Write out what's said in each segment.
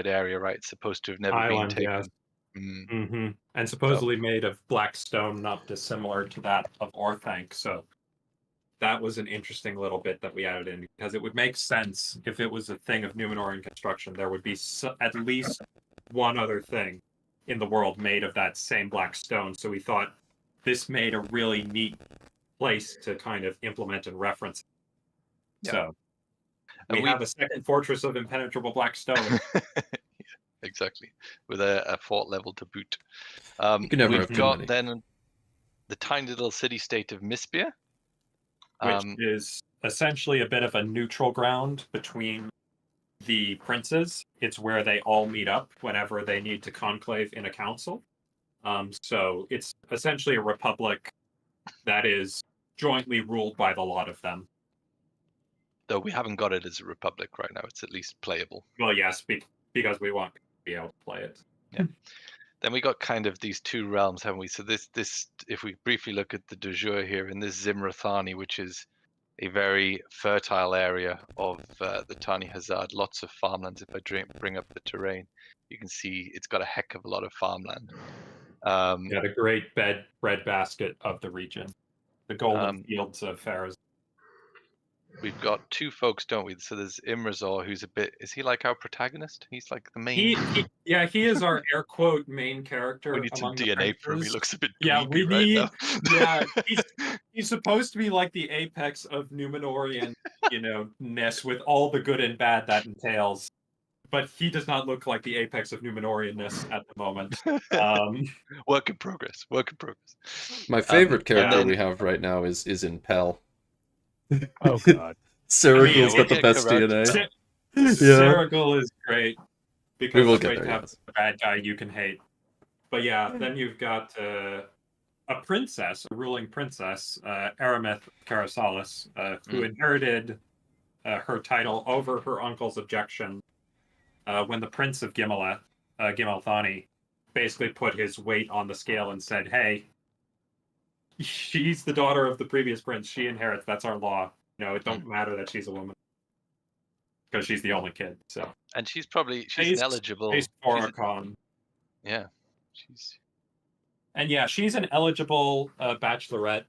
fortified area, right? It's supposed to have never been Island, yes. taken. And supposedly made of black stone, not dissimilar to that of Orthanc. So that was an interesting little bit that we added in, because it would make sense if it was a thing of Numenorean construction. There would be at least one other thing in the world made of that same black stone. So we thought this made a really neat place to kind of implement and reference. Yeah. So we have a second fortress of impenetrable black stone. Exactly, with a fort level to boot. You can never We've have too got many. then the tiny little city-state of Mispia, which is essentially a bit of a neutral ground between the princes. It's where they all meet up whenever they need to conclave in a council. So it's essentially a republic that is jointly ruled by the lot of them. Though we haven't got it as a republic right now. It's at least playable. Well, yes, because we want to be able to play it. Yeah. Then we got kind of these two realms, haven't we? So this, if we briefly look at the de jure here in this Zimrathani, which is a very fertile area of the Tani Hazard, lots of farmlands. If I bring up the terrain, you can see it's got a heck of a lot of farmland. Yeah, the great breadbasket of the region, the golden fields of Faraz. We've got two folks, don't we? So there's Imrazor, who's a bit. Is he like our protagonist? He's like the main. He is our air quote main character. We need some DNA for him. He looks a bit we need. Right now. He's supposed to be like the apex of Numenorean, ness with all the good and bad that entails. But he does not look like the apex of Numenoreanness at the moment. Work in progress. Work in progress. My favorite character we have right now is in Pell. Oh god. Seragul's got the best DNA. Seragul is great because it's great to have a bad guy you can hate. But yeah, then you've got a princess, a ruling princess, Arameth Carasalis, who inherited her title over her uncle's objection when the Prince of Gimeleth, Gimelthani, basically put his weight on the scale and said, hey, she's the daughter of the previous prince. She inherits. That's our law. It don't matter that she's a woman because she's the only kid. So, and she's ineligible. Yeah, she's an eligible bachelorette.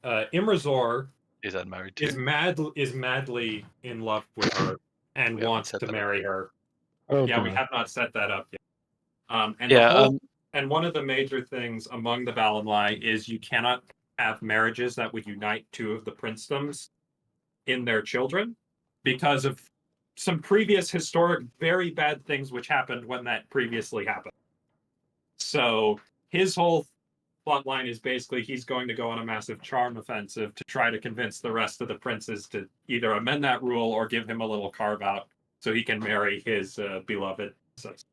Imrazor is unmarried too. Is madly in love with her and wants to marry her. We have not set that up yet. And one of the major things among the Valenlai is you cannot have marriages that would unite two of the princedoms in their children because of some previous historic very bad things which happened when that previously happened. So his whole plotline is basically he's going to go on a massive charm offensive to try to convince the rest of the princes to either amend that rule or give him a little carve out so he can marry his beloved sister.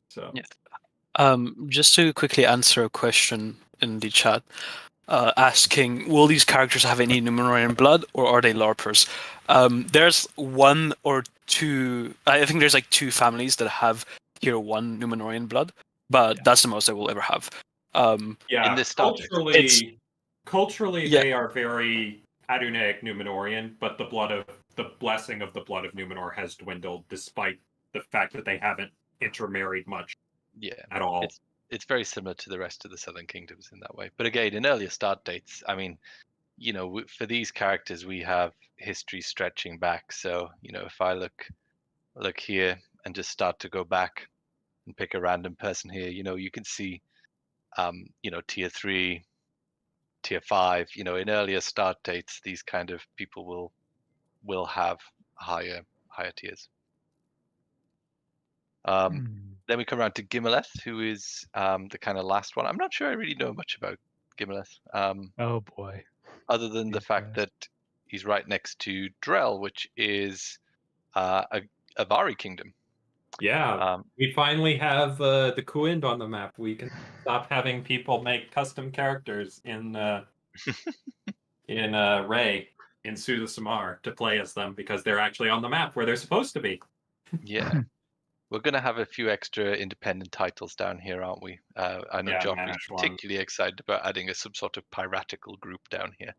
So. Yes. Just to quickly answer a question in the chat, asking, will these characters have any Numenorean blood, or are they LARPers? There's one or two, I think there's like two families that have tier 1 Numenorean blood, but that's the most they will ever have. In this culturally they are very Adunaic Numenorean, but the blessing of the blood of Numenor has dwindled despite the fact that they haven't intermarried much. At all. It's very similar to the rest of the Southern Kingdoms in that way. But again, in earlier start dates, I mean, for these characters, we have history stretching back. So, if I look here and just start to go back and pick a random person here, you can see, tier 3, tier 5, in earlier start dates, these kind of people will have higher tiers. Then we come around to Gimeleth, who is the kind of last one. I'm not sure I really know much about Gimeleth. Oh boy. Other than the fact that he's right next to Drell, which is a Vari kingdom. Yeah, we finally have the Kuind on the map. We can stop having people make custom characters in Ray, in Suda Samar, to play as them because they're actually on the map where they're supposed to be. Yeah. We're going to have a few extra independent titles down here, aren't we? I know Joffrey's particularly excited about adding some sort of piratical group down here.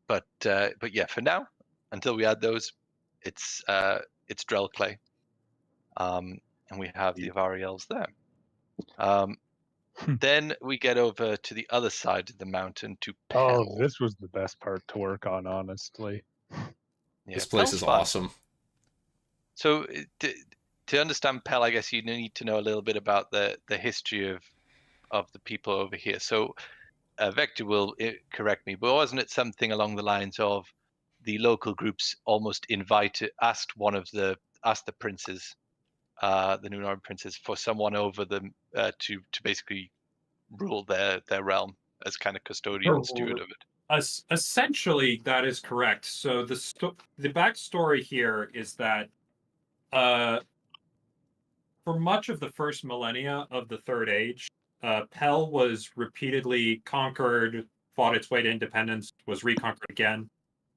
But yeah, for now, until we add those, it's Drell Clay. and we have the Avari elves there. Then we get over to the other side of the mountain to Pell. Oh, this was the best part to work on, honestly. Yeah, This place Pell's is fun. awesome. So to understand Pell, I guess you need to know a little bit about the history of the people over here. So Vector will correct me, but wasn't it something along the lines of the local groups almost asked the princes, the Numenorian princes, for someone over them to basically rule their realm as kind of custodian and steward of it? Essentially, that is correct. So the backstory here is that for much of the first millennia of the Third Age, Pell was repeatedly conquered, fought its way to independence, was reconquered again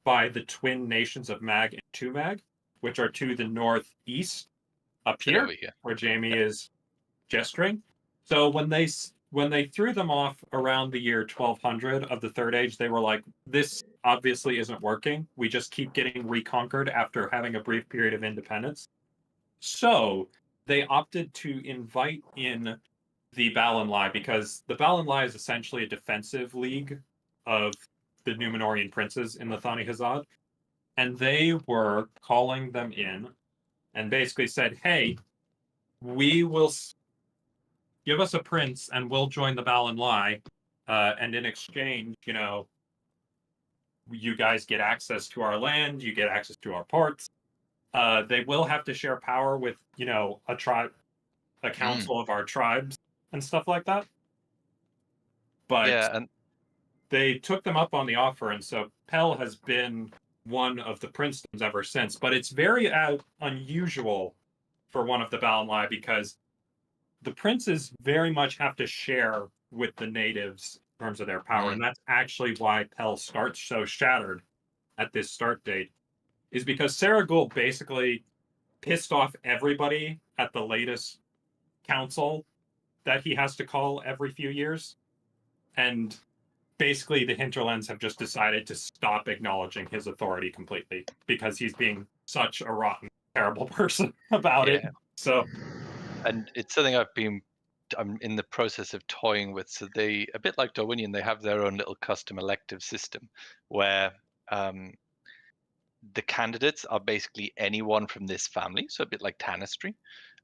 by the twin nations of Mag and Tumag, which are to the northeast, up here, where Jamie is gesturing. So when they threw them off around the year 1200 of the Third Age, they were like, this obviously isn't working. We just keep getting reconquered after having a brief period of independence. So they opted to invite in the Balinlai, because the Balinlai is essentially a defensive league of the Numenorian princes in the Thani Hazad. And they were calling them in and basically said, hey, we will give us a prince and we'll join the Balinlai. And in exchange, you guys get access to our land, you get access to our ports. They will have to share power with, a tribe, a council of our tribes and stuff like that. But they took them up on the offer, and so Pell has been one of the princedoms ever since. But it's very unusual for one of the Balinlai, because the princes very much have to share with the natives in terms of their power, and that's actually why Pell starts so shattered at this start date, is because Saragul basically pissed off everybody at the latest council that he has to call every few years. And basically the hinterlands have just decided to stop acknowledging his authority completely, because he's being such a rotten, terrible person about it. So, and it's something I'm in the process of toying with. So they, a bit like Darwinian, they have their own little custom elective system where the candidates are basically anyone from this family, so a bit like Tanistry,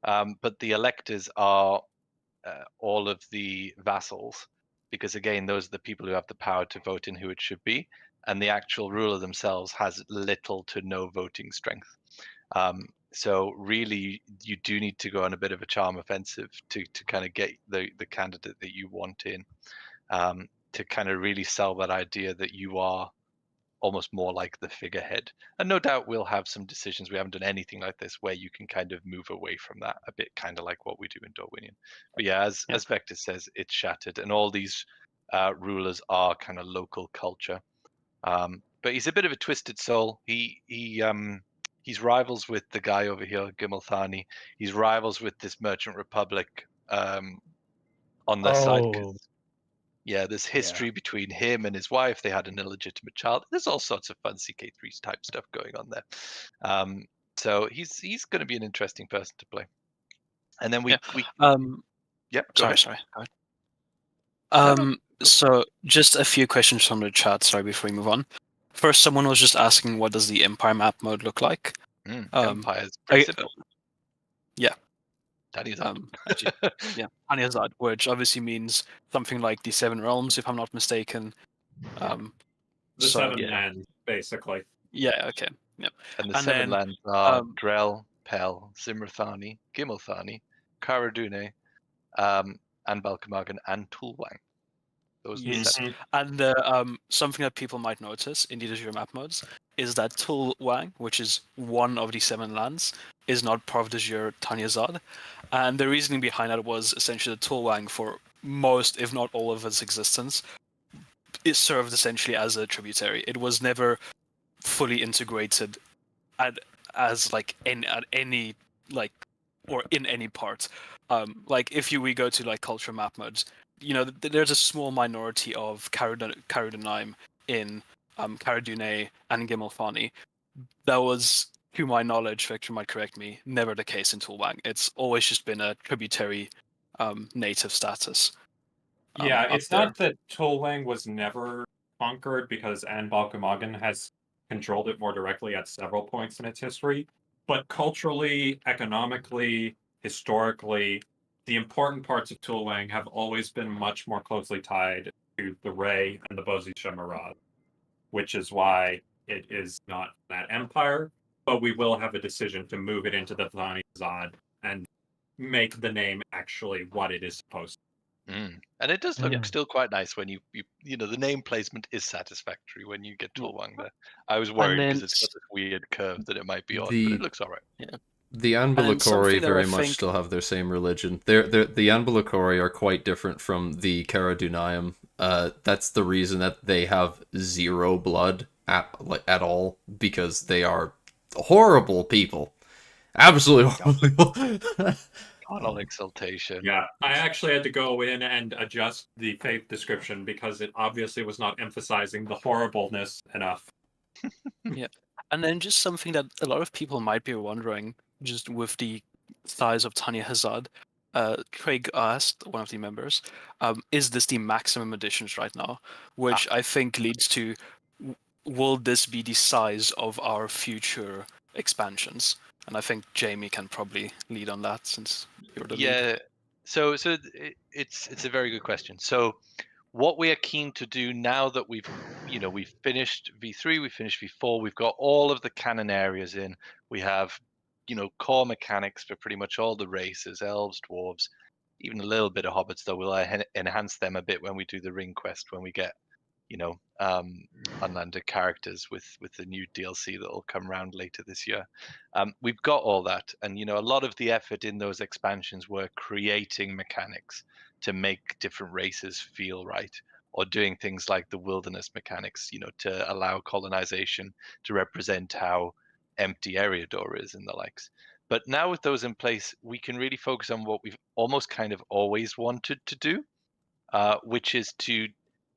but the electors are all of the vassals, because again, those are the people who have the power to vote in who it should be, and the actual ruler themselves has little to no voting strength. So really, you do need to go on a bit of a charm offensive to kind of get the candidate that you want in, to kind of really sell that idea that you are almost more like the figurehead. And no doubt we'll have some decisions. We haven't done anything like this where you can kind of move away from that a bit, kind of like what we do in Darwinian. But yeah, as Vector says, it's shattered, and all these rulers are kind of local culture. But he's a bit of a twisted soul. He's rivals with the guy over here, Gimel Thani. He's rivals with this Merchant Republic on their side. Yeah, there's history between him and his wife. They had an illegitimate child. There's all sorts of fun CK3 type stuff going on there. So he's going to be an interesting person to play. And then we go ahead. Sorry. Go ahead. So just a few questions from the chat. Sorry, before we move on. First, someone was just asking, what does the Empire map mode look like? Empire's pretty simple. Yeah. Tani Hazard, which obviously means something like the Seven Realms, if I'm not mistaken. The Seven Lands, basically. Yeah, okay. Yeah. And the Seven Lands are Drell, Pell, Zimrathani, Gimmelthani, Karadune, and Balkamagan, and Tulwang. Those are the seven. And something that people might notice in the Azure map modes is that Tulwang, which is one of the Seven Lands, is not part of the Azure Tanyazad. And the reasoning behind that was essentially that Tulwang, for most, if not all of its existence, it served essentially as a tributary. It was never fully integrated in any part. Like if we go to like culture map modes, there's a small minority of Carudanim in Caradune and Gimmelfani that was to my knowledge, Victor might correct me, never the case in Toolwang. It's always just been a tributary native status. Yeah, it's not that Toolwang was never conquered, because An Balkamagan has controlled it more directly at several points in its history. But culturally, economically, historically, the important parts of Toolwang have always been much more closely tied to the Ray and the Bozi Shemarad, which is why it is not that empire. But we will have a decision to move it into the Thani Zad and make the name actually what it is supposed to. And it does look still quite nice when you know, the name placement is satisfactory when you get Toolwang there. I was worried because it's got this weird curve that it might be on, but it looks all right. Yeah. The Anbalakori very much still have their same religion. The Anbalakori are quite different from the Caradunayam. That's the reason that they have 0 blood at all, because they are horrible people. Absolutely horrible. Carnal exaltation. Yeah, I actually had to go in and adjust the faith description because it obviously was not emphasizing the horribleness enough. Yeah, and then just something that a lot of people might be wondering, just with the size of Tanya Hazard, Craig asked, one of the members, is this the maximum additions right now? Which I think leads to, will this be the size of our future expansions? And I think Jamie can probably lead on that, since you're the lead. So it's a very good question. So what we are keen to do now that we've finished V3, we finished V4, we've got all of the canon areas in. We have, core mechanics for pretty much all the races, elves, dwarves, even a little bit of hobbits, though we'll enhance them a bit when we do the ring quest, when we get, unlanded characters with the new DLC that will come around later this year. We've got all that, and a lot of the effort in those expansions were creating mechanics to make different races feel right, or doing things like the wilderness mechanics, to allow colonization to represent how empty Eriador is and the likes. But now with those in place, we can really focus on what we've almost kind of always wanted to do, which is to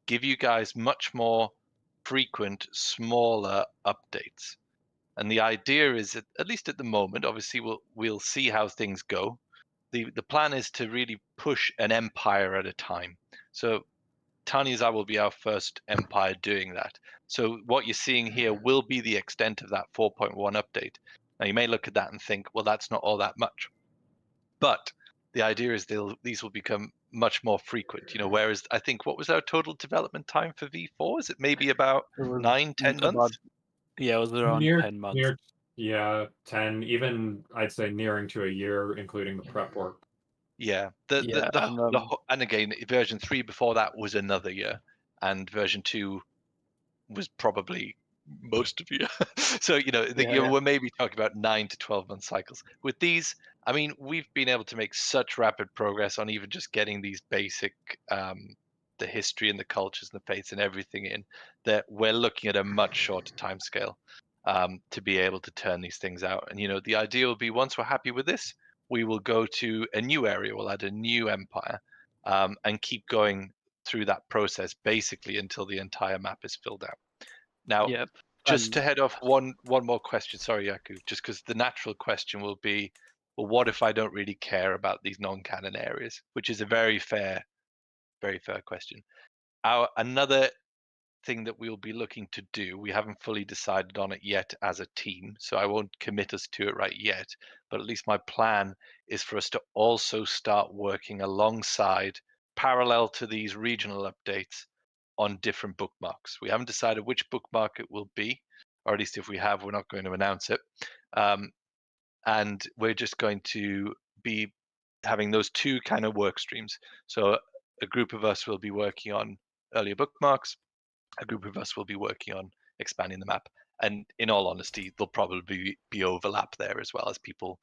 give you guys much more frequent, smaller updates. And the idea is that, at least at the moment, obviously we'll see how things go. The plan is to really push an empire at a time. So Tanizar will be our first empire doing that. So what you're seeing here will be the extent of that 4.1 update. Now you may look at that and think, well, that's not all that much. But the idea is these will become much more frequent. Whereas I think, what was our total development time for V4? Is it maybe about 9-10 months? Yeah, it was around 10 months. 10, even I'd say nearing to a year, including the prep work. Yeah, and again, version 3 before that was another year, and version 2 was probably most of a year. So we're maybe talking about 9 to 12 month cycles. With these, I mean, we've been able to make such rapid progress on even just getting these basic the history and the cultures and the faiths and everything in, that we're looking at a much shorter time scale to be able to turn these things out. And the idea will be, once we're happy with this, we will go to a new area, we'll add a new empire, and keep going through that process basically until the entire map is filled out. Now, just to head off one more question, sorry, Yaku, just because the natural question will be, well, what if I don't really care about these non-canon areas? Which is a very fair question. Another thing that we'll be looking to do, we haven't fully decided on it yet as a team, so I won't commit us to it right yet, but at least my plan is for us to also start working alongside, parallel to these regional updates, on different bookmarks. We haven't decided which bookmark it will be, or at least if we have, we're not going to announce it. And we're just going to be having those two kind of work streams. So a group of us will be working on earlier bookmarks, a group of us will be working on expanding the map. And in all honesty, there'll probably be overlap there as well, as people,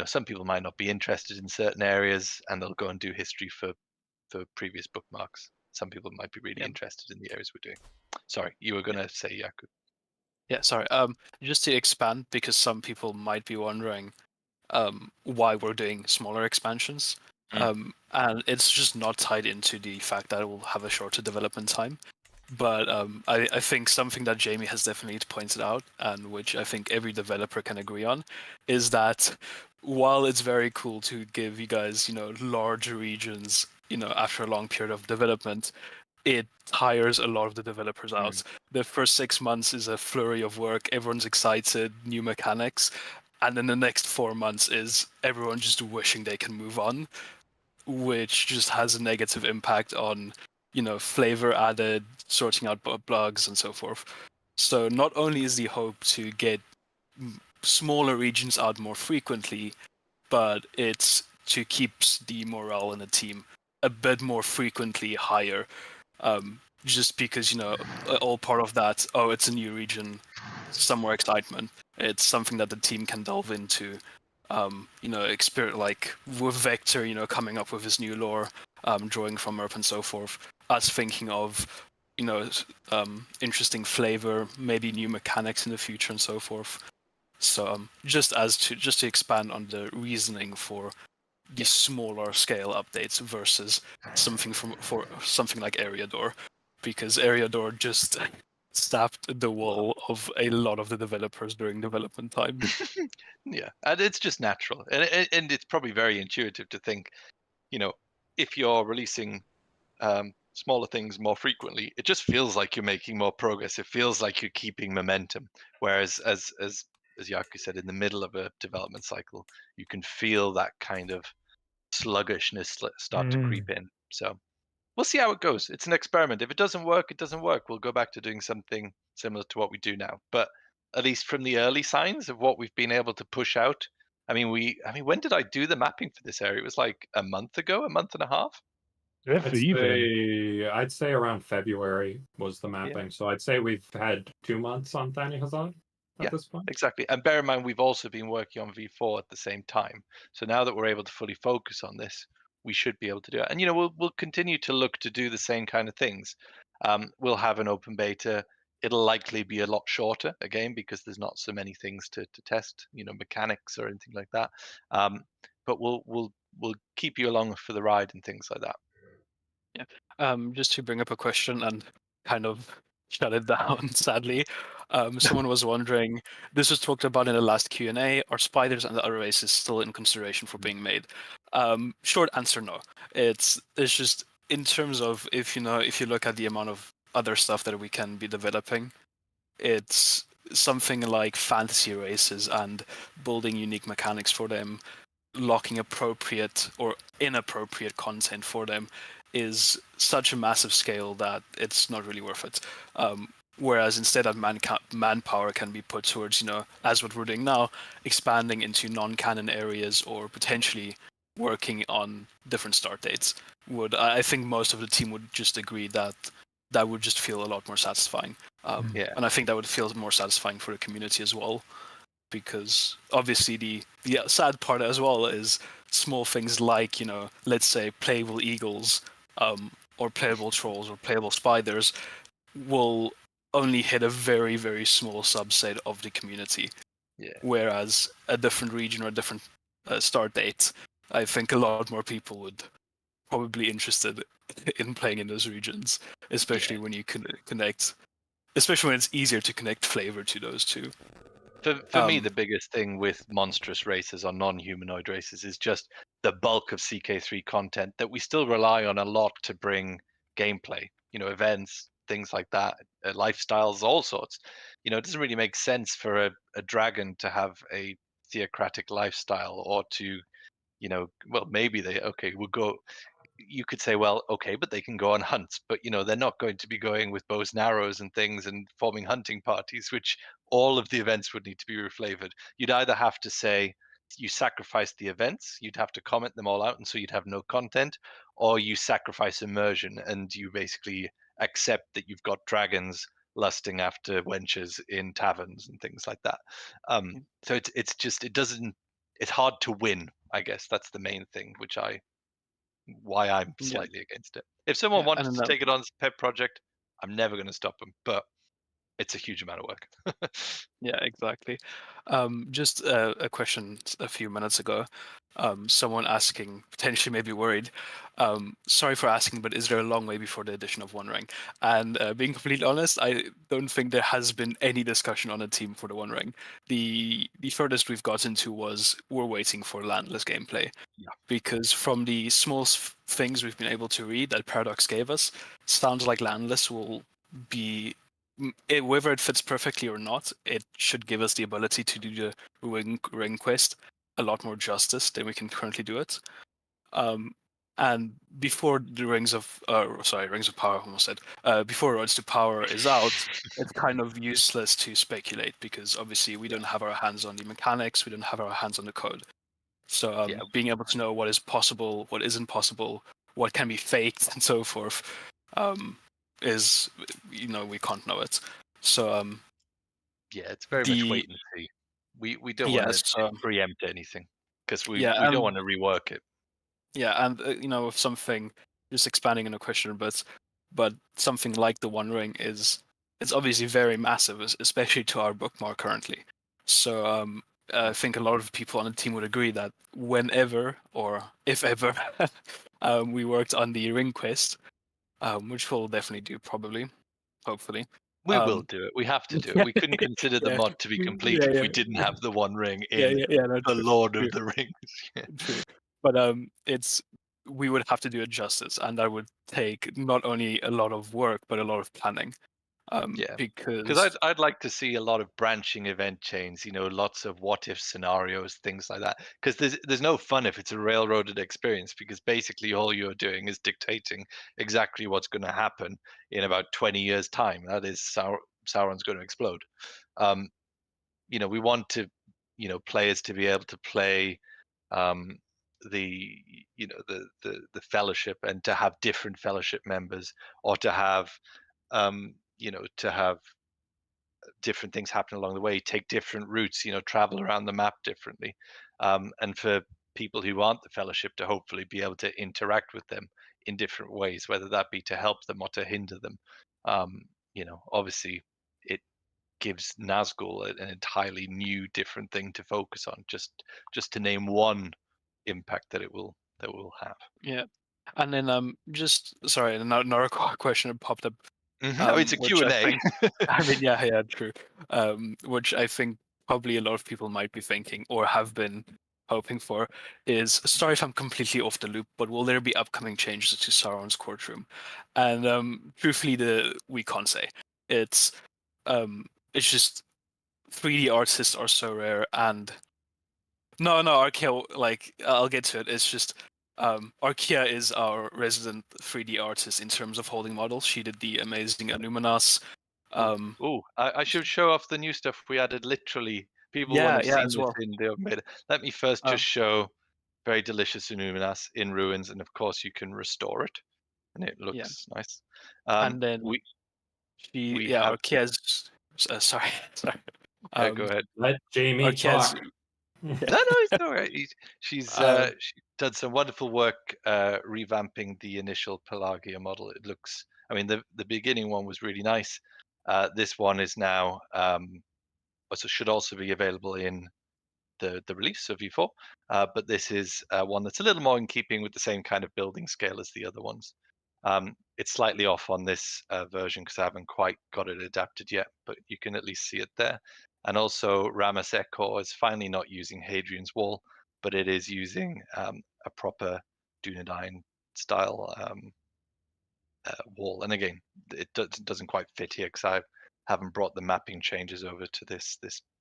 some people might not be interested in certain areas and they'll go and do history for previous bookmarks. Some people might be really interested in the areas we're doing. Sorry, you were going to say, Yaku. Yeah, sorry. Just to expand, because some people might be wondering why we're doing smaller expansions. And it's just not tied into the fact that it will have a shorter development time. But I think something that Jamie has definitely pointed out, and which I think every developer can agree on, is that while it's very cool to give you guys, large regions, after a long period of development, it tires a lot of the developers out. The first 6 months is a flurry of work. Everyone's excited, new mechanics. And then the next 4 months is everyone just wishing they can move on, which just has a negative impact on, flavor added, sorting out bugs, and so forth. So not only is the hope to get smaller regions out more frequently, but it's to keep the morale in the team a bit more frequently higher. Just because, all part of that, oh, it's a new region, some more excitement. It's something that the team can delve into. Experience like with Vector, coming up with his new lore, drawing from Earth and so forth. Us thinking of, interesting flavor, maybe new mechanics in the future and so forth. So just to expand on the reasoning for the smaller scale updates versus something for something like Eriador, because Eriador just stabbed the wall of a lot of the developers during development time. Yeah, and it's just natural, and it's probably very intuitive to think, if you're releasing smaller things more frequently, it just feels like you're making more progress. It feels like you're keeping momentum. Whereas, as Yaku said, in the middle of a development cycle, you can feel that kind of sluggishness start to creep in. So we'll see how it goes. It's an experiment. If it doesn't work, it doesn't work. We'll go back to doing something similar to what we do now. But at least from the early signs of what we've been able to push out, when did I do the mapping for this area? It was like a month ago, a month and a half. I'd say around February was the mapping. So I'd say we've had 2 months on Thani Hazard at this point. Exactly. And bear in mind, we've also been working on V4 at the same time. So now that we're able to fully focus on this, we should be able to do it. And we'll continue to look to do the same kind of things. We'll have an open beta. It'll likely be a lot shorter again because there's not so many things to test, mechanics or anything like that. But we'll keep you along for the ride and things like that. Yeah. Just to bring up a question and kind of shut it down, sadly. Someone was wondering, this was talked about in the last Q&A, are spiders and the other races still in consideration for being made? Short answer, no. It's just in terms of if you look at the amount of other stuff that we can be developing, it's something like fantasy races and building unique mechanics for them, locking appropriate or inappropriate content for them is such a massive scale that it's not really worth it. Whereas instead of manpower can be put towards, as what we're doing now, expanding into non-canon areas or potentially working on different start dates. I think most of the team would just agree that would just feel a lot more satisfying. And I think that would feel more satisfying for the community as well. Because obviously the sad part as well is small things like, let's say playable eagles, or playable trolls or playable spiders will only hit a very, very small subset of the community. Yeah. Whereas a different region or a different start date, I think a lot more people would probably be interested in playing in those regions, especially when you can connect, especially when it's easier to connect flavor to those two. For me, the biggest thing with monstrous races or non-humanoid races is just the bulk of CK3 content that we still rely on a lot to bring gameplay, events, things like that, lifestyles, all sorts. It doesn't really make sense for a dragon to have a theocratic lifestyle or to, well, maybe we'll go. You could say, well, okay, but they can go on hunts, but they're not going to be going with bows and arrows and things and forming hunting parties, which all of the events would need to be reflavored. You'd either have to say you sacrifice the events, you'd have to comment them all out, and so you'd have no content, or you sacrifice immersion and you basically accept that you've got dragons lusting after wenches in taverns and things like that. So it's hard to win, I guess. That's the main thing, why I'm slightly against it. If someone wanted to take it on as a pet project, I'm never going to stop them. But it's a huge amount of work. Yeah, exactly. Just a question a few minutes ago. Someone asking, potentially maybe worried, sorry for asking, but is there a long way before the addition of One Ring? And being completely honest, I don't think there has been any discussion on a team for the One Ring. The furthest we've gotten to was we're waiting for landless gameplay. Yeah. Because from the small things we've been able to read that Paradox gave us, sounds like landless will be whether it fits perfectly or not, it should give us the ability to do the ring quest a lot more justice than we can currently do it. And before the Rings of Power, I almost said, before Roads to Power is out, it's kind of useless to speculate because obviously we don't have our hands on the mechanics, we don't have our hands on the code. So being able to know what is possible, what isn't possible, what can be faked, and so forth, is, we can't know it. So yeah, it's very much wait and see. We don't want to preempt anything because we don't want to rework it. Yeah, and with something, just expanding on a question, but something like the One Ring it's obviously very massive, especially to our bookmark currently. So I think a lot of people on the team would agree that whenever or if ever we worked on the ring quest, which we'll definitely do probably, hopefully. We will do it. We have to do it. We couldn't consider the mod to be complete if we didn't have the One Ring in the Lord of the Rings. True. But we would have to do it justice, and that would take not only a lot of work but a lot of planning. Because I'd like to see a lot of branching event chains, lots of what if scenarios, things like that. Because there's no fun if it's a railroaded experience, because basically all you're doing is dictating exactly what's going to happen in about 20 years' time. That is, Sauron's going to explode. We want to, players to be able to play the fellowship and to have different fellowship members, or to have to have different things happen along the way, take different routes, travel around the map differently, and for people who aren't the fellowship to hopefully be able to interact with them in different ways, whether that be to help them or to hinder them. Obviously it gives Nazgul an entirely new, different thing to focus on, just to name one impact that it will have. Yeah. And then just sorry, another question popped up. It's a Q&A. I mean, yeah, true. Which I think probably a lot of people might be thinking or have been hoping for is, sorry if I'm completely off the loop, but will there be upcoming changes to Sauron's courtroom? And truthfully, we can't say. It's just 3D artists are so rare, and no, Arkea, like, I'll get to it. It's just Arkea is our resident 3D artist in terms of holding models. She did the amazing Illuminas. I should show off the new stuff we added. Literally, people yeah, wouldn't have seen as this well. in the made. Let me first just show very delicious Illuminas in ruins, and of course you can restore it, and it looks nice. And then Arkea's. Sorry. Go ahead. Let Jamie talk. No, it's all right. She's done some wonderful work revamping the initial Pelagia model. It looks, I mean, the beginning one was really nice. This one is now also should also be available in the release of V4, but this is one that's a little more in keeping with the same kind of building scale as the other ones. It's slightly off on this version because I haven't quite got it adapted yet, but you can at least see it there. And also Ramus Echo is finally not using Hadrian's Wall, but it is using a proper Dunedain style wall. And again, it doesn't quite fit here because I haven't brought the mapping changes over to this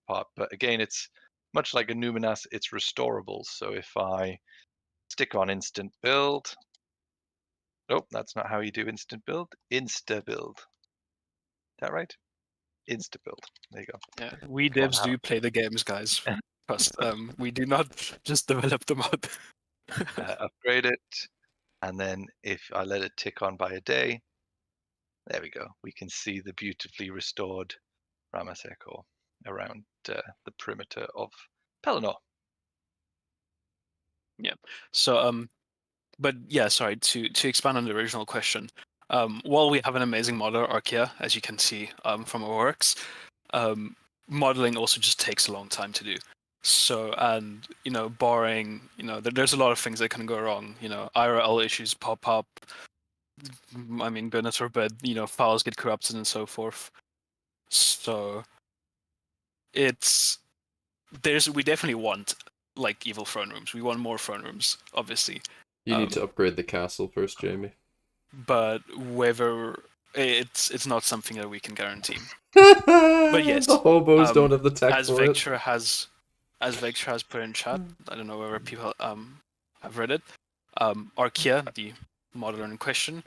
part. But again, it's much like a Numinas, it's restorable. So if I stick on instant build, nope, that's not how you do instant build. Insta build. Is that right? Insta build. There you go. Yeah, we devs do play the games, guys. Trust. We do not just develop the mod. Upgrade it, and then if I let it tick on by a day, there we go. We can see the beautifully restored Ramus Echo around the perimeter of Pelennor. Yeah. So but yeah, sorry, to expand on the original question. while we have an amazing modeler, Archaea, as you can see from our works, modeling also just takes a long time to do. So, and barring, there's a lot of things that can go wrong. IRL issues pop up. I mean, goodness forbid, files get corrupted and so forth. So, we definitely want like evil throne rooms. We want more throne rooms, obviously. You need to upgrade the castle first, Jamie. But whether it's not something that we can guarantee. But yes, the hobos don't have the tech as for Victor it. Has put in chat. I don't know whether people have read it. Archaea, the modeler in question,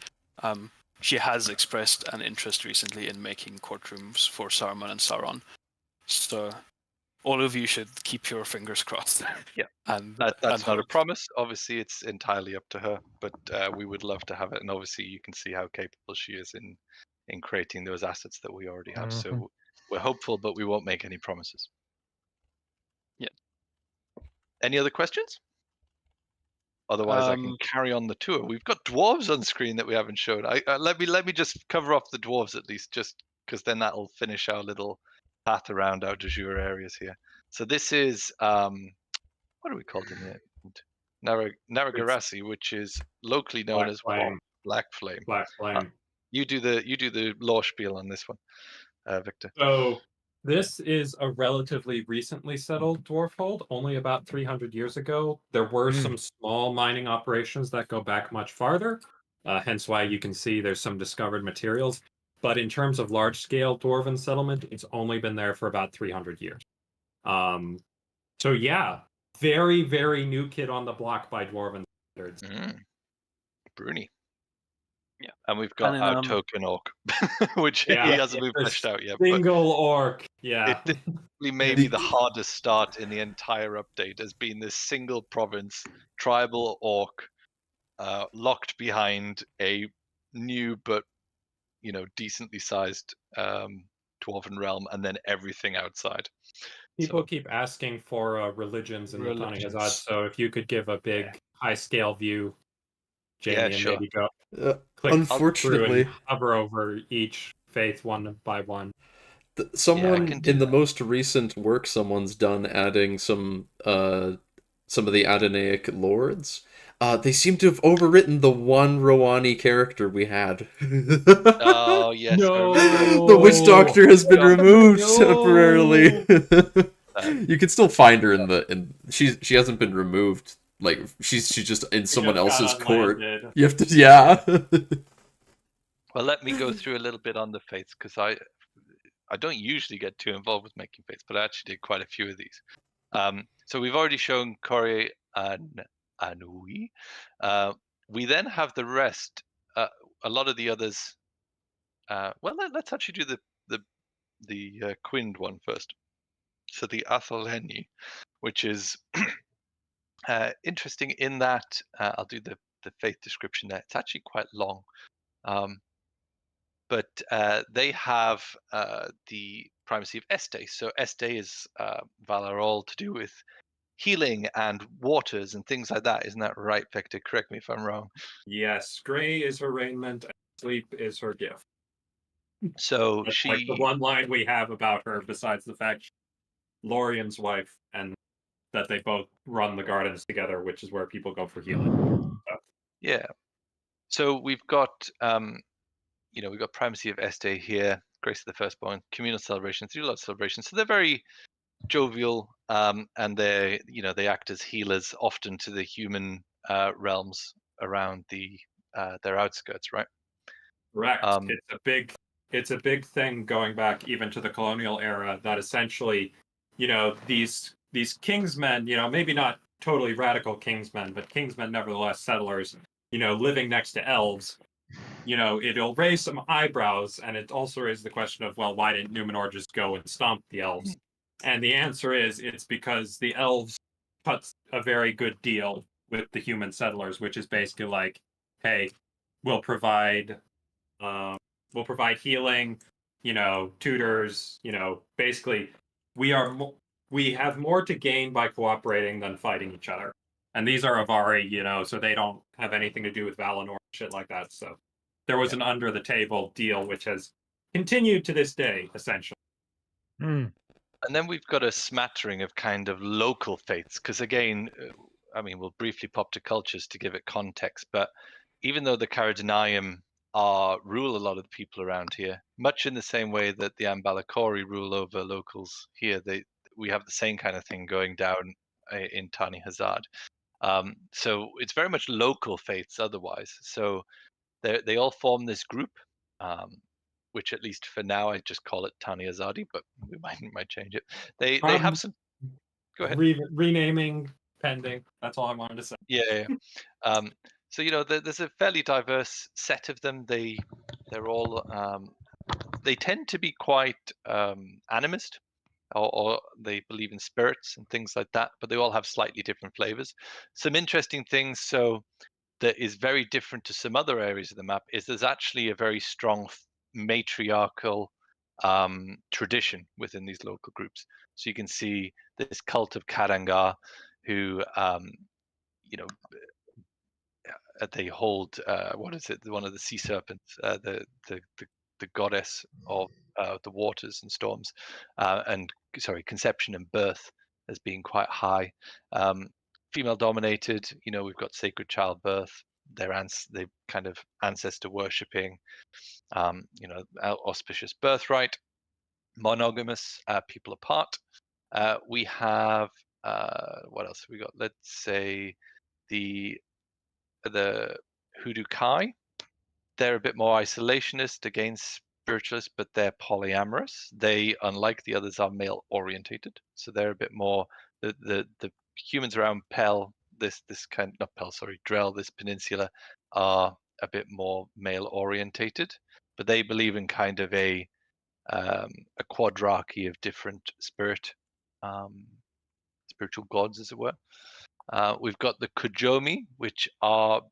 she has expressed an interest recently in making courtrooms for Saruman and Sauron. So all of you should keep your fingers crossed. Yeah, and that's not a promise. Obviously, it's entirely up to her, but we would love to have it. And obviously, you can see how capable she is in creating those assets that we already have. So we're hopeful, but we won't make any promises. Yeah. Any other questions? Otherwise, I can carry on the tour. We've got dwarves on screen that we haven't shown. Let me just cover off the dwarves at least, just because then that'll finish our little path around our de jure areas here. So this is what are we called in here? Naragarasi, which is locally known as what? Black Flame. Black Flame. You do the lore spiel on this one, Victor. So this is a relatively recently settled dwarf hold, only about 300 years ago. There were some small mining operations that go back much farther, hence why you can see there's some discovered materials. But in terms of large-scale dwarven settlement, it's only been there for about 300 years. So yeah, very, very new kid on the block by dwarven standards. Bruni. Yeah, and we've got our token orc, which he hasn't been fleshed out yet. Single orc, yeah. It definitely may be the hardest start in the entire update, as being this single province, tribal orc, locked behind a new but decently sized dwarven realm, and then everything outside. People keep asking for religions in the Thani Hazard, so if you could give a big high scale view, Jamie, and maybe go click unfortunately and hover over each faith one by one. Someone in the most recent work someone's done adding some of the Adonaic lords. They seem to have overwritten the one Roani character we had. Oh yes, no! The witch doctor has been removed temporarily. You can still find her she hasn't been removed. Like she's just in someone else's court. You have to Well, let me go through a little bit on the faiths, because I don't usually get too involved with making faiths, but I actually did quite a few of these. So we've already shown Kore and Anui. We then have the rest. A lot of the others. Well, let's actually do the Quind one first. So the Athelheni, which is interesting in that I'll do the faith description there. It's actually quite long. But they have the primacy of Este. So Este is Valar, all to do with healing and waters and things like that. Isn't that right, Victor? Correct me if I'm wrong. Yes, gray is her raiment, and sleep is her gift. So that's like the one line we have about her, besides the fact she's Lorien's wife, and that they both run the gardens together, which is where people go for healing. Yeah. So we've got we've got primacy of Este here, grace of the firstborn, communal celebrations, do a lot of celebrations. So they're very jovial, and they act as healers often to the human realms around their outskirts, right? Correct. It's a big thing going back even to the colonial era, that essentially, these kingsmen, maybe not totally radical kingsmen, but kingsmen nevertheless, settlers, living next to elves. It'll raise some eyebrows, and it also raises the question of, well, why didn't Numenor just go and stomp the elves? And the answer is, it's because the elves cut a very good deal with the human settlers, which is basically like, hey, we'll provide healing, tutors, basically we have more to gain by cooperating than fighting each other. And these are Avari, so they don't have anything to do with Valinor, shit like that. So there was an under the table deal which has continued to this day, essentially. Mm. And then we've got a smattering of kind of local faiths, because again, I mean, we'll briefly pop to cultures to give it context, but even though the Caradonium rule a lot of the people around here, much in the same way that the Ambalakori rule over locals here, we have the same kind of thing going down in Tani Hazard. So it's very much local faiths otherwise. So they all form this group, which at least for now I just call it Tani Azadi, but we might change it. They have some. Go ahead. Renaming pending. That's all I wanted to say. Yeah. So there's a fairly diverse set of them. They're all they tend to be quite animist, or they believe in spirits and things like that. But they all have slightly different flavors. Some interesting things. So that is very different to some other areas of the map is there's actually a very strong matriarchal tradition within these local groups. So you can see this cult of Karangar, who they hold what is it? One of the sea serpents, the goddess of the waters and storms, and conception and birth as being quite high. Female dominated. We've got sacred childbirth. They kind of ancestor worshipping. Auspicious birthright. Monogamous. People apart. We have what else have we got? Let's say the Hoodoo Kai. They're a bit more isolationist against spiritualists, but they're polyamorous. They, unlike the others, are male orientated. So they're a bit more the humans around Drell, this peninsula, are a bit more male orientated, but they believe in kind of a quadrarchy of different spiritual gods, as it were. We've got the Kujomi, which are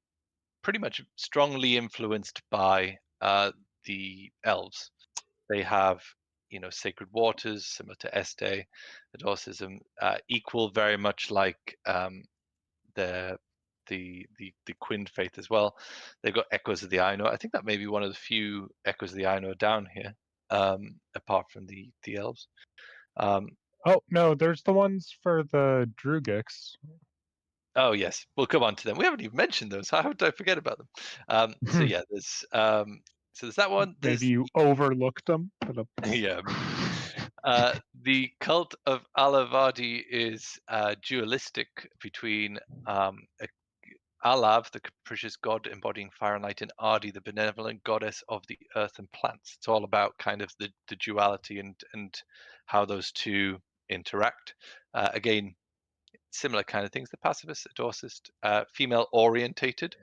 pretty much strongly influenced by the elves. They have, sacred waters similar to Este, Adorcism, equal very much like the Quinn faith as well. They've got echoes of the Aino. I think that may be one of the few echoes of the Aino down here, apart from the elves. Oh no, there's the ones for the Drugics. Oh yes, we'll come on to them. We haven't even mentioned those. How did I forget about them? So yeah, there's that one. Maybe you overlooked them. Yeah. The cult of Alavadi is dualistic between Alav, the capricious god embodying fire and light, and Adi, the benevolent goddess of the earth and plants. It's all about kind of the duality and how those two interact. Again, similar kind of things. The pacifist, adorcist, female orientated.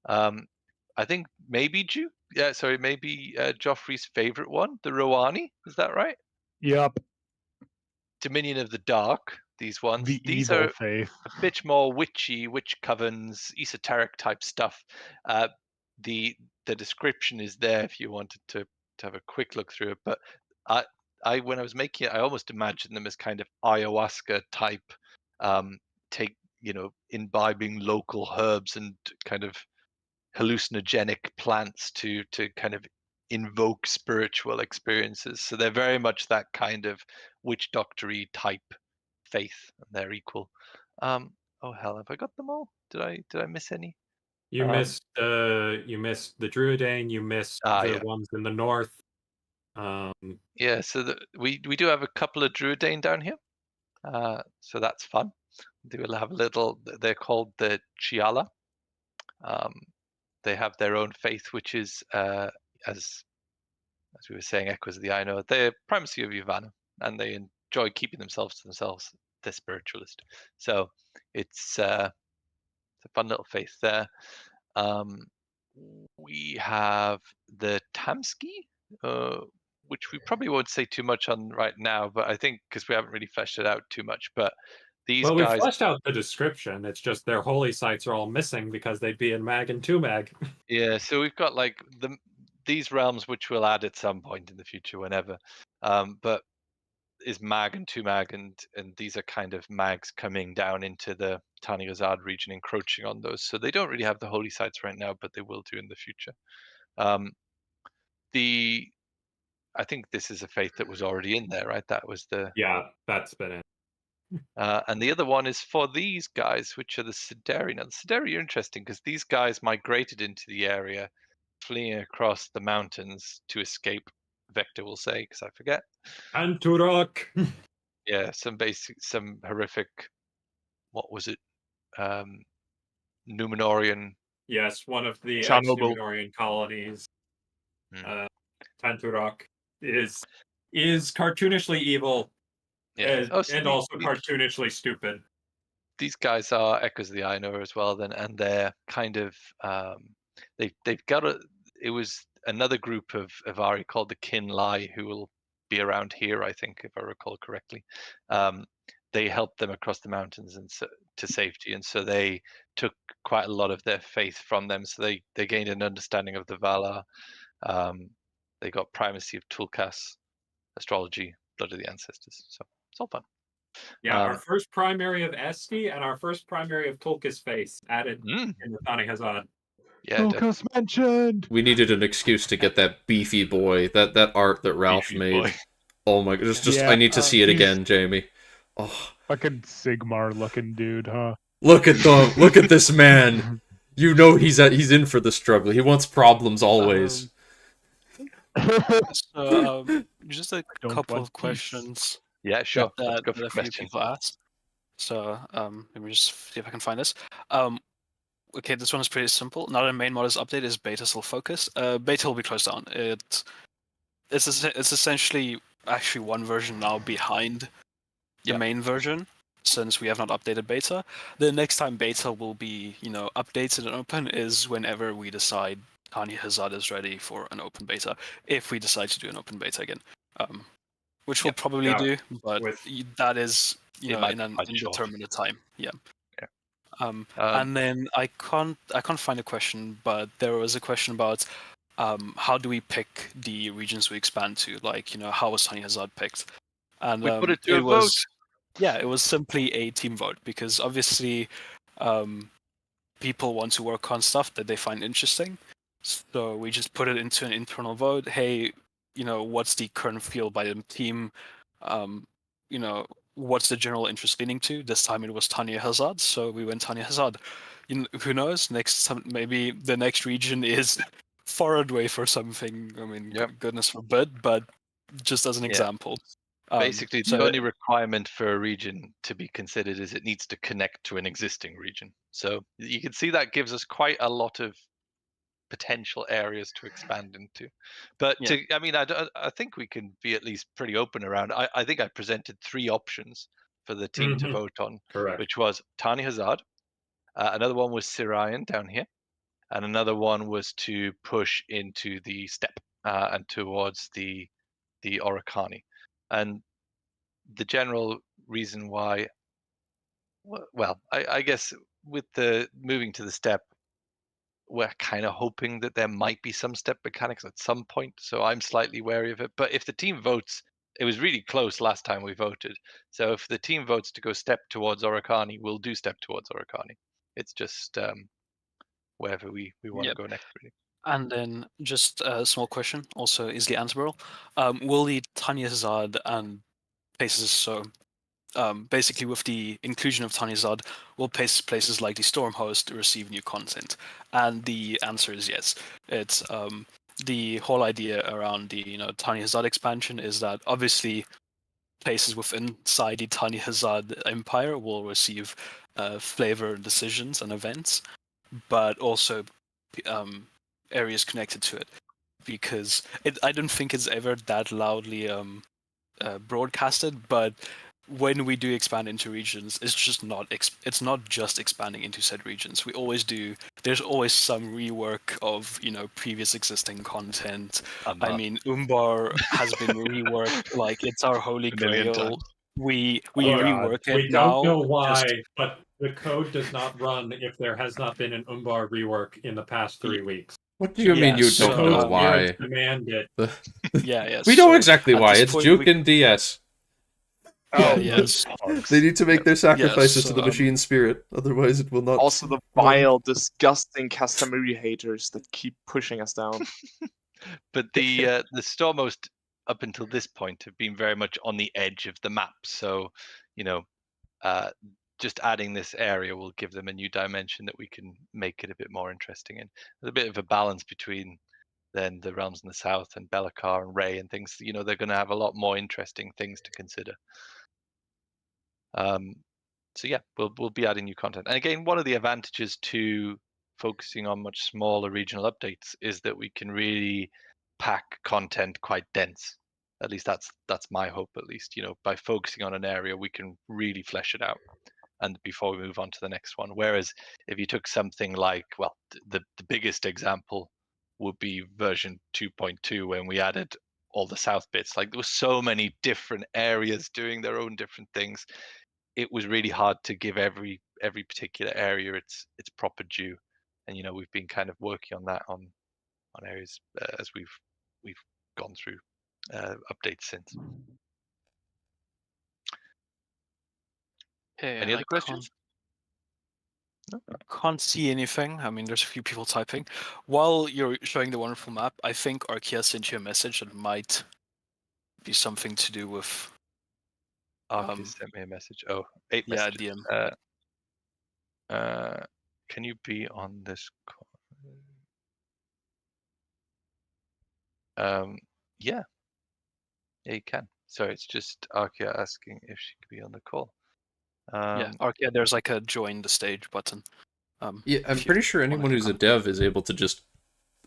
I think maybe Joffrey's favorite one, the Roani. Is that right? Yep. Dominion of the Dark. These ones. These are faith. a bit more witchy, witch covens, esoteric type stuff. The description is there if you wanted to have a quick look through it. But I when I was making it, I almost imagined them as kind of ayahuasca type. Imbibing local herbs and kind of hallucinogenic plants to kind of invoke spiritual experiences. So they're very much that kind of witch doctory type faith, and they're equal. Oh hell, have I got them all? Did I miss any? You missed the Druidane. You missed the ones in the north. Yeah, so we do have a couple of Druidane down here. So that's fun. They will have a little. They're called the Chiala. They have their own faith, which is as we were saying, echoes of the Aino. They're primacy of Yavanna, and they enjoy keeping themselves to themselves. They're spiritualist, so it's a fun little faith there. We have the Tamski, which we probably won't say too much on right now, but I think because we haven't really fleshed it out too much. But these guys, we fleshed out the description. It's just their holy sites are all missing because they'd be in Mag and 2 Mag. Yeah, so we've got like these realms, which we'll add at some point in the future, whenever. But is Mag and 2 Mag, and these are kind of Mags coming down into the Tani Azad region, encroaching on those. So they don't really have the holy sites right now, but they will do in the future. I think this is a faith that was already in there, right? That was the that's been it. And the other one is for these guys, which are the Sideri. Now, the Sideri are interesting because these guys migrated into the area, fleeing across the mountains to escape. Vector will say, because I forget. And to rock. Yeah, some horrific. What was it? Numenorian. Yes, one of the ex-Numenorian colonies. Tanturok is cartoonishly evil, and also cartoonishly stupid. These guys are echoes of the Ainur as well, then, and they're kind of they've got it was another group of Ari called the Kin Lai who will be around here, I think, if I recall correctly. They helped them across the mountains and to safety, and so they took quite a lot of their faith from them. So they gained an understanding of the Valar. They got primacy of Tulkas, astrology, blood of the ancestors. So it's all fun. Yeah, our first primary of Esti and our first primary of Tulkas face added in the Thani Hazard. Yeah, Tulkas mentioned. We needed an excuse to get that beefy boy, that art that Ralph made. Boy. Oh my god, I need to see it again, Jamie. Oh, fucking Sigmar looking dude, huh? Look at this man. You know he's in for the struggle. He wants problems always. So, just a couple of questions. Yeah, sure. That a few people asked. So, let me just see if I can find this. Okay, this one is pretty simple. Now that main mod is updated, is beta still focus? Beta will be closed down. It's essentially actually one version now behind the main version, since we have not updated beta. The next time beta will be, updated and open is whenever we decide Thani Hazard is ready for an open beta, if we decide to do an open beta again. Which we'll probably do, but that is, in an indeterminate time. Yeah. And then I can't find a question, but there was a question about how do we pick the regions we expand to? Like, how was Thani Hazard picked? And we put it to a vote. Yeah, it was simply a team vote because obviously people want to work on stuff that they find interesting. So we just put it into an internal vote. Hey, what's the current feel by the team? What's the general interest leaning to? This time it was Thani Hazard, so we went Thani Hazard. Who knows? Maybe the next region is Faradway for something. I mean, goodness forbid, but just as an example. Basically, the only requirement for a region to be considered is it needs to connect to an existing region. So you can see that gives us quite a lot of potential areas to expand into. But I think we can be at least pretty open around. I think I presented 3 options for the team to vote on, which was Thani Hazard, another one was Sirian down here, and another one was to push into the steppe and towards the Oricani. And the general reason why, well, I guess with the moving to the steppe, we're kind of hoping that there might be some step mechanics at some point, so I'm slightly wary of it. But if the team votes, it was really close last time we voted. So if the team votes to go step towards Oricani, we'll do step towards Oricani. It's just wherever we want to go next, really. And then just a small question, also easily answerable. Will the Thani Hazard and places so basically with the inclusion of Thani Hazard, will places like the Stormhost receive new content? And the answer is yes. It's the whole idea around the Thani Hazard expansion is that obviously places inside the Thani Hazard Empire will receive flavor decisions and events, but also areas connected to it, because I don't think it's ever that loudly broadcasted, but when we do expand into regions, it's not just expanding into said regions. We always do. There's always some rework of previous existing content. I mean, Umbar has been reworked like it's our holy grail. We rework it. We don't know why, but the code does not run if there has not been an Umbar rework in the past 3 weeks. What do you mean you don't know why? Demand it. Yeah. We know exactly why. It's Juke and DS. Yes. They need to make their sacrifices so, to the machine spirit, otherwise it will not. Also, the vile, disgusting Castamere haters that keep pushing us down. But the Stormhost up until this point have been very much on the edge of the map. So, just adding this area will give them a new dimension that we can make it a bit more interesting. And there's a bit of a balance between then the realms in the south and Be'lakor and Rey and things. They're going to have a lot more interesting things to consider. So yeah, we'll be adding new content. And again, one of the advantages to focusing on much smaller regional updates is that we can really pack content quite dense. At least that's my hope. At least by focusing on an area, we can really flesh it out. And before we move on to the next one, whereas if you took something like, well, the biggest example would be version 2.2 when we added all the south bits. Like there were so many different areas doing their own different things. It was really hard to give every particular area its proper due, and we've been kind of working on that on areas as we've gone through updates since. Any other questions? Can't see anything. I mean, there's a few people typing. While you're showing the wonderful map, I think Arkia sent you a message that might be something to do with. Arkia sent me a message. Oh, 8 yeah, messages. DM. Can you be on this call? Yeah, you can. So it's just Arkia asking if she could be on the call. Yeah, Arkia, there's like a join the stage button. Yeah, I'm pretty sure anyone who's a dev is able to just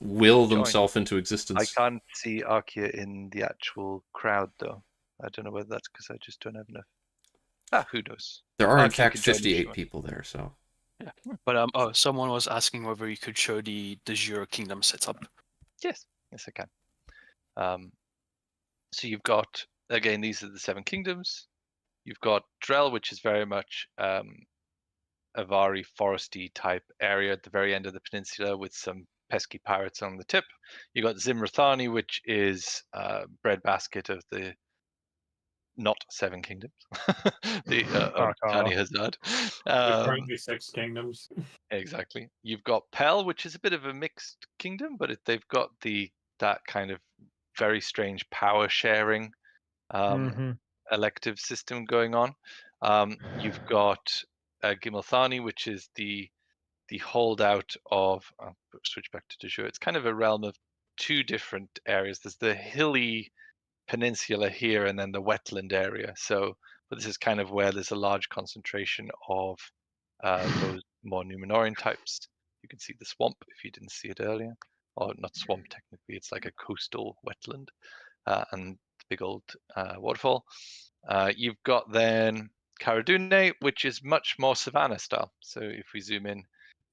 will themselves into I existence. can't see Arkia in the actual crowd though. I don't know whether that's because I just don't have enough. Who knows? There are in Arkia fact can join if 58 she wants. people there, so. Yeah, but someone was asking whether you could show the Azure Kingdom setup. Yes, I can. So you've got, again, these are the 7 kingdoms. You've got Drell, which is very much a Avari foresty type area at the very end of the peninsula with some pesky pirates on the tip. You got Zimrathani, which is breadbasket of the not 7 kingdoms, of Tani Hazard. Currently 6 kingdoms. Exactly. You've got Pel, which is a bit of a mixed kingdom, but they've got that kind of very strange power sharing elective system going on. You've got Gimilthani, which is the holdout of. I'll switch back to Dejure. It's kind of a realm of 2 different areas. There's the hilly peninsula here, and then the wetland area. But this is kind of where there's a large concentration of those more Numenorean types. You can see the swamp if you didn't see it earlier, or not swamp technically. It's like a coastal wetland, and the big old waterfall. You've got then Caradune, which is much more savannah style. So if we zoom in,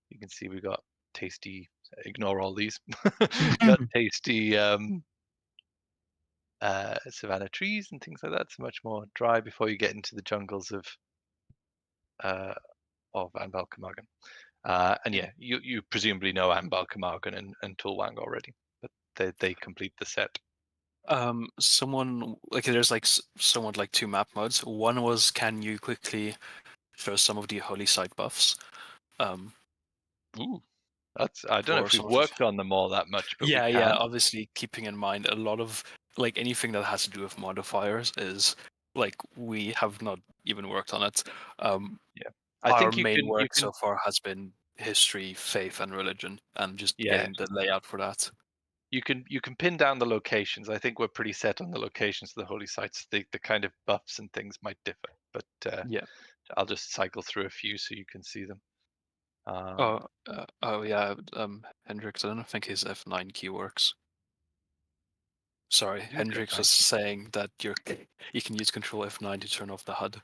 you can see we got tasty. Ignore all these. Got tasty savannah trees and things like that. It's much more dry before you get into the jungles of Anbal Camargan. And yeah, you presumably know Anbal Camargan and Tulwang already, but they complete the set. Someone there's somewhat like 2 map modes. One was, can you quickly show some of the holy site buffs? Ooh, I don't know if we've worked on them all that much, but yeah, we can. Yeah. Obviously, keeping in mind a lot of anything that has to do with modifiers is we have not even worked on it. Yeah, I our think main work so far has been history, faith, and religion, and just getting the layout for that. You can pin down the locations. I think we're pretty set on the locations of the holy sites. The kind of buffs and things might differ, but yeah, I'll just cycle through a few so you can see them. Yeah, Hendrix, I don't think his F9 key works. Sorry, Hendrix was saying that you can use Control F9 to turn off the HUD.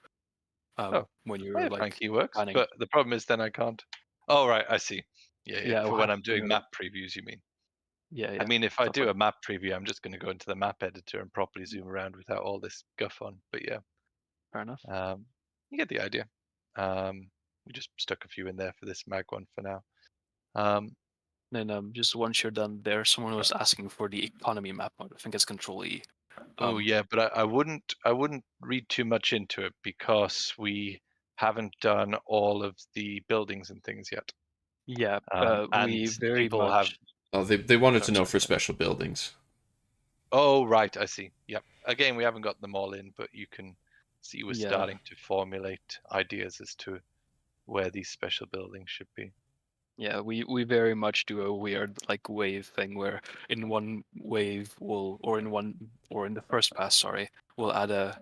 When you're key works, planning. But the problem is then I can't. Oh right, I see. Yeah. For when I'm doing map previews, you mean? Yeah. I mean, if I do a map preview, I'm just going to go into the map editor and properly zoom around without all this guff on. But yeah, fair enough. You get the idea. We just stuck a few in there for this mag one for now. Then just once you're done there, someone was asking for the economy map mode. I think it's Control E. Oh yeah, but I wouldn't read too much into it because we haven't done all of the buildings and things yet. Yeah, and we very people much. have. Oh, they wanted to Sorry. know for special buildings. Oh right, I see. Yep. Again, we haven't got them all in, but you can see we're Yeah. starting to formulate ideas as to where these special buildings should be. Yeah, we very much do a weird like wave thing where in one wave or in the first pass, sorry, we'll add a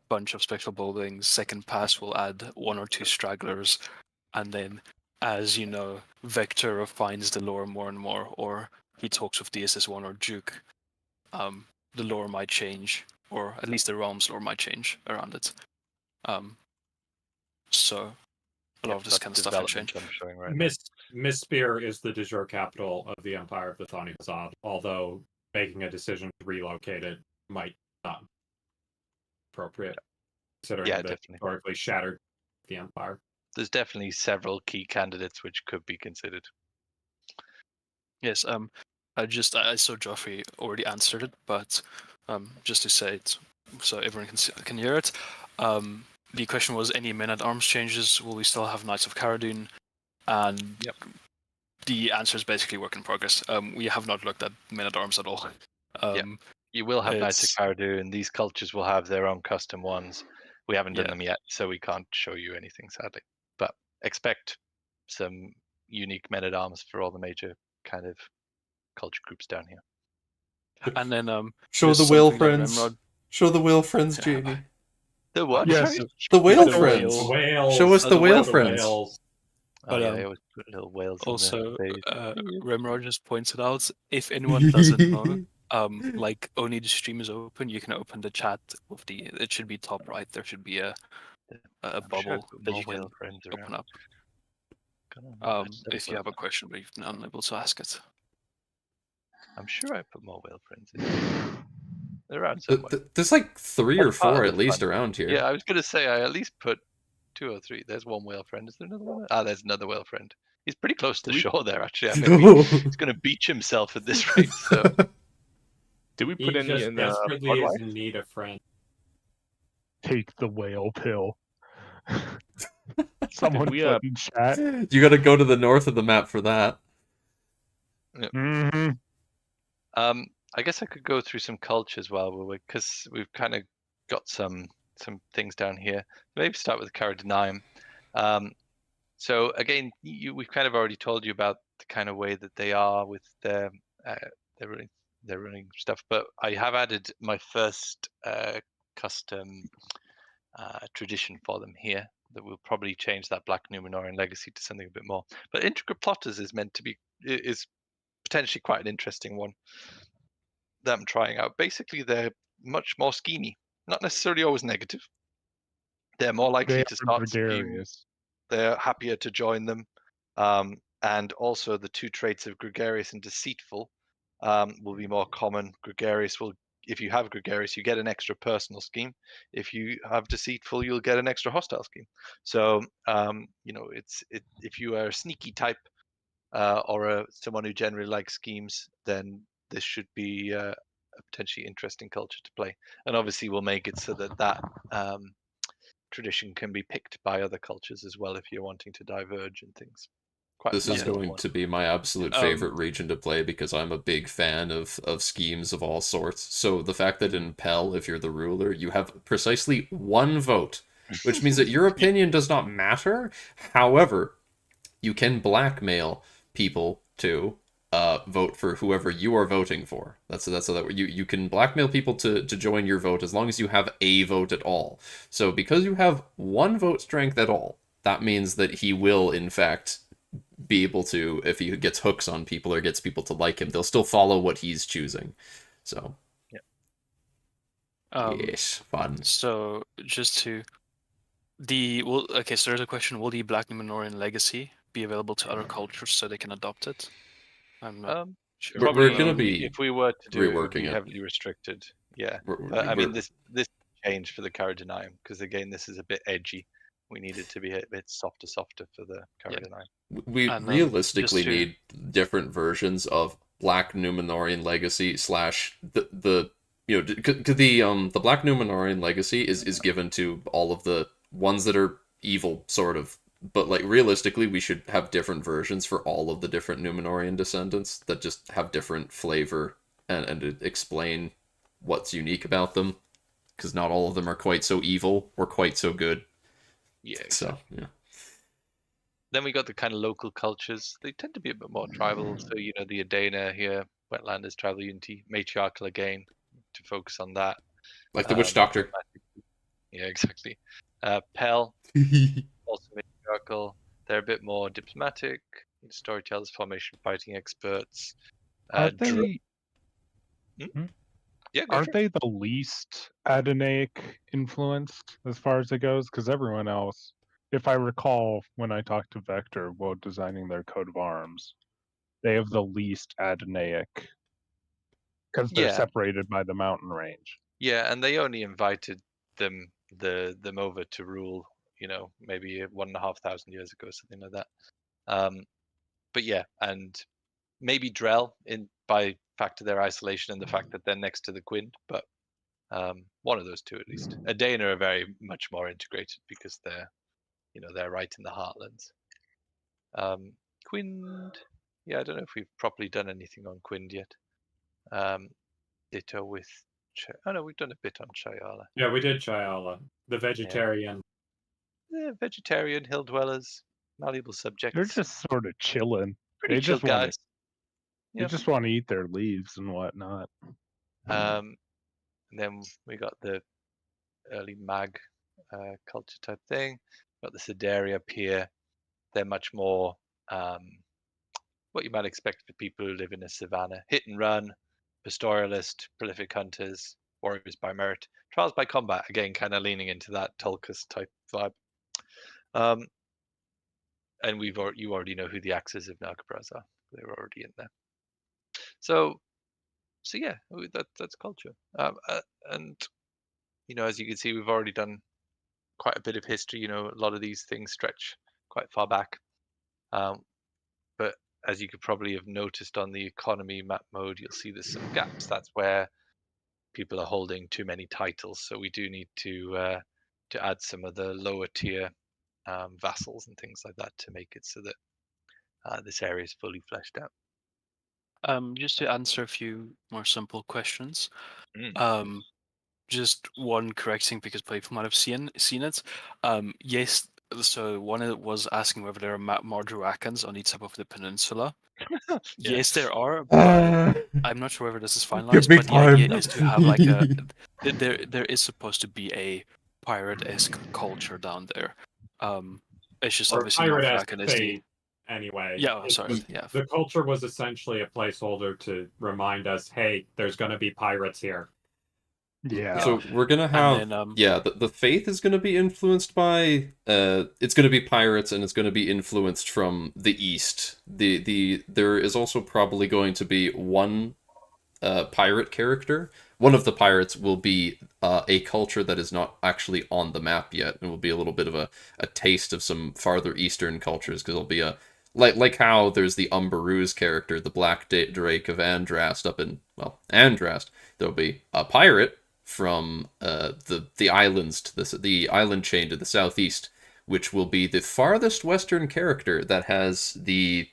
bunch of special buildings. Second pass we'll add one or two stragglers, and then as you know, Vector refines the lore more and more, or he talks with DSS1 or Duke, the lore might change, or at least the realm's lore might change around it. So a lot of this kind of stuff will change. I'm showing right now. Miss Spear is the de jure capital of the Empire of the Thani Hazad, although making a decision to relocate it might not be appropriate, considering that historically shattered the Empire. There's definitely several key candidates which could be considered. Yes, I saw Joffrey already answered it, but just to say it so everyone can hear it. The question was, any men-at-arms changes? Will we still have Knights of Cara Dune? And yep. The answer is basically work in progress. We have not looked at men-at-arms at all. You will have Knights of Cara Dune. These cultures will have their own custom ones. We haven't done them yet, so we can't show you anything, sadly. But expect some unique men-at-arms for all the major kind of culture groups down here. And then show the whale friends. Show the whale friends, Jamie. The what? Yes, the whale friends. The whales. Show us the whale friends. But I always put little whales. Also, Remrod just pointed out, if anyone doesn't know, like only the stream is open, you can open the chat with it should be top right. There should be a bubble that you can open up. If you have a question, but you've been unable to ask it. I'm sure I put more whale friends in. They're around somewhere. There's like 3 or 4 at least around here. Yeah, I was gonna say I at least put 2 or 3. There's one whale friend. Is there another one? There's another whale friend. He's pretty close to the shore there, actually. I mean, he's gonna beach himself at this rate. So, did we put any in desperately is in need of friend? Take the whale pill. Someone put in chat. You got to go to the north of the map for that. Yep. Mm-hmm. I guess I could go through some cultures because we've kind of got some things down here. Maybe start with Cara Dune. So again, we've kind of already told you about the kind of way that they are with their running stuff. But I have added my first custom tradition for them here that will probably change that Black Numenorean legacy to something a bit more. But Intricate Plotters is potentially quite an interesting one that I'm trying out. Basically, they're much more schemy, not necessarily always negative. They're more likely to start schemes. They're happier to join them. And also the 2 traits of gregarious and deceitful will be more common. Gregarious if you have gregarious, you get an extra personal scheme. If you have deceitful, you'll get an extra hostile scheme. So if you are a sneaky type or someone who generally likes schemes, then this should be a potentially interesting culture to play. And obviously we'll make it so that tradition can be picked by other cultures as well if you're wanting to diverge and things. This is going to be my absolute favorite region to play because I'm a big fan of schemes of all sorts. So the fact that in Pell, if you're the ruler, you have precisely 1 vote, which means that your opinion does not matter. However, you can blackmail people to vote for whoever you are voting for. That's so that you can blackmail people to join your vote as long as you have a vote at all. So because you have 1 vote strength at all, that means that he will in fact be able to, if he gets hooks on people or gets people to like him, they'll still follow what he's choosing. So yes, fun. So just to so there's a question: will the Black Numenorean legacy be available to other cultures so they can adopt it? I'm not sure. We're going to be if we were to do it, would be reworking it. heavily restricted. Yeah, I mean this changed for the Cara Dune because again this is a bit edgy. We need it to be a bit softer for the Cara Dune. We realistically need different versions of Black Numenorean legacy / the the Black Numenorian legacy is given to all of the ones that are evil, sort of. But like realistically, we should have different versions for all of the different Numenorian descendants that just have different flavor and explain what's unique about them. Because not all of them are quite so evil or quite so good. Yeah. Exactly. So yeah. Then we got the kind of local cultures. They tend to be a bit more tribal. So the Adana here, Wetlanders, tribal unity, matriarchal again, to focus on that. Like the Witch Doctor. Yeah, exactly. Pell, also matriarchal. They're a bit more diplomatic, storytellers, formation, fighting experts. Aren't they? Yeah, aren't they the least Adonaic influenced as far as it goes? Because everyone else, if I recall, when I talked to Vector while designing their coat of arms, they have the least Adonaic because they're separated by the mountain range. Yeah, and they only invited them over to rule, maybe 1,500 years ago, something like that. But yeah, and maybe Drell by fact of their isolation and the fact that they're next to the Quind, but one of those two at least. Adana are very much more integrated because they're right in the heartlands. Quind, yeah, I don't know if we've properly done anything on Quind yet. Ditto with no, we've done a bit on Chayala. Yeah, we did Chayala, the vegetarian. Yeah, vegetarian hill dwellers, malleable subjects. They're just sort of chilling. Pretty chill guys. They just want to eat their leaves and whatnot. And then we got the early mag culture type thing. Got the Sidaria up here. They're much more what you might expect for people who live in a savannah. Hit and run, pastoralist, prolific hunters, warriors by merit, trials by combat. Again, kind of leaning into that Tulkas type vibe. And you already know who the axes of Nagabraz are. They're already in there. So yeah, that's culture. And as you can see, we've already done quite a bit of history. A lot of these things stretch quite far back. But as you could probably have noticed on the economy map mode, you'll see there's some gaps. That's where people are holding too many titles. So we do need to add some of the lower tier vassals and things like that to make it so that this area is fully fleshed out. Just to answer a few more simple questions. Just one correcting because people might have seen it. Yes, so one was asking whether there are more Druakans on each side of the peninsula. Yes, there are, but I'm not sure whether this is finalized. But the idea is to have like there is supposed to be a pirate-esque culture down there. It's just obviously pirate-esque fate, anyway. Yeah, sorry. Yeah. The culture was essentially a placeholder to remind us, hey, there's going to be pirates here. Yeah. So we're gonna have the faith is gonna be influenced by it's gonna be pirates and it's gonna be influenced from the east. There is also probably going to be one pirate character. One of the pirates will be a culture that is not actually on the map yet, and will be a little bit of a taste of some farther eastern cultures, because it'll be a like how there's the Umbaruz character, the Black Drake of Andrast up in Andrast. There'll be a pirate from the islands to the island chain to the southeast, which will be the farthest western character that has that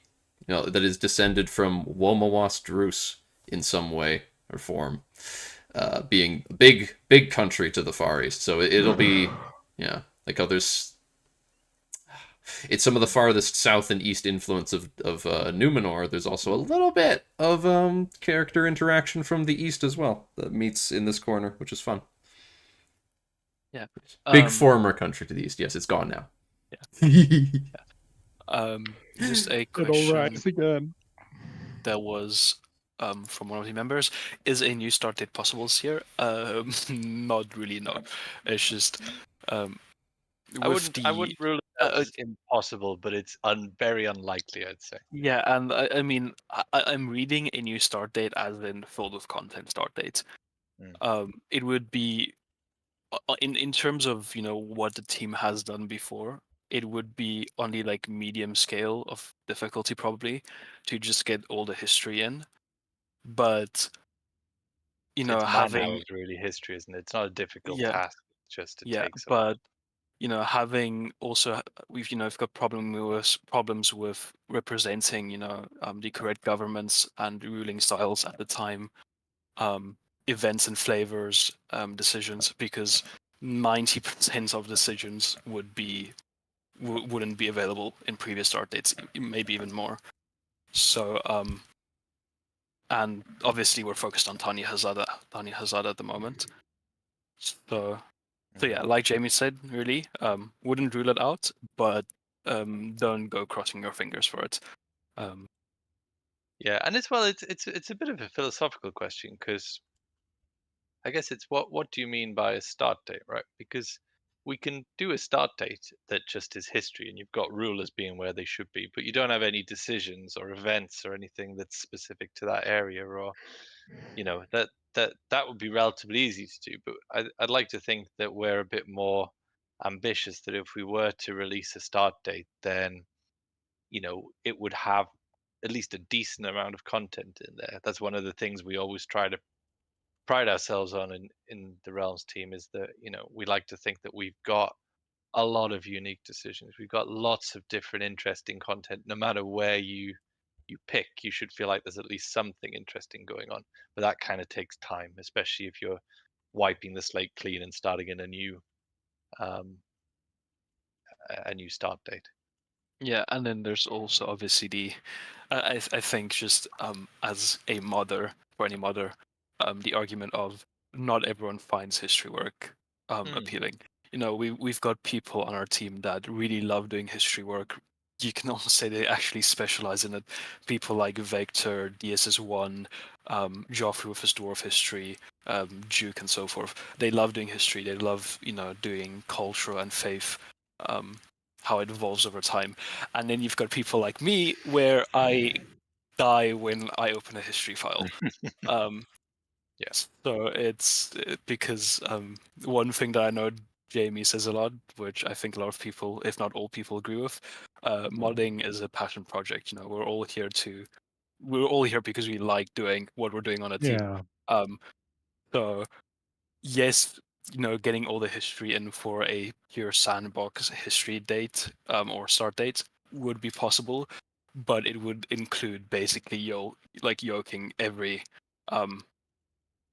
is descended from Womawas Drus in some way or form, being big country to the far east. So it'll be like others. It's some of the farthest south and east influence of Numenor. There's also a little bit of character interaction from the east as well that meets in this corner, which is fun. Yeah. Big former country to the east. Yes, it's gone now. Yeah. Just a question. It'll rise again. That was from one of the members. Is a new start date possible this year? Not really, no. It's just I wouldn't rule it as impossible, but it's very unlikely, I'd say. Yeah, and I mean, I'm reading a new start date as in filled with content start date. It would be, in terms of what the team has done before, it would be on the like medium scale of difficulty probably to just get all the history in. But man hours really history, isn't it? It's not a difficult task. It's just it takes a lot. Having also we've got problems with representing the correct governments and ruling styles at the time, events and flavors, decisions, because 90% of decisions wouldn't be available in previous start dates, maybe even more. So and obviously we're focused on Tanya Hazada at the moment. So yeah, like Jamie said, really, wouldn't rule it out, but don't go crossing your fingers for it. Yeah, and as well, it's a bit of a philosophical question, because I guess it's what do you mean by a start date, right? Because we can do a start date that just is history, and you've got rulers being where they should be, but you don't have any decisions or events or anything that's specific to that area, or that would be relatively easy to do. But I'd like to think that we're a bit more ambitious, that if we were to release a start date, then it would have at least a decent amount of content in there. That's one of the things we always try to pride ourselves on in the Realms team, is that we like to think that we've got a lot of unique decisions. We've got lots of different interesting content. No matter where you pick, you should feel like there's at least something interesting going on. But that kind of takes time, especially if you're wiping the slate clean and starting in a new start date. Yeah, and then there's also obviously I think just as a modder, for any modder, the argument of not everyone finds history work appealing. We've got people on our team that really love doing history work. You can almost say they actually specialize in it. People like Vector, DSS1, Joffrey with his dwarf history, Duke, and so forth. They love doing history. They love doing culture and faith. How it evolves over time. And then you've got people like me, where I die when I open a history file. Yeah. So it's because one thing that I know Jamie says a lot, which I think a lot of people, if not all people, agree with, modding is a passion project. We're all here because we like doing what we're doing on a team. Yeah. So yes, getting all the history in for a pure sandbox history date or start date would be possible, but it would include basically yoking every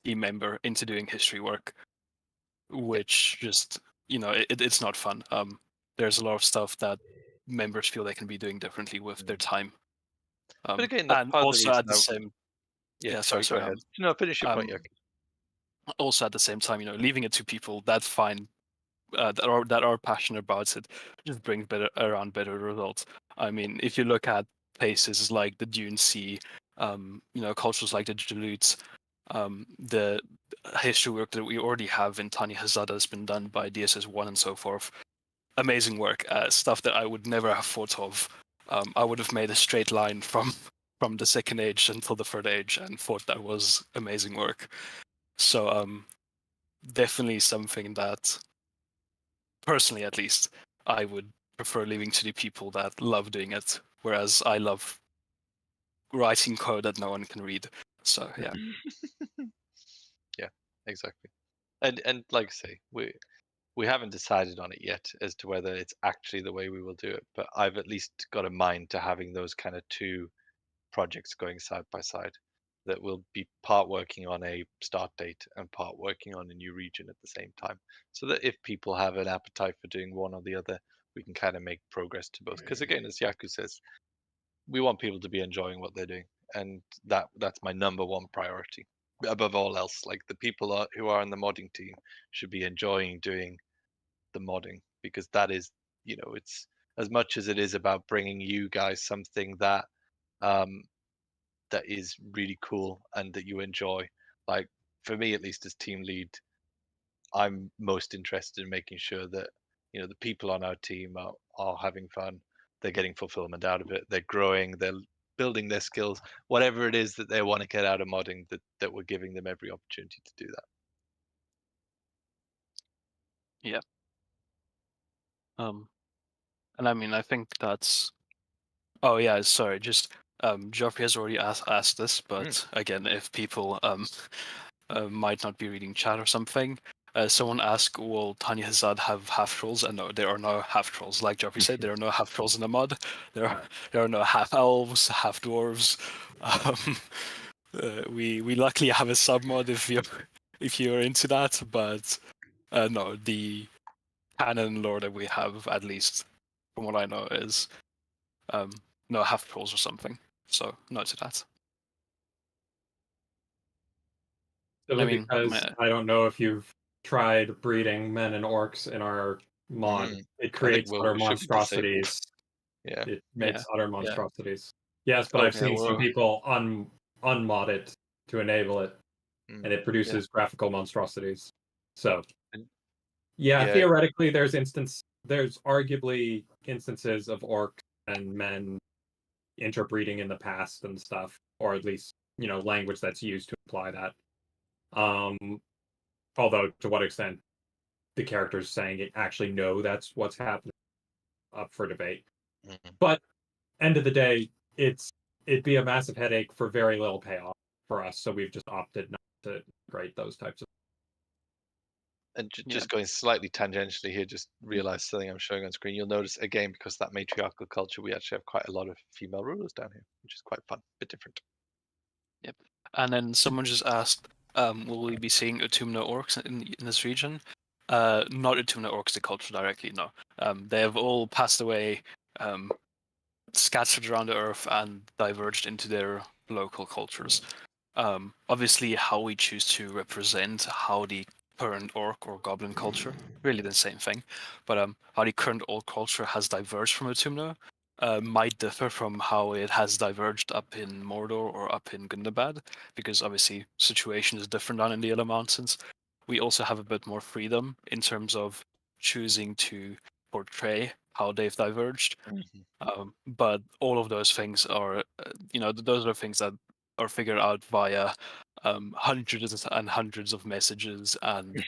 team member into doing history work, which just it's not fun. There's a lot of stuff that members feel they can be doing differently with their time. But again, that's and part also of the at the same sorry, go ahead. No, finish your point, Yoki. Also at the same time, leaving it to people that find that are passionate about it just brings better results. I mean, if you look at places like the Dune Sea, cultures like the Jalutes, the history work that we already have in Tanya Hazada has been done by DSS1 and so forth. Amazing work, stuff that I would never have thought of. I would have made a straight line from the Second Age until the Third Age and thought that was amazing work. So definitely something that, personally at least, I would prefer leaving to the people that love doing it, whereas I love writing code that no one can read. So yeah. Yeah, exactly. And like I say, we haven't decided on it yet as to whether it's actually the way we will do it, but I've at least got a mind to having those kind of two projects going side by side, that will be part working on a start date and part working on a new region at the same time, so that if people have an appetite for doing one or the other, we can kind of make progress to both. Because again, as Yaku says, we want people to be enjoying what they're doing, and that's my number one priority above all else. Like, the people who are in the modding team should be enjoying doing the modding, because that is, it's as much as it is about bringing you guys something that that is really cool and that you enjoy. Like, for me, at least as team lead, I'm most interested in making sure that the people on our team are having fun, they're getting fulfillment out of it, they're growing, they're building their skills, whatever it is that they want to get out of modding, that we're giving them every opportunity to do that. Yeah. And I mean, I think that's. Oh yeah, sorry. Just Geoffrey has already asked this, but again, if people might not be reading chat or something. Someone asked, will Tanya Hazard have half trolls? And no, there are no half trolls. Like Geoffrey said, there are no half trolls in the mod. There are no half elves, half dwarves. We luckily have a sub mod if you're into that, but no, the canon lore that we have, at least from what I know, is no half trolls or something. So no to that. Simply because I don't know if you've tried breeding men and orcs in our mod. It creates utter monstrosities. Yeah. It makes utter monstrosities. Yes, but I've seen some people unmod it to enable it, and it produces graphical monstrosities. So, theoretically, there's arguably instances of orcs and men interbreeding in the past and stuff, or at least language that's used to imply that. Although to what extent the characters saying it actually know that's what's happening, up for debate. But end of the day, it'd be a massive headache for very little payoff for us, so we've just opted not to integrate those types of. And just going slightly tangentially here, just realized something I'm showing on screen. You'll notice again, because that matriarchal culture, we actually have quite a lot of female rulers down here, which is quite fun, a bit different. Yep. And then someone just asked, will we be seeing Autumna orcs in this region? Not Autumna orcs, the culture directly, no. They have all passed away, scattered around the earth, and diverged into their local cultures. Obviously, how we choose to represent how the current orc or goblin culture, really the same thing, but how the current orc culture has diverged from Autumna might differ from how it has diverged up in Mordor or up in Gundabad, because obviously situation is different down in the Yellow Mountains. We also have a bit more freedom in terms of choosing to portray how they've diverged. But all of those things are, those are things that are figured out via hundreds and hundreds of messages and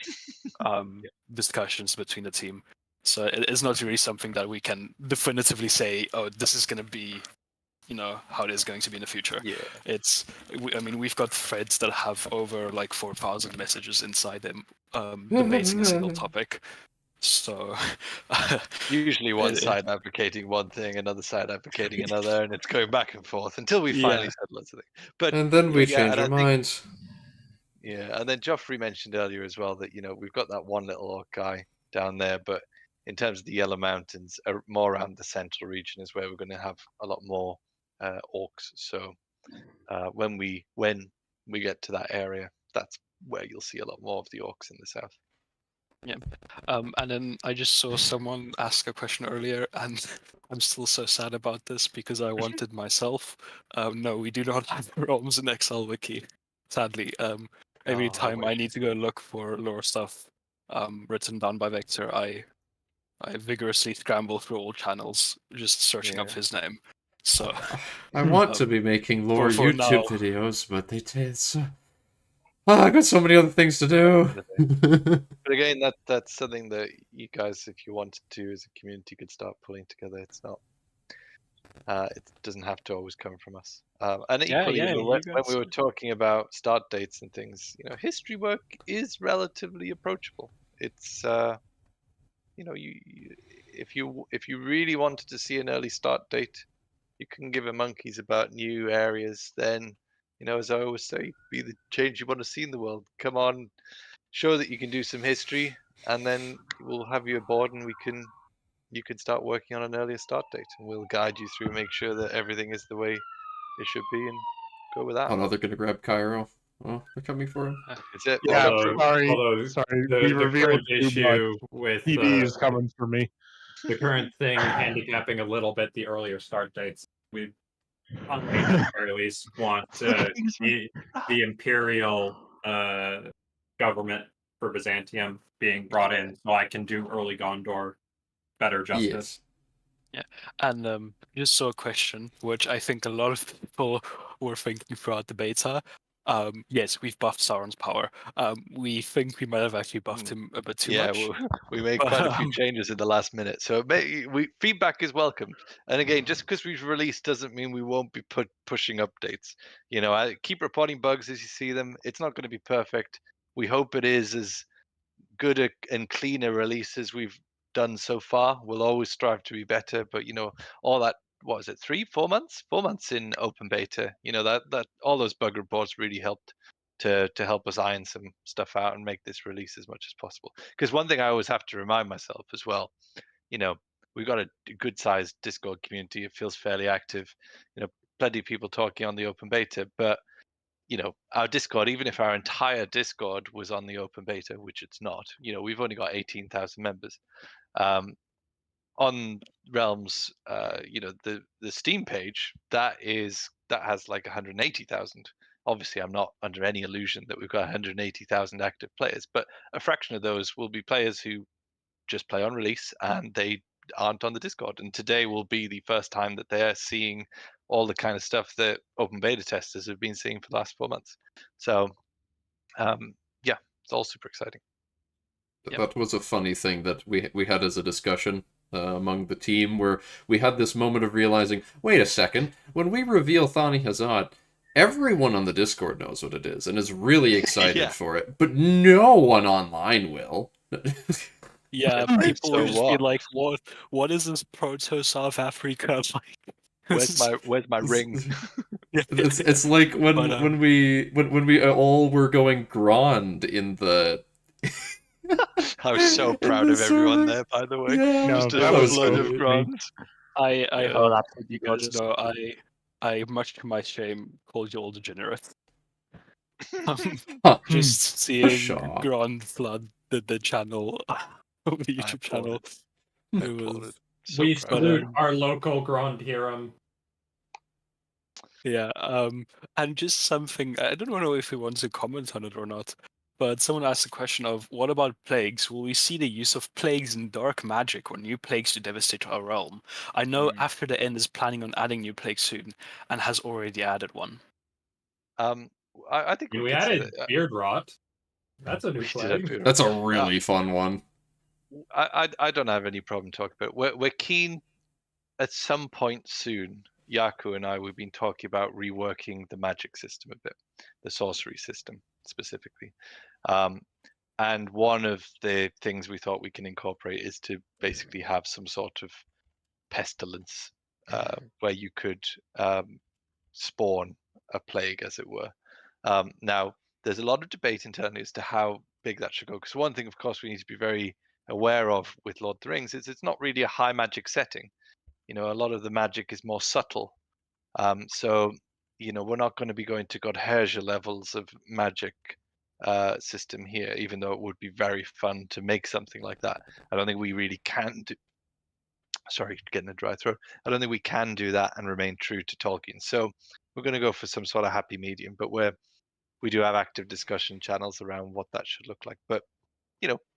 discussions between the team. So it's not really something that we can definitively say, oh, this is going to be, how it is going to be in the future. Yeah. We've got threads that have over like 4,000 messages inside them debating a single topic. So usually one side advocating one thing, another side advocating another, and it's going back and forth until we finally settle it. And then we change our minds. And then Joffrey mentioned earlier as well that we've got that one little orc guy down there, but in terms of the Yellow Mountains, more around the central region is where we're going to have a lot more orcs. So when we get to that area, that's where you'll see a lot more of the orcs in the south. Yeah. And then I just saw someone ask a question earlier, and I'm still so sad about this because I wanted myself. No, we do not have realms in Exile Wiki, sadly. Every time I need to go look for lore stuff written down by Vector, I vigorously scramble through all channels, just searching up his name. So I want to be making lore YouTube videos, but I got so many other things to do. But again, that's something that you guys, if you wanted to, as a community, could start pulling together. It's not. It doesn't have to always come from us. And equally, when we were talking about start dates and things, history work is relatively approachable. It's if you really wanted to see an early start date, you can give a monkeys about new areas. Then, as I always say, be the change you want to see in the world. Come on, show that you can do some history, and then we'll have you aboard, and you can start working on an earlier start date, and we'll guide you through, make sure that everything is the way it should be, and go with that. Oh no, they're gonna grab Cairo. Oh, they're coming for him. It's it. Yeah, although sorry. The current issue with TV is coming for me. The current thing handicapping a little bit the earlier start dates. We, on me at the very least, want the imperial government for Byzantium being brought in, so I can do early Gondor better justice. Yeah, and just saw a question which I think a lot of people were thinking throughout the beta. Yes, we've buffed Sauron's power. We think we might have actually buffed him a bit too much. Yeah, we made quite a few changes in the last minute, so feedback is welcomed. And again, just because we've released doesn't mean we won't be pushing updates. I keep reporting bugs as you see them. It's not going to be perfect. We hope it is as good and clean a release as we've done so far. We'll always strive to be better, but all that, what was it, 4 months? 4 months in open beta. That all those bug reports really helped to help us iron some stuff out and make this release as much as possible. Because one thing I always have to remind myself as well, we've got a good sized Discord community. It feels fairly active. Plenty of people talking on the open beta, but our Discord, even if our entire Discord was on the open beta, which it's not, we've only got 18,000 members. On Realms, the Steam page, that has like 180,000. Obviously, I'm not under any illusion that we've got 180,000 active players, but a fraction of those will be players who just play on release and they aren't on the Discord. And today will be the first time that they're seeing all the kind of stuff that open beta testers have been seeing for the last 4 months. So, yeah, it's all super exciting. That was a funny thing that we had as a discussion among the team, where we had this moment of realizing, wait a second, when we reveal Thani Hazard, everyone on the Discord knows what it is and is really excited for it, but no one online will. Yeah, people will just be like, "What is this proto South Africa like?" Where's my ring? It's like when we all were going Grand in the. I was so proud of everyone there, by the way. Yeah, no, that was so of Grand. I Oh, hope that's you guys know I much to my shame called you all degenerate. Just seeing Grand flood the channel, the YouTube channel. It was so we salute our local Grand hero. Yeah, and just something, I don't know if we want to comment on it or not, but someone asked the question of, what about plagues? Will we see the use of plagues in dark magic or new plagues to devastate our realm? I know After the End is planning on adding new plagues soon and has already added one. I think we added beard rot. That's a new plague. That's a really fun one. I don't have any problem talking about it. We're keen at some point soon. Yaku and I, we've been talking about reworking the magic system a bit, the sorcery system specifically. And one of the things we thought we can incorporate is to basically have some sort of pestilence where you could spawn a plague, as it were. Now, there's a lot of debate internally as to how big that should go. Because one thing, of course, we need to be very aware of with Lord of the Rings is it's not really a high magic setting. A lot of the magic is more subtle. So, we're not going to be going to Godherja levels of magic system here, even though it would be very fun to make something like that. I don't think we really can do. Sorry, getting a dry throat. I don't think we can do that and remain true to Tolkien. So we're going to go for some sort of happy medium, but we do have active discussion channels around what that should look like. But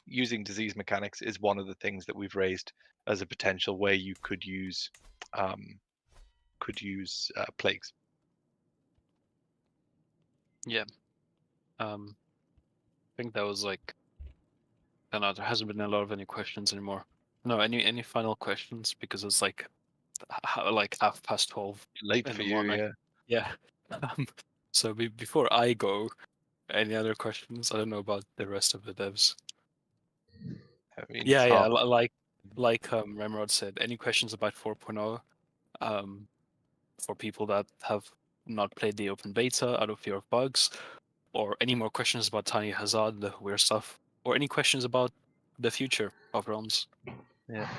using disease mechanics is one of the things that we've raised as a potential where you could use plagues. Yeah. I think that was like, I don't know, there hasn't been a lot of any questions anymore. No, any final questions? Because it's like 12:30. Late for you, morning. Yeah. So before I go, any other questions? I don't know about the rest of the devs. Like Remrod said, any questions about 4.0 for people that have not played the open beta out of fear of bugs, or any more questions about Thani Hazard, the weird stuff, or any questions about the future of Realms? Yeah.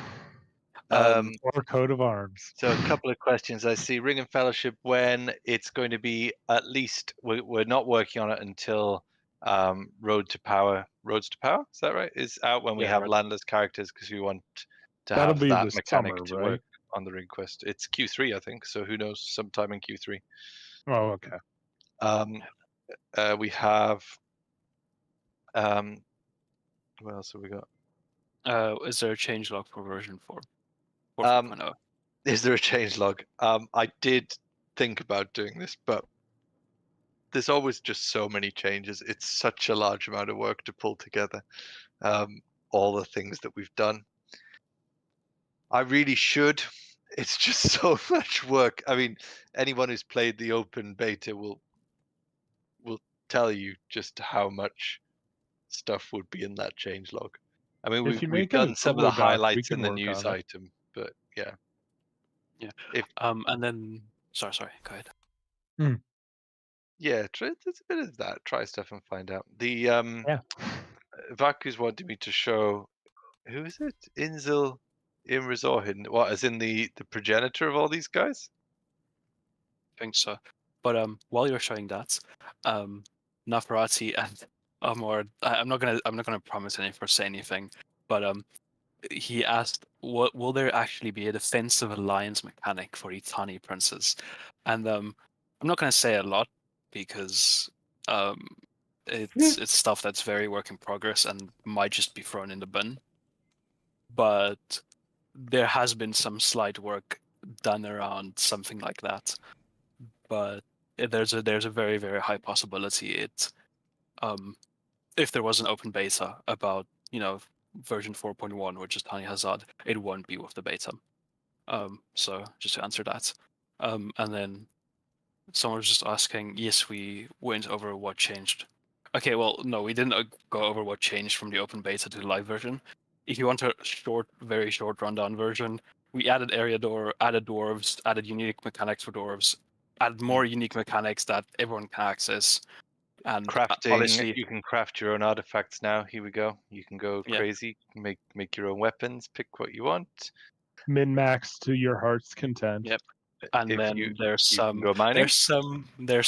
Or coat of arms. So a couple of questions. I see Ring and Fellowship, when it's going to be, at least we're not working on it until Roads to Power, is that right? Is out when we have landless characters, because we want to have that mechanic to work on the Ring Quest. It's Q3, I think, so who knows, sometime in Q3. Oh, okay. We have what else have we got? Is there a changelog for version 4? 4.0? Is there a changelog? I did think about doing this, but there's always just so many changes. It's such a large amount of work to pull together all the things that we've done. I really should. It's just so much work. I mean, anyone who's played the open beta will tell you just how much stuff would be in that changelog. I mean, we've done some of the highlights in the news item, but yeah. Yeah. And then sorry, go ahead. Yeah, there's a bit of that. Try stuff and find out. The Vaku's wanted me to show, who is it? Inzil Imrizorhin. What, as in the progenitor of all these guys? I think so. But while you're showing that, Nafarati and Amor, I'm not gonna promise anything or say anything, but he asked, "What will there actually be a defensive alliance mechanic for Itani princes?" And I'm not gonna say a lot because it's stuff that's very work in progress and might just be thrown in the bin. But there has been some slight work done around something like that. But there's a very, very high possibility if there was an open beta about version 4.1, which is Tani Hazard, it won't be with the beta. So just to answer that, and then someone was just asking, yes, we went over what changed. Okay, well, no, we didn't go over what changed from the open beta to the live version. If you want a very short rundown version, we added area door, added dwarves, added unique mechanics for dwarves, added more unique mechanics that everyone can access. And crafting, honestly, you can craft your own artifacts now. Here we go. You can go crazy, make your own weapons, pick what you want. Min-max to your heart's content. Yep. And then there's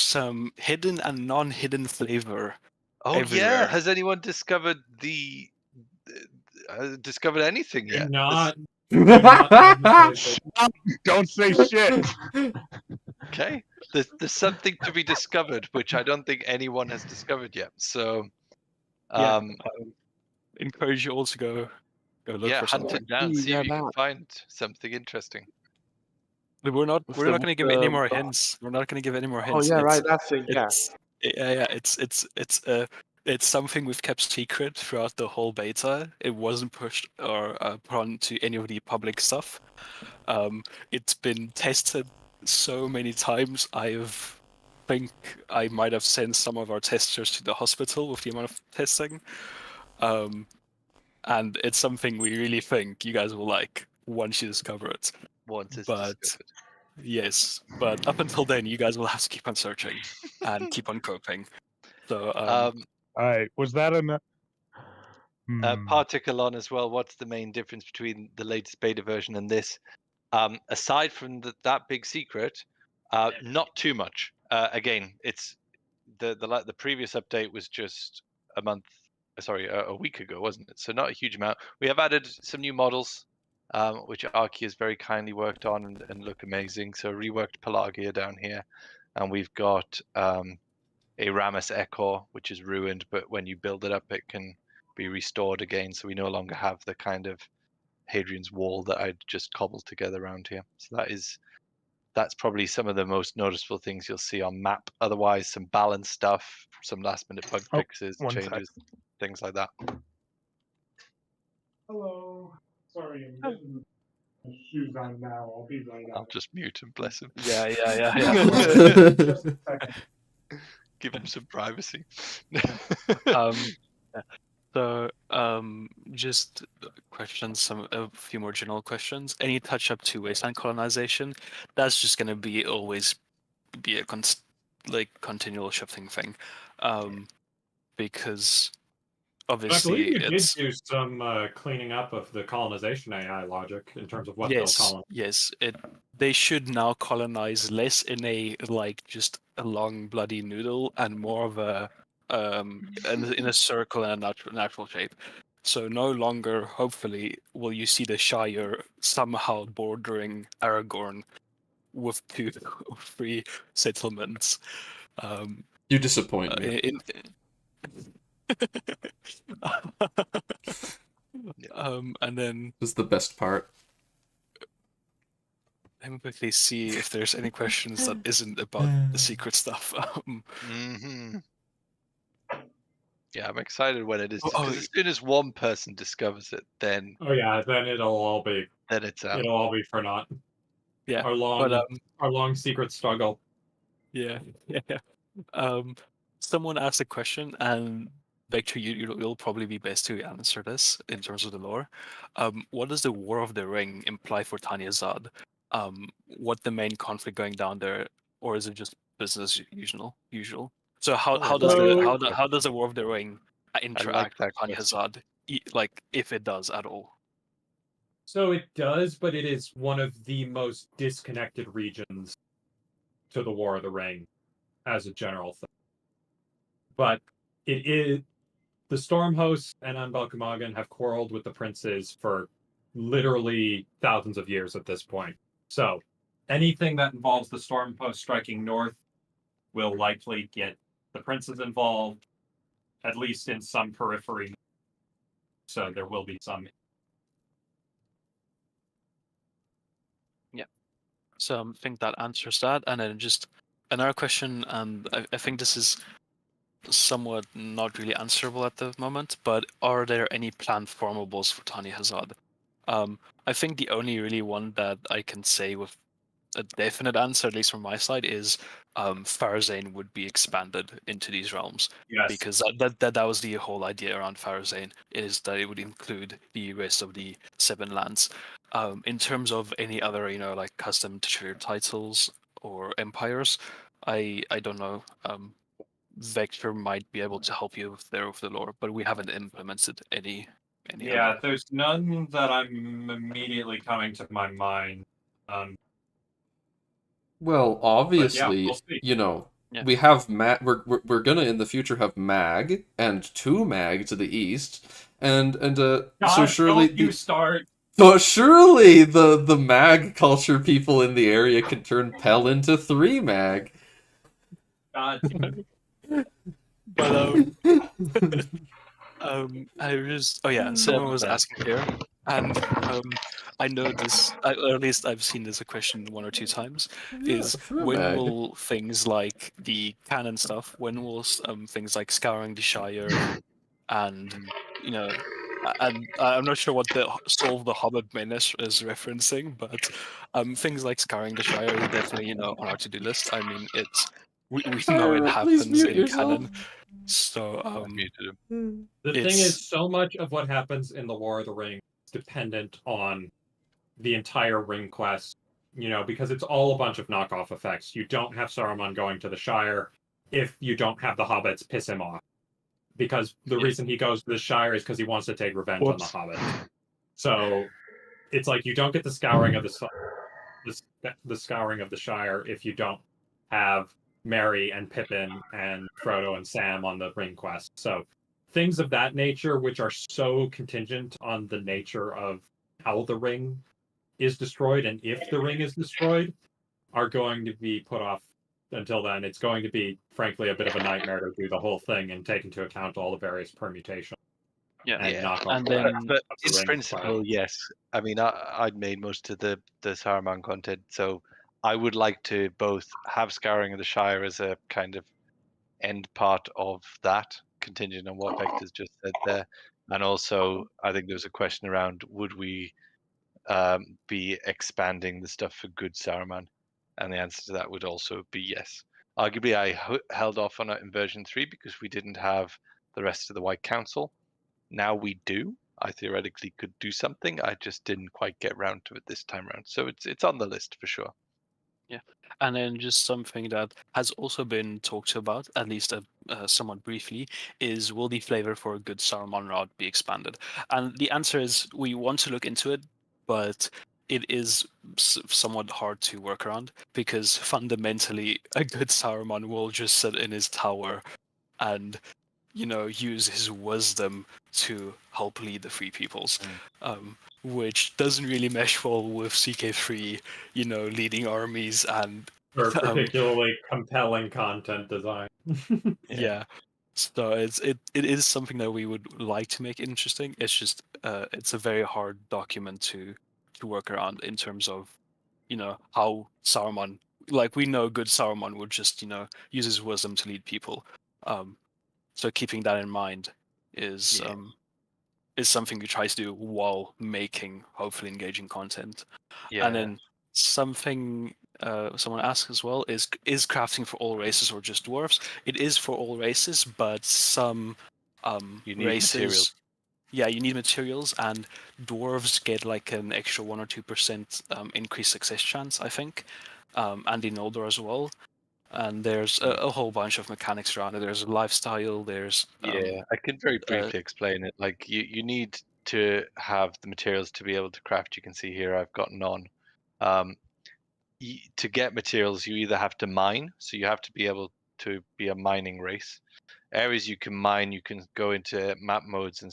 some hidden and non-hidden flavor. Oh everywhere. Yeah, has anyone discovered discovered anything yet? Don't say shit. Okay, there's something to be discovered, which I don't think anyone has discovered yet. So, I encourage you all to go look for something. hunt it down, see if you can find something interesting. We're not going to give any more hints. We're not going to give any more hints. Oh yeah, right. That thing. It's something we've kept secret throughout the whole beta. It wasn't pushed or put onto any of the public stuff. It's been tested so many times. Think I might have sent some of our testers to the hospital with the amount of testing. And it's something we really think you guys will like once you discover it. Once it's discovered. Yes, but up until then, you guys will have to keep on searching and keep on coping. So, all right, was that enough? Particle on as well. What's the main difference between the latest beta version and this? Aside from that big secret, not too much. Again, it's the previous update was just a week ago, wasn't it? So not a huge amount. We have added some new models, which Archie has very kindly worked on and look amazing. So reworked Pelagia down here, and we've got a Ramus Echor, which is ruined, but when you build it up, it can be restored again. So we no longer have the kind of Hadrian's Wall that I'd just cobbled together around here. So that's probably some of the most noticeable things you'll see on map. Otherwise, some balance stuff, some last minute bug fixes, changes, things like that. Hello. Sorry, I'm getting my shoes on now. I'll be right out. I'll just mute him, bless him. Yeah. Just a second. Give him some privacy. So, just questions, a few more general questions. Any touch up to wasteland colonization? That's just going to be always be a continual shifting thing, because obviously I believe you did do some cleaning up of the colonization AI logic in terms of what they'll colonize. Yes, they should now colonize less in a just a long bloody noodle and more of a in a circle and a natural shape. So no longer, hopefully, will you see the Shire somehow bordering Aragorn with 2 or 3 settlements. You disappoint me. And then this is the best part. Let me quickly see if there's any questions that isn't about the secret stuff. Yeah, I'm excited when it is, because as soon as one person discovers it, then then it'll all be for naught. Yeah, our long secret struggle. Yeah. Someone asked a question, and Victor, you'll probably be best to answer this in terms of the lore. What does the War of the Ring imply for Tanya Zad? What the main conflict going down there, or is it just business usual? So how does the War of the Ring interact with Tanya Zad, like if it does at all? So it does, but it is one of the most disconnected regions to the War of the Ring as a general thing. But it is the Storm Hosts and Anbalkamagan have quarreled with the princes for literally thousands of years at this point. So anything that involves the Storm Host striking north will likely get the princes involved, at least in some periphery. So there will be some. Yeah. So I think that answers that. And then just another question, and I think this is somewhat not really answerable at the moment, but are there any planned formables for Tanya Hazard? I think the only really one that I can say with a definite answer, at least from my side, is Farazane would be expanded into these realms. Yes. Because that was the whole idea around Farazane, is that it would include the rest of the 7 lands. In terms of any other, like custom titles or empires, I don't know. Vector might be able to help you with the lore, but we haven't implemented any. Yeah, there's none that I'm immediately coming to my mind. Well, obviously, we'll we have we're gonna in the future have Mag and 2 Mag to the east, and so surely don't you start. So surely the Mag culture people in the area can turn Pell into 3 Mag. God. But I was someone was asking here, and I know this, or at least I've seen this a question 1 or 2 times, is when will things like the canon stuff, when will things like Scouring the Shire and and I'm not sure what the Solve the Hobbit Menace is referencing, but things like Scouring the Shire is definitely on our to-do list. I mean, we know it happens in canon. So the thing is, so much of what happens in the War of the Ring is dependent on the entire Ring quest, because it's all a bunch of knockoff effects. You don't have Saruman going to the Shire if you don't have the hobbits piss him off. Because the reason he goes to the Shire is because he wants to take revenge on the hobbits. So it's like you don't get the scouring of the scouring of the Shire if you don't have Merry and Pippin and Frodo and Sam on the Ring quest. So things of that nature, which are so contingent on the nature of how the ring is destroyed and if the ring is destroyed, are going to be put off until then. It's going to be, frankly, a bit of a nightmare to do the whole thing and take into account all the various permutations. And then, but in principle, yes. I mean, I'd made most of the Saruman content, so I would like to both have Scouring of the Shire as a kind of end part of that, contingent on what Vector's just said there, and also I think there was a question around would we be expanding the stuff for good Saruman, and the answer to that would also be yes. Arguably, I held off on it in version 3 because we didn't have the rest of the White Council. Now we do. I theoretically could do something. I just didn't quite get around to it this time around. So it's on the list for sure. Yeah, and then just something that has also been talked about, at least somewhat briefly, is will the flavor for a good Saruman rod be expanded? And the answer is we want to look into it, but it is somewhat hard to work around because fundamentally a good Saruman will just sit in his tower and use his wisdom to help lead the Free Peoples, which doesn't really mesh well with CK3, leading armies and or particularly compelling content design. Yeah. So it is something that we would like to make interesting. It's just it's a very hard document to work around in terms of how Saruman, like we know good Saruman would just use his wisdom to lead people. So keeping that in mind is something we try to do while making hopefully engaging content. And then something someone asked as well is crafting for all races or just dwarves? It is for all races, but some you need races. Materials. Yeah, you need materials, and dwarves get like an extra 1 or 2% increased success chance, I think, and in Noldor as well. And there's a whole bunch of mechanics around it. There's a lifestyle. There's I can very briefly explain it. Like you need to have the materials to be able to craft. You can see here I've got none. To get materials, you either have to mine, so you have to be able to be a mining race. Areas you can mine, you can go into map modes and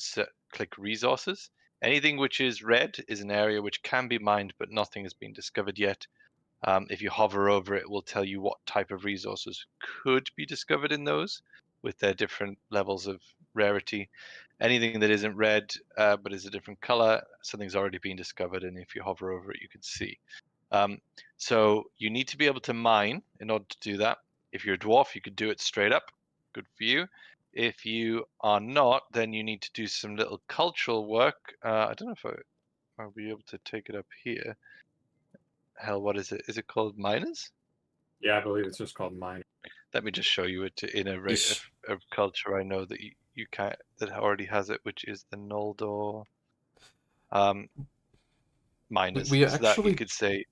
click resources. Anything which is red is an area which can be mined, but nothing has been discovered yet. If you hover over it, it will tell you what type of resources could be discovered in those with their different levels of rarity. Anything that isn't red but is a different color, something's already been discovered, and if you hover over it, you can see. So you need to be able to mine in order to do that. If you're a dwarf, you could do it straight up. Good for you. If you are not, then you need to do some little cultural work. I don't know if I'll be able to take it up here. Hell, what is it? Is it called miners? Yeah, I believe it's just called miners. Let me just show you it in a culture I know that you can't, that already has it, which is the Noldor miners. We so actually... that you could say it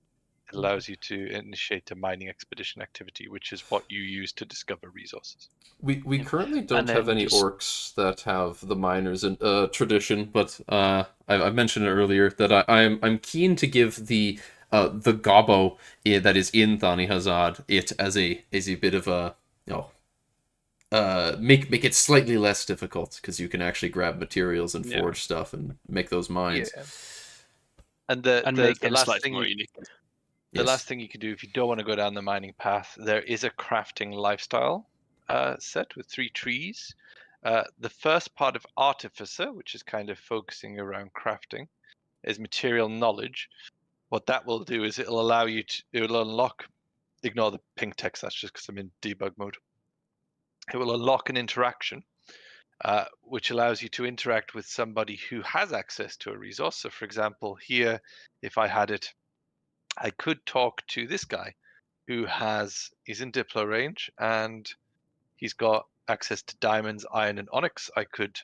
allows you to initiate a mining expedition activity, which is what you use to discover resources. We currently don't have any orcs that have the miners in tradition, but I mentioned it earlier that I'm keen to give the gobbo that is in Thani Hazard it as a bit of a make it slightly less difficult, because you can actually grab materials and forge stuff and make those mines. Yeah. And the last thing more unique. The last thing you can do if you don't want to go down the mining path, there is a crafting lifestyle set with 3 trees. The first part of Artificer, which is kind of focusing around crafting, is material knowledge. What that will do is it'll allow you to, it will unlock, ignore the pink text, that's just because I'm in debug mode. It will unlock an interaction, which allows you to interact with somebody who has access to a resource. So for example, here, if I had it, I could talk to this guy who he's in Diplo range and he's got access to diamonds, iron, and onyx. I could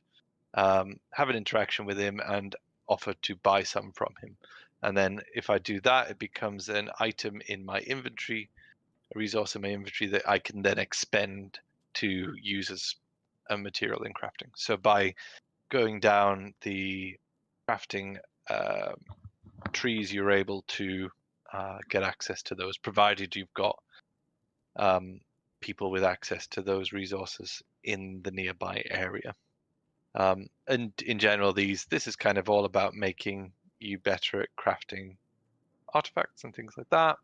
have an interaction with him and offer to buy some from him. And then if I do that, it becomes an item in my inventory, a resource in my inventory that I can then expend to use as a material in crafting. So by going down the crafting trees, you're able to get access to those, provided you've got people with access to those resources in the nearby area. And in general, this is kind of all about making you better at crafting artifacts and things like that.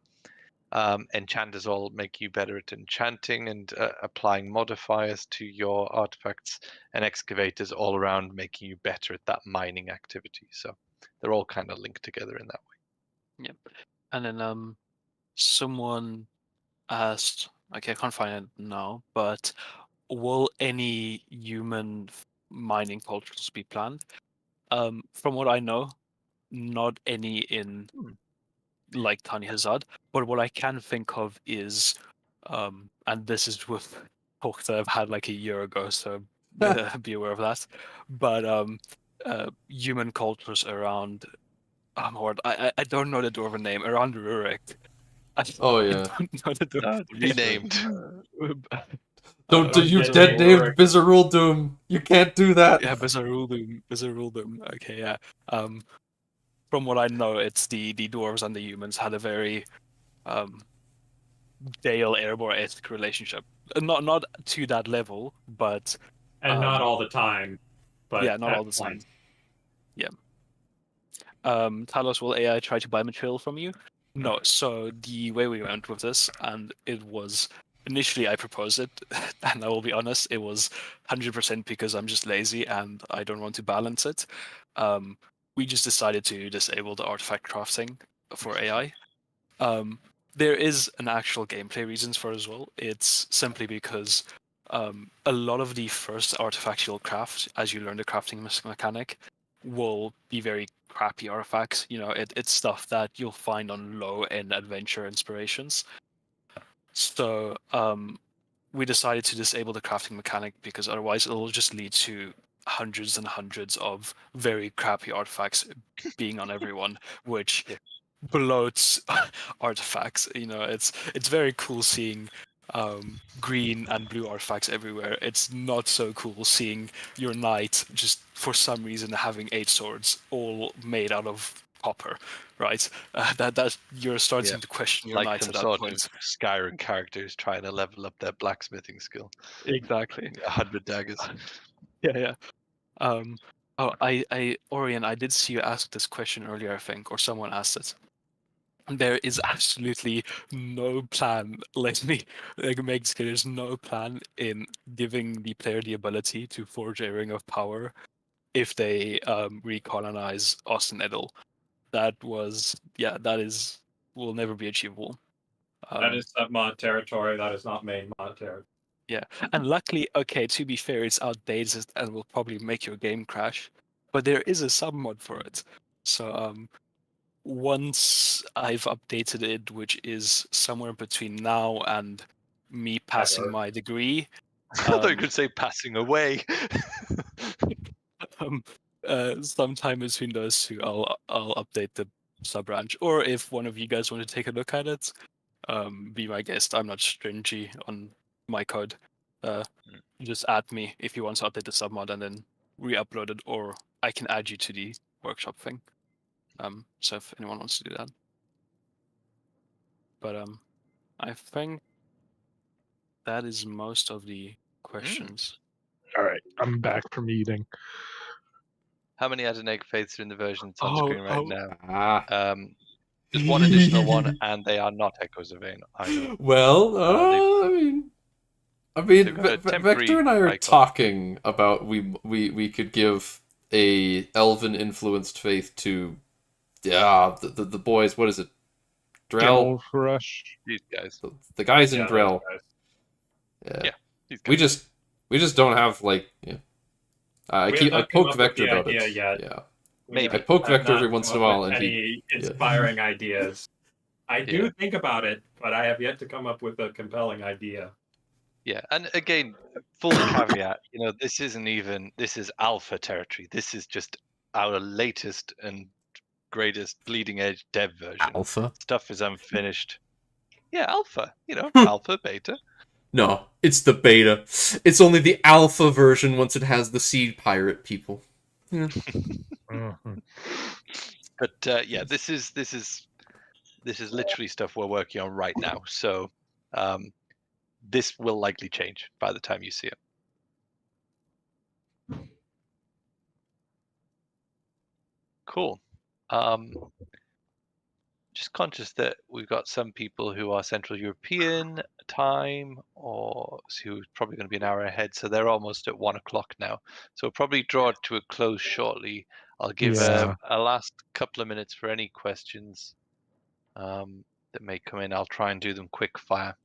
Enchanters all make you better at enchanting and applying modifiers to your artifacts, and excavators all around making you better at that mining activity. So they're all kind of linked together in that way. Yep. And then someone asked, okay, I can't find it now, but will any human mining cultures be planned? From what I know, not any in like Thani Hazard, but what I can think of is, and this is with talk that I've had like a year ago, so be aware of that. But human cultures around, I don't know the dwarven name, around Rurik. Oh yeah. Renamed. Don't you dead named Bizarrul Doom. You can't do that. Yeah, Bizarrul Doom. Okay, yeah. From what I know, it's the dwarves and the humans had a very Dale Erebor-esque relationship. Not to that level, but not all the time. But yeah, not all the time. Yeah. Talos, will AI try to buy material from you? No. So the way we went with this, and it was initially I proposed it, and I will be honest, it was 100% because I'm just lazy and I don't want to balance it. We just decided to disable the artifact crafting for AI. There is an actual gameplay reasons for it as well. It's simply because a lot of the first artifact you'll craft, as you learn the crafting mechanic, will be very crappy artifacts. It's stuff that you'll find on low-end adventure inspirations. So we decided to disable the crafting mechanic because otherwise it'll just lead to hundreds and hundreds of very crappy artifacts being on everyone, which bloats artifacts. It's very cool seeing green and blue artifacts everywhere. It's not so cool seeing your knight just for some reason having 8 swords all made out of copper, right? That you're starting to question your knight at that point. Like some sort of Skyrim characters trying to level up their blacksmithing skill. Exactly. 100 daggers. Yeah. Orion, I did see you ask this question earlier, I think, or someone asked it. There is absolutely no plan. Let me make this clear. There's no plan in giving the player the ability to forge a ring of power if they recolonize Austin Edel. That will never be achievable. That is submod territory. That is not main mod territory. Yeah, and luckily, okay, to be fair, it's outdated and will probably make your game crash. But there is a submod for it. So once I've updated it, which is somewhere between now and me passing my degree. I thought you could say passing away. Sometime between those two, I'll update the sub branch. Or if one of you guys want to take a look at it, be my guest. I'm not stringy on my code. Just add me if you want to update the submod and then re-upload it, or I can add you to the workshop thing. So if anyone wants to do that. But I think that is most of the questions. All right, I'm back from eating. How many Adonaic faiths are in the version that's on screen right now? Just one additional one, and they are not echoes of Ain either. Well, I mean, Vector and I are talking about we could give a elven influenced faith to the boys. What is it? Drell. Rush. These guys. The guys in Drell. Yeah. We just don't have I poked Vector about it. Yet. Yeah. Maybe. I poke Vector every once in a while, and any inspiring ideas. I do think about it, but I have yet to come up with a compelling idea. Yeah, and again, full caveat. This is alpha territory. This is just our latest and greatest bleeding edge dev version. Alpha stuff is unfinished. Yeah, alpha. Alpha, beta. No, it's the beta. It's only the alpha version once it has the seed pirate people. Yeah. But yeah, this is literally stuff we're working on right now. So this will likely change by the time you see it. Cool. Just conscious that we've got some people who are Central European time, or who's probably going to be an hour ahead, so they're almost at 1 o'clock now. So we'll probably draw it to a close shortly. I'll give a last couple of minutes for any questions that may come in. I'll try and do them quick fire.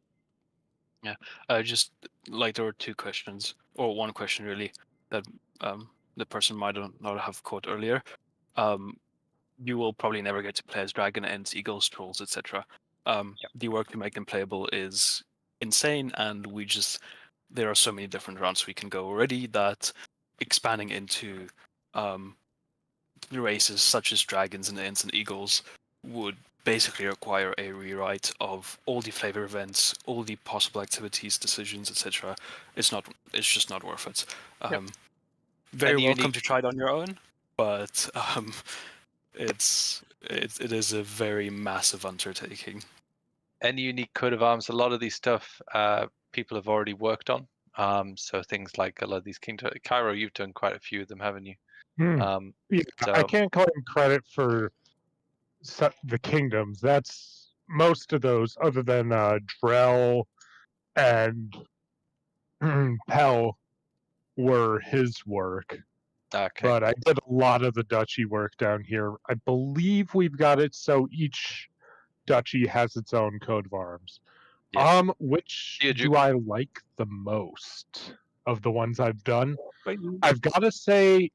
Yeah, just like there were 2 questions, or 1 question really, that the person might not have caught earlier. You will probably never get to play as dragon, ents, eagles, trolls, etc. The work to make them playable is insane, and there are so many different routes we can go already that expanding into races such as dragons and ents and eagles would basically require a rewrite of all the flavor events, all the possible activities, decisions, etc. It's just not worth it. Very welcome to try it on your own, but it is a very massive undertaking. Any unique coat of arms? A lot of these stuff people have already worked on. So things like a lot of these kingdoms. Cairo, you've done quite a few of them, haven't you? I can't claim credit for the kingdoms. That's most of those, other than Drell and Pell, were his work. Okay. But I did a lot of the duchy work down here. I believe we've got it so each duchy has its own coat of arms. Yeah. Which Yeah, do I like the most of the ones I've done? Bye. I've got to say,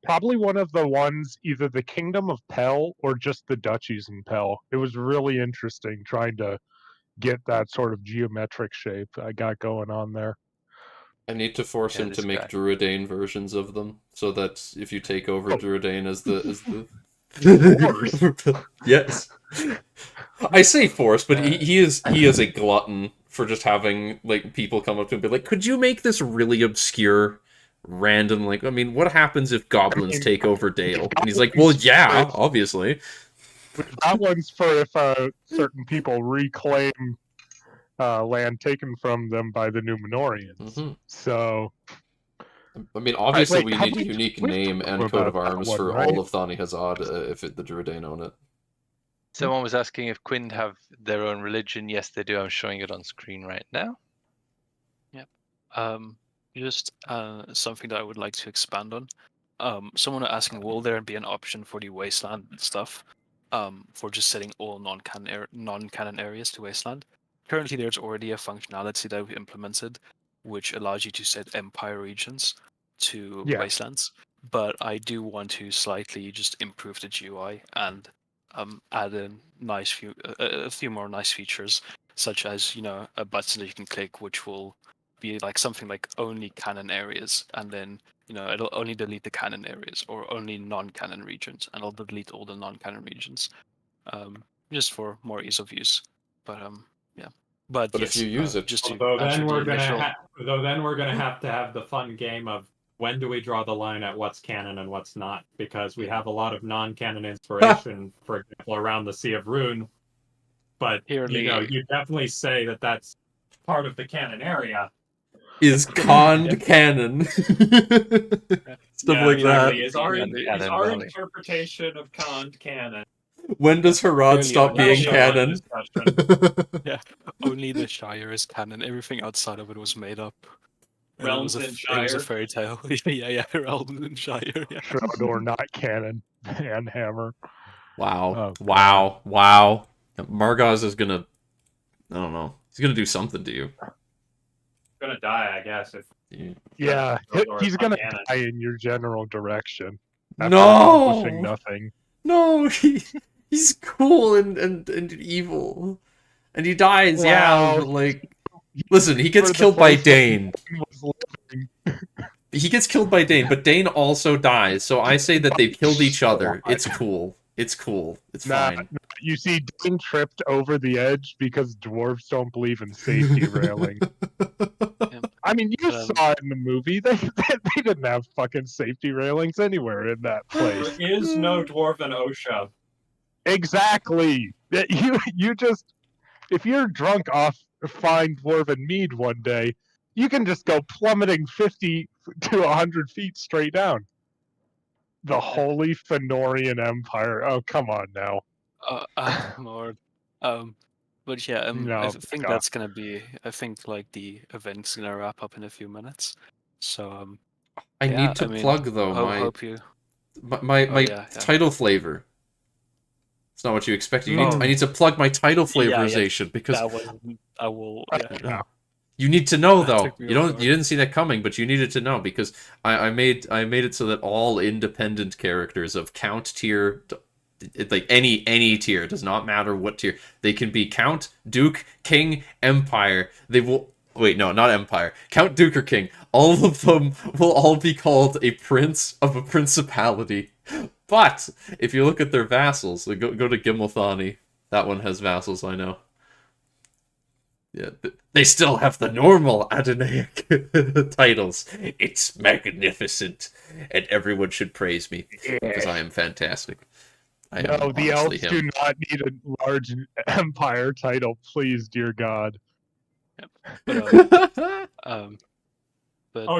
probably one of the ones, either the Kingdom of Pell or just the duchies in Pell. It was really interesting trying to get that sort of geometric shape I got going on there. I need to force him to make Druidane versions of them, so that if you take over Druidane as the yes, I say force, but he is a glutton for just having like people come up to him and be like, "Could you make this really obscure, random like? I mean, what happens if goblins take over Dale?" And he's like, "Well, yeah, obviously." That one's for if certain people reclaim land taken from them by the Numenorians. Mm-hmm. So, I mean, obviously we need a unique name and coat of arms for all of Thani Hazard if the Druidane own it. Someone was asking if Quind have their own religion. Yes, they do. I'm showing it on screen right now. Yep. Just something that I would like to expand on. Someone asking, will there be an option for the wasteland stuff? For just setting all non-canon areas to wasteland. Currently, there's already a functionality that we implemented, which allows you to set empire regions to wastelands. But I do want to slightly just improve the GUI and add in a few more nice features, such as a button that you can click, which will be like something like only canon areas, and then it'll only delete the canon areas or only non-canon regions, and it'll delete all the non-canon regions, just for more ease of use. But yeah. But yes, if you use it, just to then we're gonna have to have the fun game of when do we draw the line at what's canon and what's not, because we have a lot of non-canon inspiration, for example, around the Sea of Rune. But you definitely say that that's part of the canon area. Is conned canon. Stuff like that. Is our interpretation of conned canon? When does Harad stop being canon? Yeah, only the Shire is canon. Everything outside of it was made up. Realms and Shire. It was a fairy tale. yeah, Realms and Shire. Yeah. Shroud or not canon, and Hammer. Wow, wow. Margaz is gonna, I don't know, he's gonna do something to you. Gonna die, I guess. Yeah, he's gonna die in your general direction. No, accomplishing nothing. No, he's cool and evil, and he dies. Wow. Yeah, but like, listen, he gets killed by Dane. He gets killed by Dane, but Dane also dies. So I say that they've killed each other. It's cool. It's cool. It's fine. You see, Dane tripped over the edge because dwarves don't believe in safety railing. I mean, you saw it in the movie. They didn't have fucking safety railings anywhere in that place. There is no dwarven OSHA. Exactly. You just, if you're drunk off fine dwarven mead one day, you can just go plummeting 50 to 100 feet straight down. The Holy Fëanorian Empire. Oh, come on now. Lord. But yeah, I think that's gonna be. I think like the event's gonna wrap up in a few minutes. So I need to plug though my title flavor. It's not what you expected. I need to plug my title flavorization because I will. Yeah. You need to know though. You didn't see that coming, but you needed to know because I made it so that all independent characters of Count tier, like any tier, it does not matter what tier, they can be Count, Duke, King, Empire. They will no, not Empire. Count, Duke, or King. All of them will all be called a prince of a principality. But if you look at their vassals, go to Gimmelthani. That one has vassals, I know. Yeah, they still have the normal Adonaic titles. It's magnificent, and everyone should praise me because I am fantastic. No, the elves do not need a large empire title, please, dear God. But,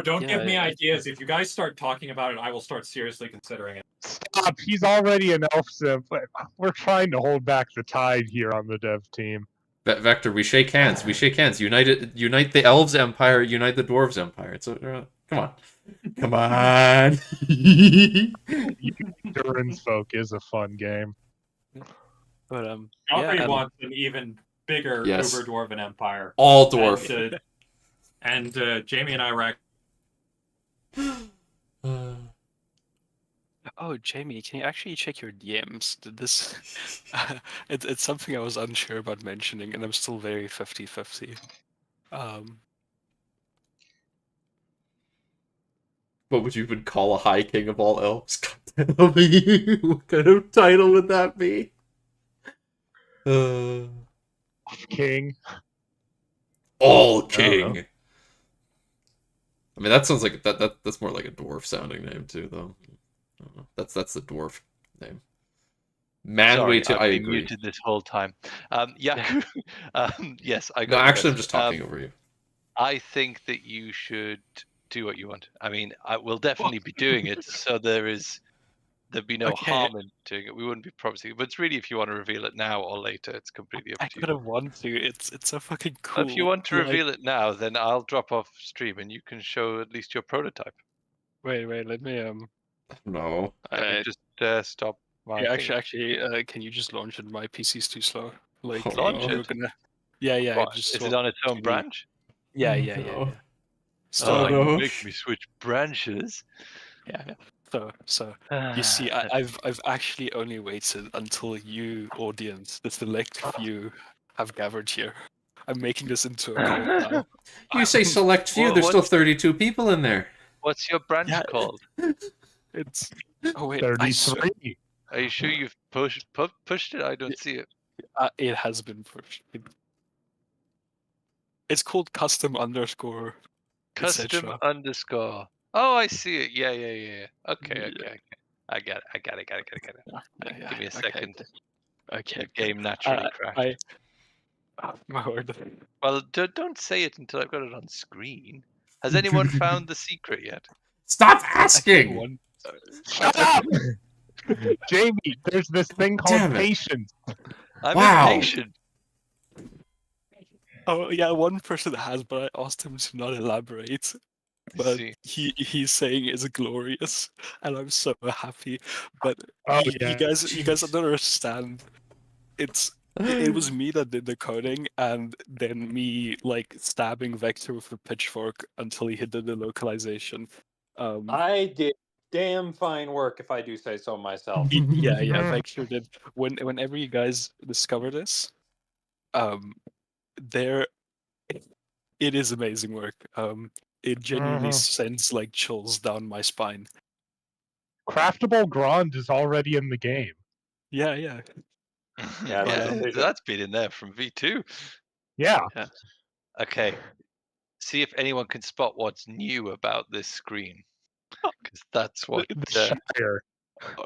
don't give me ideas. If you guys start talking about it, I will start seriously considering it. Stop! He's already an elf simp. We're trying to hold back the tide here on the dev team. Vector, we shake hands. We shake hands. Unite the elves' empire. Unite the dwarves' empire. Come on, come on. Endurance Folk is a fun game. But Joffrey wants an even bigger Yes. Uber-Dwarven empire. All dwarf. And Jamie and I were Oh, Jamie, can you actually check your DMs? Did this? It's something I was unsure about mentioning, and I'm still very 50-50. What would you even call a High King of all elves? God, what kind of title would that be? King. All King. I mean, that sounds like that's more like a dwarf sounding name too, though. I don't know. That's the dwarf name. Sorry, I I've been agree. muted this whole time. Yeah. Yes, I got. No, you actually, guys. I'm just talking over you. I think that you should do what you want. I mean, I will definitely be doing it, so there'd be no harm in doing it. We wouldn't be promising it, but it's really if you want to reveal it now or later, it's completely up to you. I kind of want to. It's so fucking cool. If you want to reveal it now, then I'll drop off stream and you can show at least your prototype. Wait, let me No. Let me just stop. Yeah, actually, can you just launch it? My PC's too slow. Like Launch you're it? gonna. Yeah. What, is it on its own branch? Yeah. So make me switch branches. Yeah. So you see, I've actually only waited until you, audience, the select few, have gathered here. I'm making this into a cult now. You say select few. There's still 32 people in there. What's your branch called? It's 33. Are you sure you've pushed it? I don't see it. It has been pushed. It's called custom underscore. Custom underscore. Oh, I see it. Yeah. Okay. I got it. Give me a second. Okay. Your game naturally crashed. My word. Well, don't say it until I've got it on screen. Has anyone found the secret yet? Stop asking! Shut up! Jamie, there's this thing called patience. I'm impatient. Oh yeah, one person has, but I asked him to not elaborate. But he's saying it's glorious, and I'm so happy. But you guys don't understand. It was me that did the coding, and then me like stabbing Vector with a pitchfork until he hit the localization. I did damn fine work, if I do say so myself. Yeah, Vector did. Whenever you guys discover this, it is amazing work. It genuinely sends like chills down my spine. Craftable Grand is already in the game. Yeah. That's been in there from V2. Yeah. Okay. See if anyone can spot what's new about this screen, because that's what.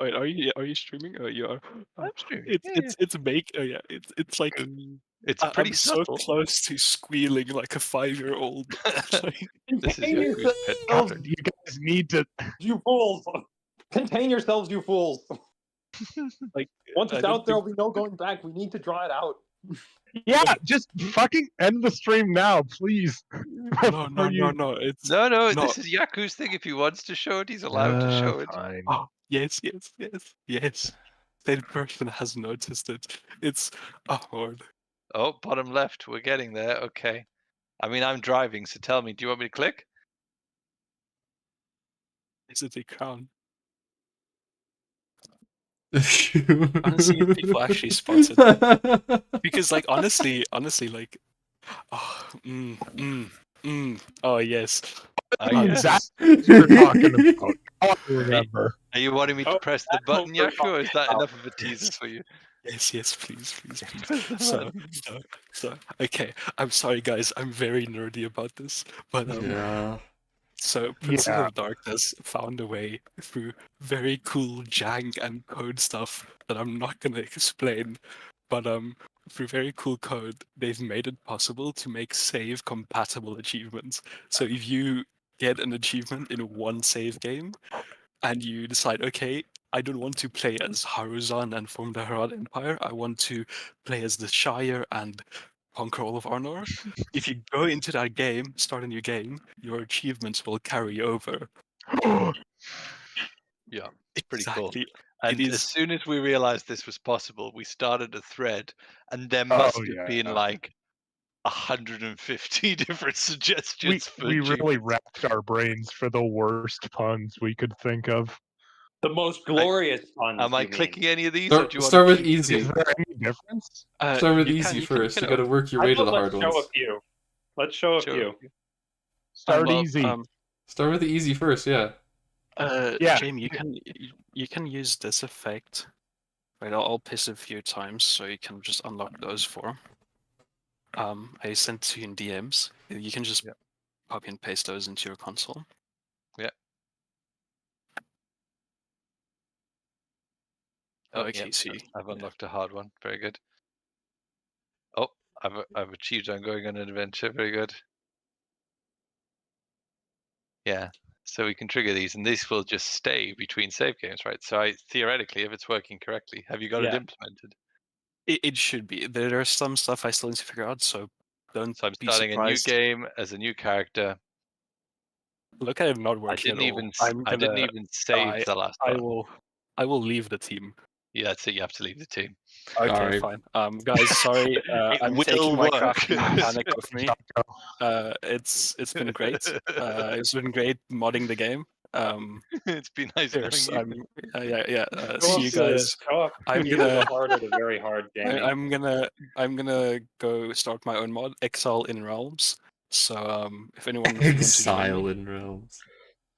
Wait, are you streaming? Oh, you are. I'm streaming. It's make. Oh yeah, it's like. It's pretty I'm subtle. so close to squealing like a 5-year-old. This is your goose pet pattern. You guys need to. You fools! Contain yourselves, you fools! Like once it's out, there'll be no going back. We need to draw it out. Yeah, just fucking end the stream now, please. No. It's no. This is Yaku's thing. If he wants to show it, he's allowed to show it. Fine. Oh, yes. That person has noticed it. It's hard. Oh, bottom left. We're getting there. Okay. I mean, I'm driving, so tell me. Do you want me to click? Is it a crown? Honestly, if people actually spot it, because like honestly, like, oh yes, that's what you're talking about. I remember. Are you wanting me to press the button, Yaku, or is that enough of a teaser for you? Yes, please. So, okay. I'm sorry, guys. I'm very nerdy about this, but So Princes of Darkness found a way through very cool jank and code stuff that I'm not gonna explain, but through very cool code, they've made it possible to make save compatible achievements. So if you get an achievement in one save game, and you decide, okay, I don't want to play as Haruzan and form the Harad Empire. I want to play as the Shire and conquer all of Arnor. If you go into that game, start a new game, your achievements will carry over. Yeah, it's pretty cool. And as soon as we realized this was possible, we started a thread, and there must have been like 150 different suggestions. We really racked our brains for the worst puns we could think of. The most glorious puns. Am I clicking any of these? Start with easy. Is there any difference? Start with easy first. You got to work your way to the hard ones. Let's show a few. Start easy. Start with the easy first. Yeah. Jamie, you can use this effect. Right, I'll piss a few times, so you can just unlock those four. I sent to you in DMs. You can just copy and paste those into your console. Yeah. Oh, okay, so I've unlocked a hard one. Very good. Oh, I've achieved ongoing on an adventure. Very good. Yeah. So we can trigger these, and these will just stay between save games, right? So theoretically, if it's working correctly, have you got it implemented? It should be. There's some stuff I still need to figure out, so don't So I'm be starting surprised. a new game as a new character. Look at it not working I didn't even save the last one. I will leave the team. Yeah, that's it. You have to leave the team. Okay, fine. Guys, sorry. I'm taking my crafting mechanic with me. It's been great. It's been great modding the game. It's been nice knowing you. See you guys. I'm gonna very hard, Jamie. I'm gonna go start my own mod, Exile in Realms. So if anyone Exile in Realms.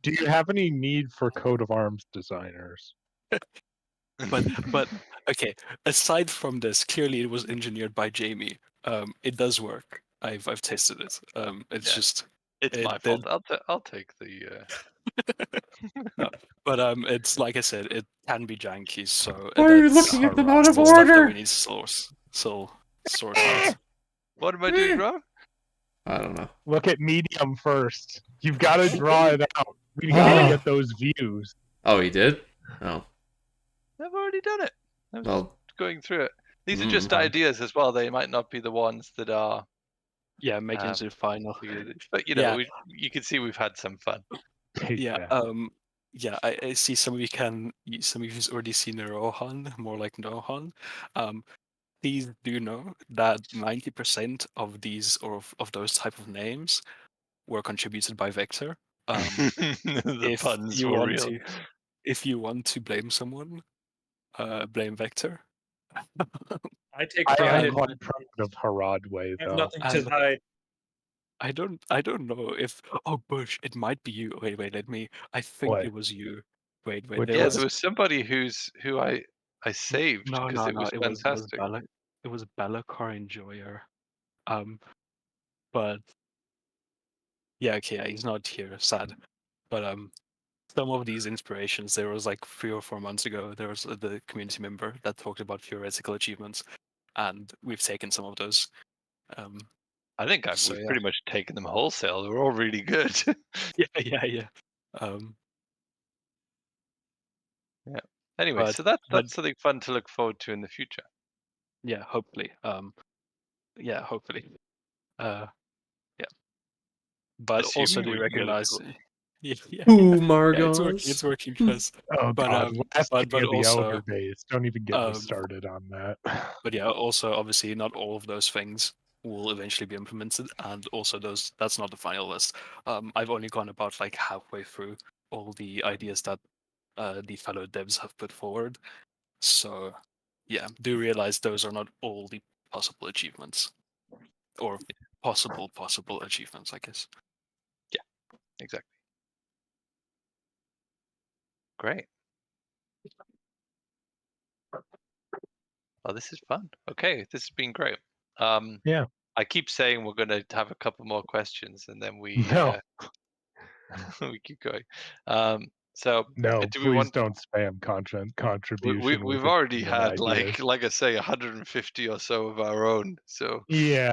Do you have any need for coat of arms designers? But okay, aside from this, clearly it was engineered by Jamie. It does work. I've tested it. It's my fault. I'll take the no, but it's like I said, it can be janky, so why are you looking at them out of order? Stuff that we need to sort out. What am I doing wrong? I don't know. Look at medium first. You've got to draw it out. We gotta get those views. Oh, he did? Oh. I've already done it. I'm going through it. These are just ideas as well. They might not be the ones that are making it to the final. But you know, you can see we've had some fun. I see some of you've already seen Rohan, more like Nohan. Please do know that 90% of these or of those type of names were contributed by Vector. If you want to blame someone, blame Vector. I take pride in quite proud of Haradway, though. Nothing to hide. I don't know if Bush, it might be you. Wait, let me. I think it was you. Wait. There was somebody who I saved because it was fantastic. It was Bellacar Enjoyer. But yeah, okay, he's not here. Sad. But some of these inspirations, there was like 3 or 4 months ago, there was the community member that talked about theoretical achievements, and we've taken some of those. I think we've pretty much taken them wholesale. They're all really good. Yeah. Anyway, so that's something fun to look forward to in the future. Yeah, hopefully. Hopefully. But also, do you recognize? Margos. It's working because. But also, Elder Base. Don't even get me started on that. But yeah, also obviously not all of those things will eventually be implemented, and also that's not the final list. I've only gone about like halfway through all the ideas that the fellow devs have put forward. So yeah, do realize those are not all the possible achievements, or possible achievements, I guess. Yeah, exactly. Great. Well, this is fun. Okay, this has been great. Yeah. I keep saying we're going to have a couple more questions, and then we we keep going. So please don't spam contribution. We've already had like I say 150 or so of our own. So yeah.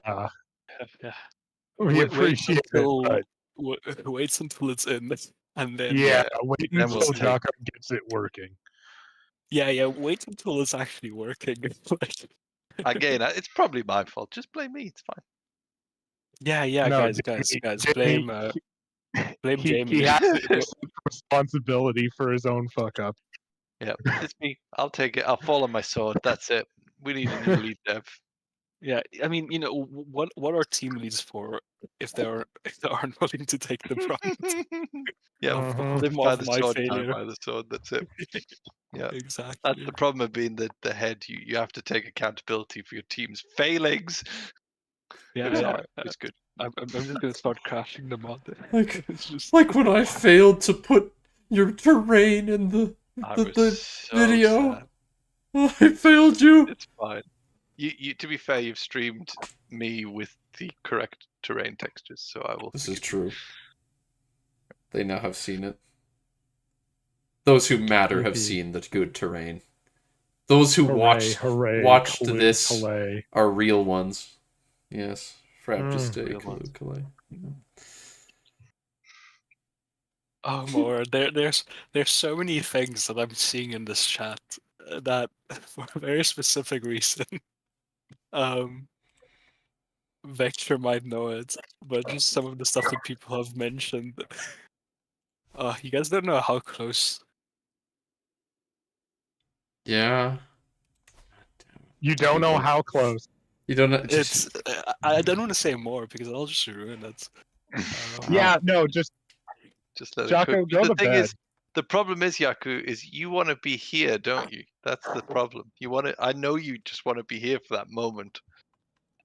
We appreciate it. Wait until it's in, and then wait until Jocko gets it working. Yeah. Wait until it's actually working. Again, it's probably my fault. Just blame me. It's fine. Yeah, guys, blame Jamie. He has responsibility for his own fuck up. Yeah, it's me. I'll take it. I'll fall on my sword. That's it. We need a new lead dev. Yeah, I mean, what are team leads for if they aren't willing to take the brunt Yeah, of live by the my sword, die failure? by the sword. That's it. Yeah, Exactly. that's the problem of being the head. You have to take accountability for your team's failings. Yeah, it's yeah. alright. It's good. I'm just gonna start crashing the mod. Like, It's just like when I failed to put your terrain in the I was so video. sad. I failed you. It's fine. You to be fair, you've streamed me with the correct terrain textures, so I will. This is forgive you. true. They now have seen it. Those who matter have seen the good terrain. Those who watched this are real ones. Yes. Frabjous Calais. oh, more. There's so many things that I'm seeing in this chat that, for a very specific reason, Vector might know it, but just some of the stuff that people have mentioned. You guys don't know how close. Yeah. You don't know how close. You don't know. It's. I don't want to say more because I'll just ruin it. Yeah, no, just let Jocko, it go cook. to bed. The problem is, Yaku, is you want to be here, don't you? That's the problem. You want to. I know you just want to be here for that moment.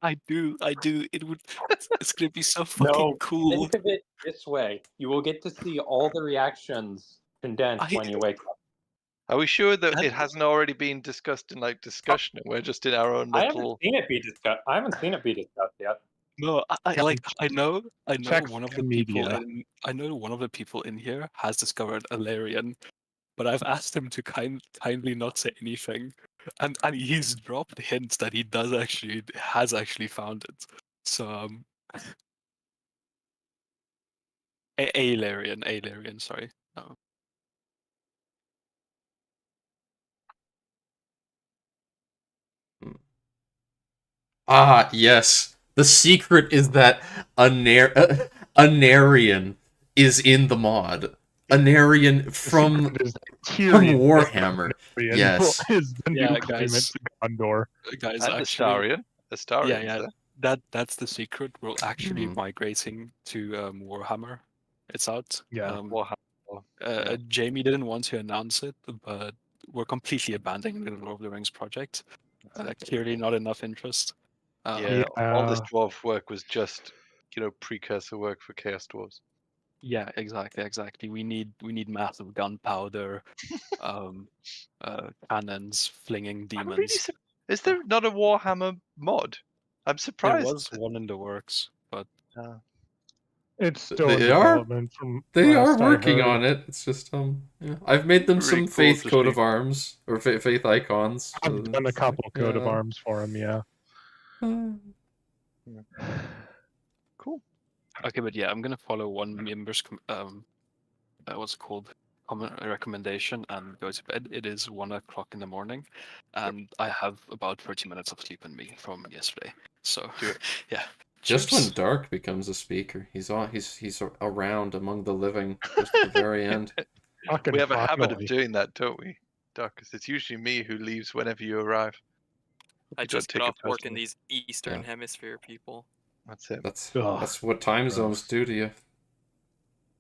I do. It would. It's gonna be so fucking cool. Think of it this way: you will get to see all the reactions condensed when you wake up. Are we sure that it hasn't already been discussed in discussion, and we're just in our own little? I haven't seen it be discussed. I haven't seen it be discussed yet. No, I know Check one of the the people media. I know one of the people in here has discovered Alarian, but I've asked him to kindly not say anything, and he's dropped hints that he has actually found it. So Alarian, sorry. No. Ah, yes. The secret is that Anarian is in the mod. Anarian from Warhammer. Yes. Is the new Yeah, claimant guys. to Gondor. Guys, And actually, Astarian. yeah. That's the secret. We're actually migrating to Warhammer. It's out. Yeah. Warhammer. Jamie didn't want to announce it, but we're completely abandoning the Lord of the Rings project. Clearly not enough interest. All this dwarf work was just, precursor work for Chaos Dwarves. Yeah, exactly. We need massive gunpowder, cannons, flinging demons. Is there not a Warhammer mod? I'm surprised. There was one in the works, but it's still in development. They are working on it. It's just yeah. I've made them some faith coat of arms or faith icons. I've done a couple coat of arms for them. Yeah. Cool. Okay, but yeah, I'm gonna follow one member's what's it called? Recommendation and go to bed. It is 1 o'clock in the morning, and I have about 30 minutes of sleep in me from yesterday. So yeah. Just when Dark becomes a speaker, he's around among the living just at the very end. We have a habit of doing that, don't we, Dark? Because it's usually me who leaves whenever you arrive. I just got off work in these Eastern Hemisphere people. That's it. That's what time zones do to you.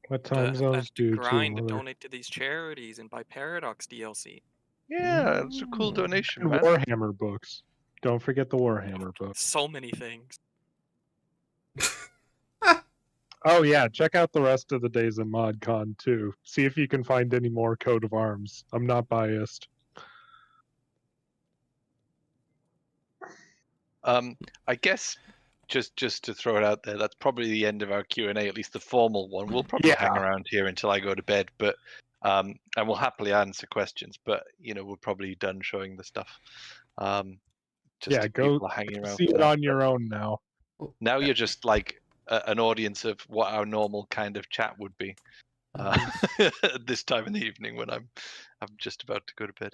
What time zones do grind to donate to these charities and buy Paradox DLC. Yeah, it's a cool donation, man. Warhammer books. Don't forget the Warhammer books. So many things. Oh yeah, check out the rest of the days of ModCon too. See if you can find any more coat of arms. I'm not biased. I guess just to throw it out there, that's probably the end of our Q&A, at least the formal one. We'll probably hang around here until I go to bed, but and we'll happily answer questions. But we're probably done showing the stuff. Go hanging around see it on your own now. Now you're just like an audience of what our normal kind of chat would be this time in the evening when I'm just about to go to bed.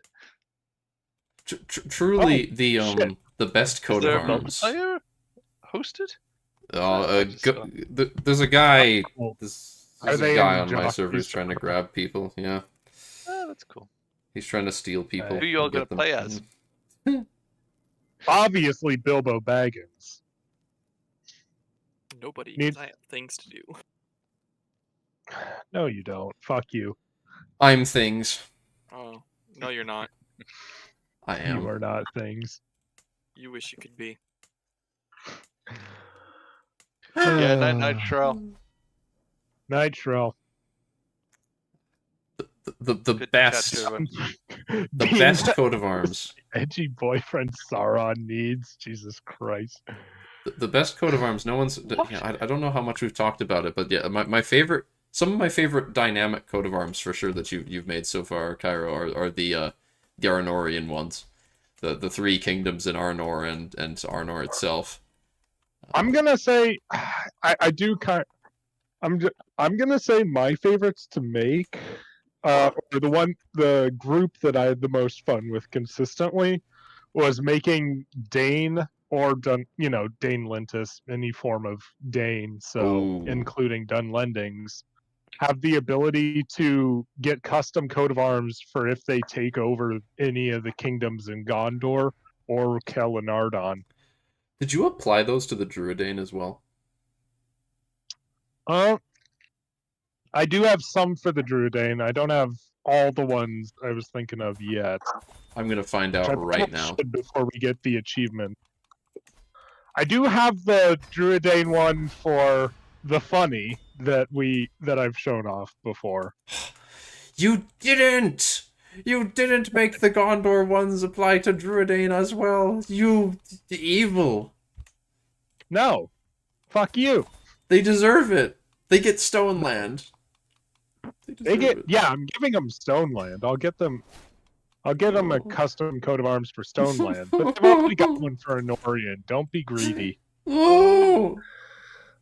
Truly, the best coat of arms. Hosted? There's a guy. There's Are a they guy in on my Jockey's server who's trying to grab people. Yeah. Oh, that's cool. He's trying to steal people. Who you all gonna play as? Obviously, Bilbo Baggins. Nobody, because I have things to do. No, you don't. Fuck you. I'm things. Oh, no, you're not. I am. You are not things. You wish you could be. Yeah, Nitro. Nitro. The best. The best coat of arms. Edgy boyfriend Sauron needs. Jesus Christ. The best coat of arms. No one's. Yeah, I don't know how much we've talked about it, but yeah, my favorite. Some of my favorite dynamic coat of arms for sure that you've made so far, Cairo, are the Arnorian ones, the three kingdoms in Arnor and Arnor itself. I'm gonna say, I do kind. I'm gonna say my favorites to make, or the group that I had the most fun with consistently, was making Dane or Dane Lintus, any form of Dane, so including Dunlendings, have the ability to get custom coat of arms for if they take over any of the kingdoms in Gondor or Kel and Ardon. Did you apply those to the Druidane as well? I do have some for the Druidane. I don't have all the ones I was thinking of yet. I'm gonna find out right now before we get the achievement. I do have the Druidane one for the funny that I've shown off before. You didn't! You didn't make the Gondor ones apply to Druidane as well. You evil. No. Fuck you. They deserve it. They get Stoneland. I'm giving them Stoneland. I'll get them a custom coat of arms for Stoneland, but they've already got one for Anorian. Don't be greedy. Oh!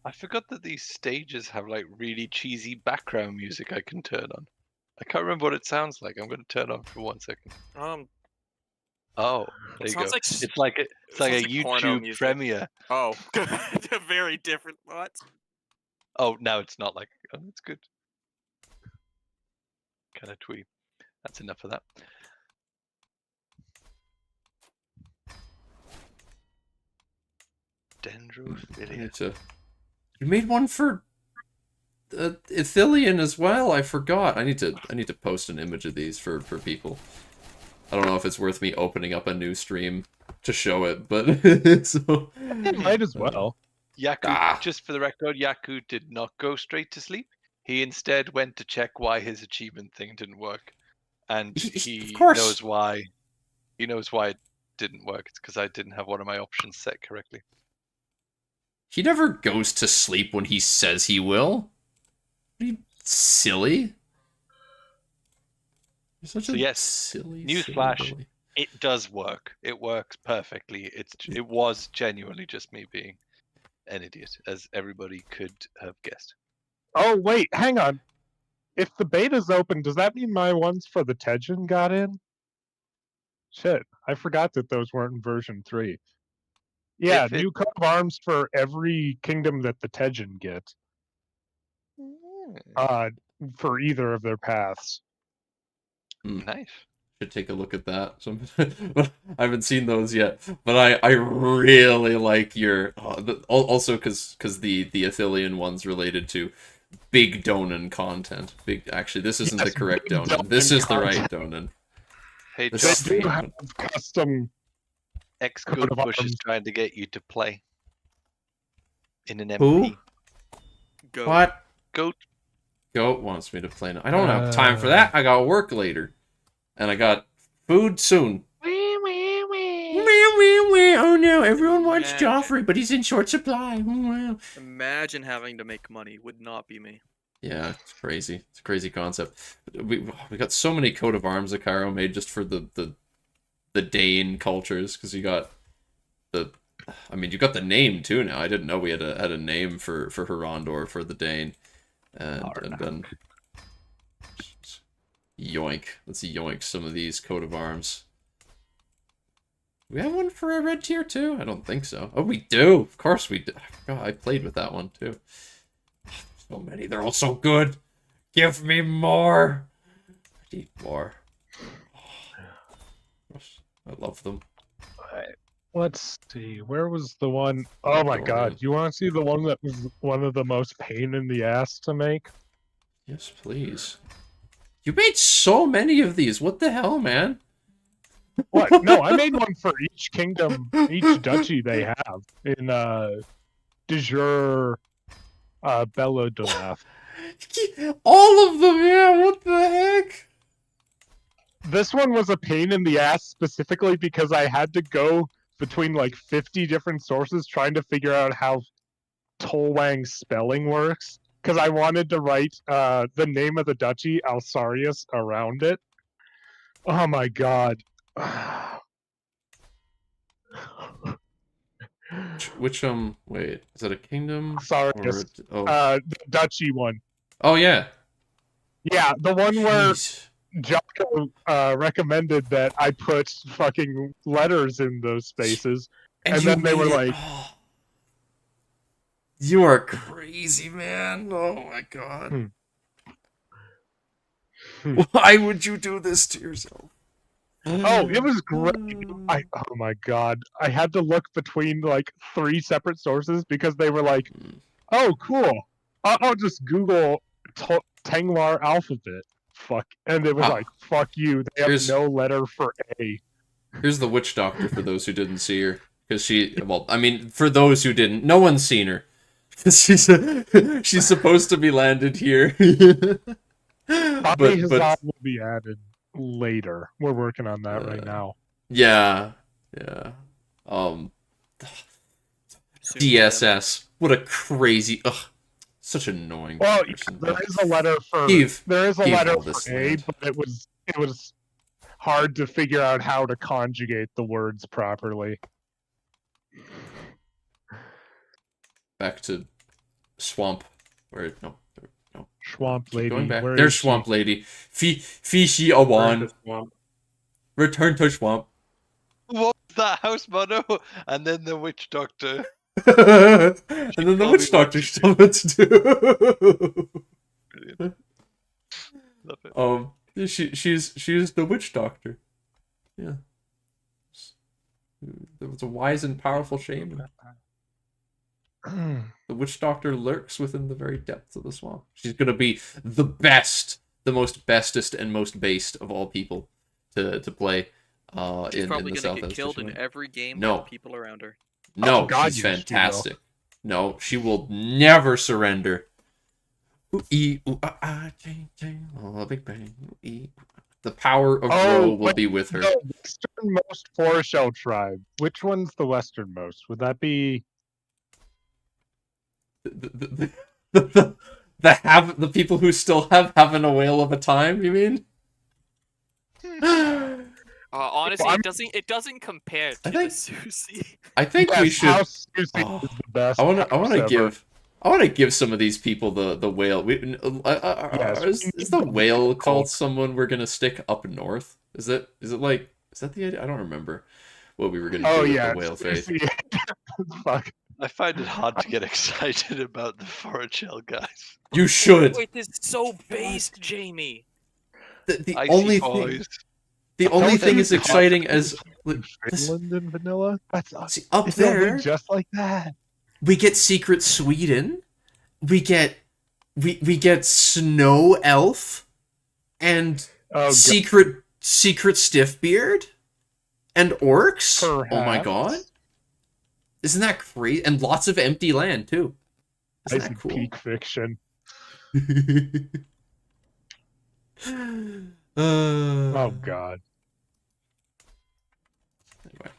I forgot that these stages have like really cheesy background music I can turn on. I can't remember what it sounds like. I'm going to turn on for 1 second. Oh, there you go. Like, it's like a YouTube premiere. Oh, very different thoughts. Oh, now it's not like. Oh, that's good. Kind of twee. That's enough of that. Dendrophilia. You made one for Ithilien as well. I forgot. I need to post an image of these for people. I don't know if it's worth me opening up a new stream to show it, but so it might as well. Yaku, just for the record, Yaku did not go straight to sleep. He instead went to check why his achievement thing didn't work, and he knows why. He knows why it didn't work. It's because I didn't have one of my options set correctly. He never goes to sleep when he says he will. Are you silly? You're such a silly. Newsflash: it does work. It works perfectly. It was genuinely just me being an idiot, as everybody could have guessed. Oh wait, hang on. If the beta's open, does that mean my ones for the Tejin got in? Shit, I forgot that those weren't in version 3. Yeah, new coat of arms for every kingdom that the Tejin get. For either of their paths. Nice. Should take a look at that. I haven't seen those yet, but I really like your also because the Ithilien one's related to big Donan content. Actually, this isn't the correct Donan. This is the right Donan. Hey, Justin, do have custom. Good Bush is trying to get you to play in an MP. Who? What? Goat wants me to play. I don't have time for that. I got work later. And I got food soon. Oh no, everyone wants Joffrey, but he's in short supply. Imagine having to make money. Would not be me. Yeah, it's crazy. It's a crazy concept. We got so many coat of arms that Cairo made just for the Dane cultures, because you got you got the name too now. I didn't know we had a name for Horondor for the Dane. And then yoink. Let's yoink some of these coat of arms. Do we have one for a red tier too? I don't think so. Oh, we do. Of course we do. God, I played with that one too. So many. They're all so good. Give me more. I need more. I love them. Let's see. Where was the one? Oh my god! You want to see the one that was one of the most pain in the ass to make? Yes, please. You made so many of these. What the hell, man? What? No, I made one for each kingdom, each duchy they have in de jure Belladolath. All of them, yeah. What the heck? This one was a pain in the ass specifically because I had to go between like 50 different sources trying to figure out how Tolwang's spelling works. Because I wanted to write the name of the duchy, Alsarius, around it. Oh my god. Which wait, is that a kingdom? Alsarius. The duchy one. Oh yeah. Yeah, the one where Jocko recommended that I put fucking letters in those spaces. And then they were like... You are crazy, man. Oh my god. Why would you do this to yourself? Oh, it was great. Oh my god. I had to look between like 3 separate sources because they were like, oh, cool. I'll just Google Tengwar alphabet. Fuck. And it was like, fuck you. They have no letter for A. Here's the witch doctor for those who didn't see her. Because well, I mean, for those who didn't, no one's seen her. She's supposed to be landed here. Probably Hazard will be added later. We're working on that right now. Yeah. DSS. What a crazy... Ugh. Such annoying person. There is a letter for... there is a letter for A, but it was hard to figure out how to conjugate the words properly. Back to Swamp. Where... No. Swamp Lady. Going back. There's Swamp Lady. Fishy Awan. Return to Swamp. What was that? House motto? And then the witch doctor. And then the witch doctor summons too. Brilliant. Love it. She's the witch doctor. Yeah. There was a wise and powerful shaman. The witch doctor lurks within the very depths of the swamp. She's gonna be the best, the most bestest and most based of all people to play. She's probably gonna get killed in every game with people around her. No, she's fantastic. No, she will never surrender. The power of Ro will be with her. The westernmost Foreshell tribe. Which one's the westernmost? Would that be the people who still having a whale of a time? You mean? Honestly, it doesn't compare to the Susie. I think we should. Is the best. I want to give some of these people the whale. Is the whale called someone we're gonna stick up north? Is that the idea? I don't remember what we were gonna do with the whale faith. Fuck. I find it hard to get excited about the Foreshell guys. You should. Wait, this is so based, Jamie. The only thing. The only thing is exciting as Finland and vanilla. That's up there, just like that. We get Secret Sweden. We get Snow Elf, and Secret Stiffbeard, and orcs. Perhaps. Oh my god! Isn't that crazy? And lots of empty land too. Isn't that cool? Peak fiction. Oh god. Anyway.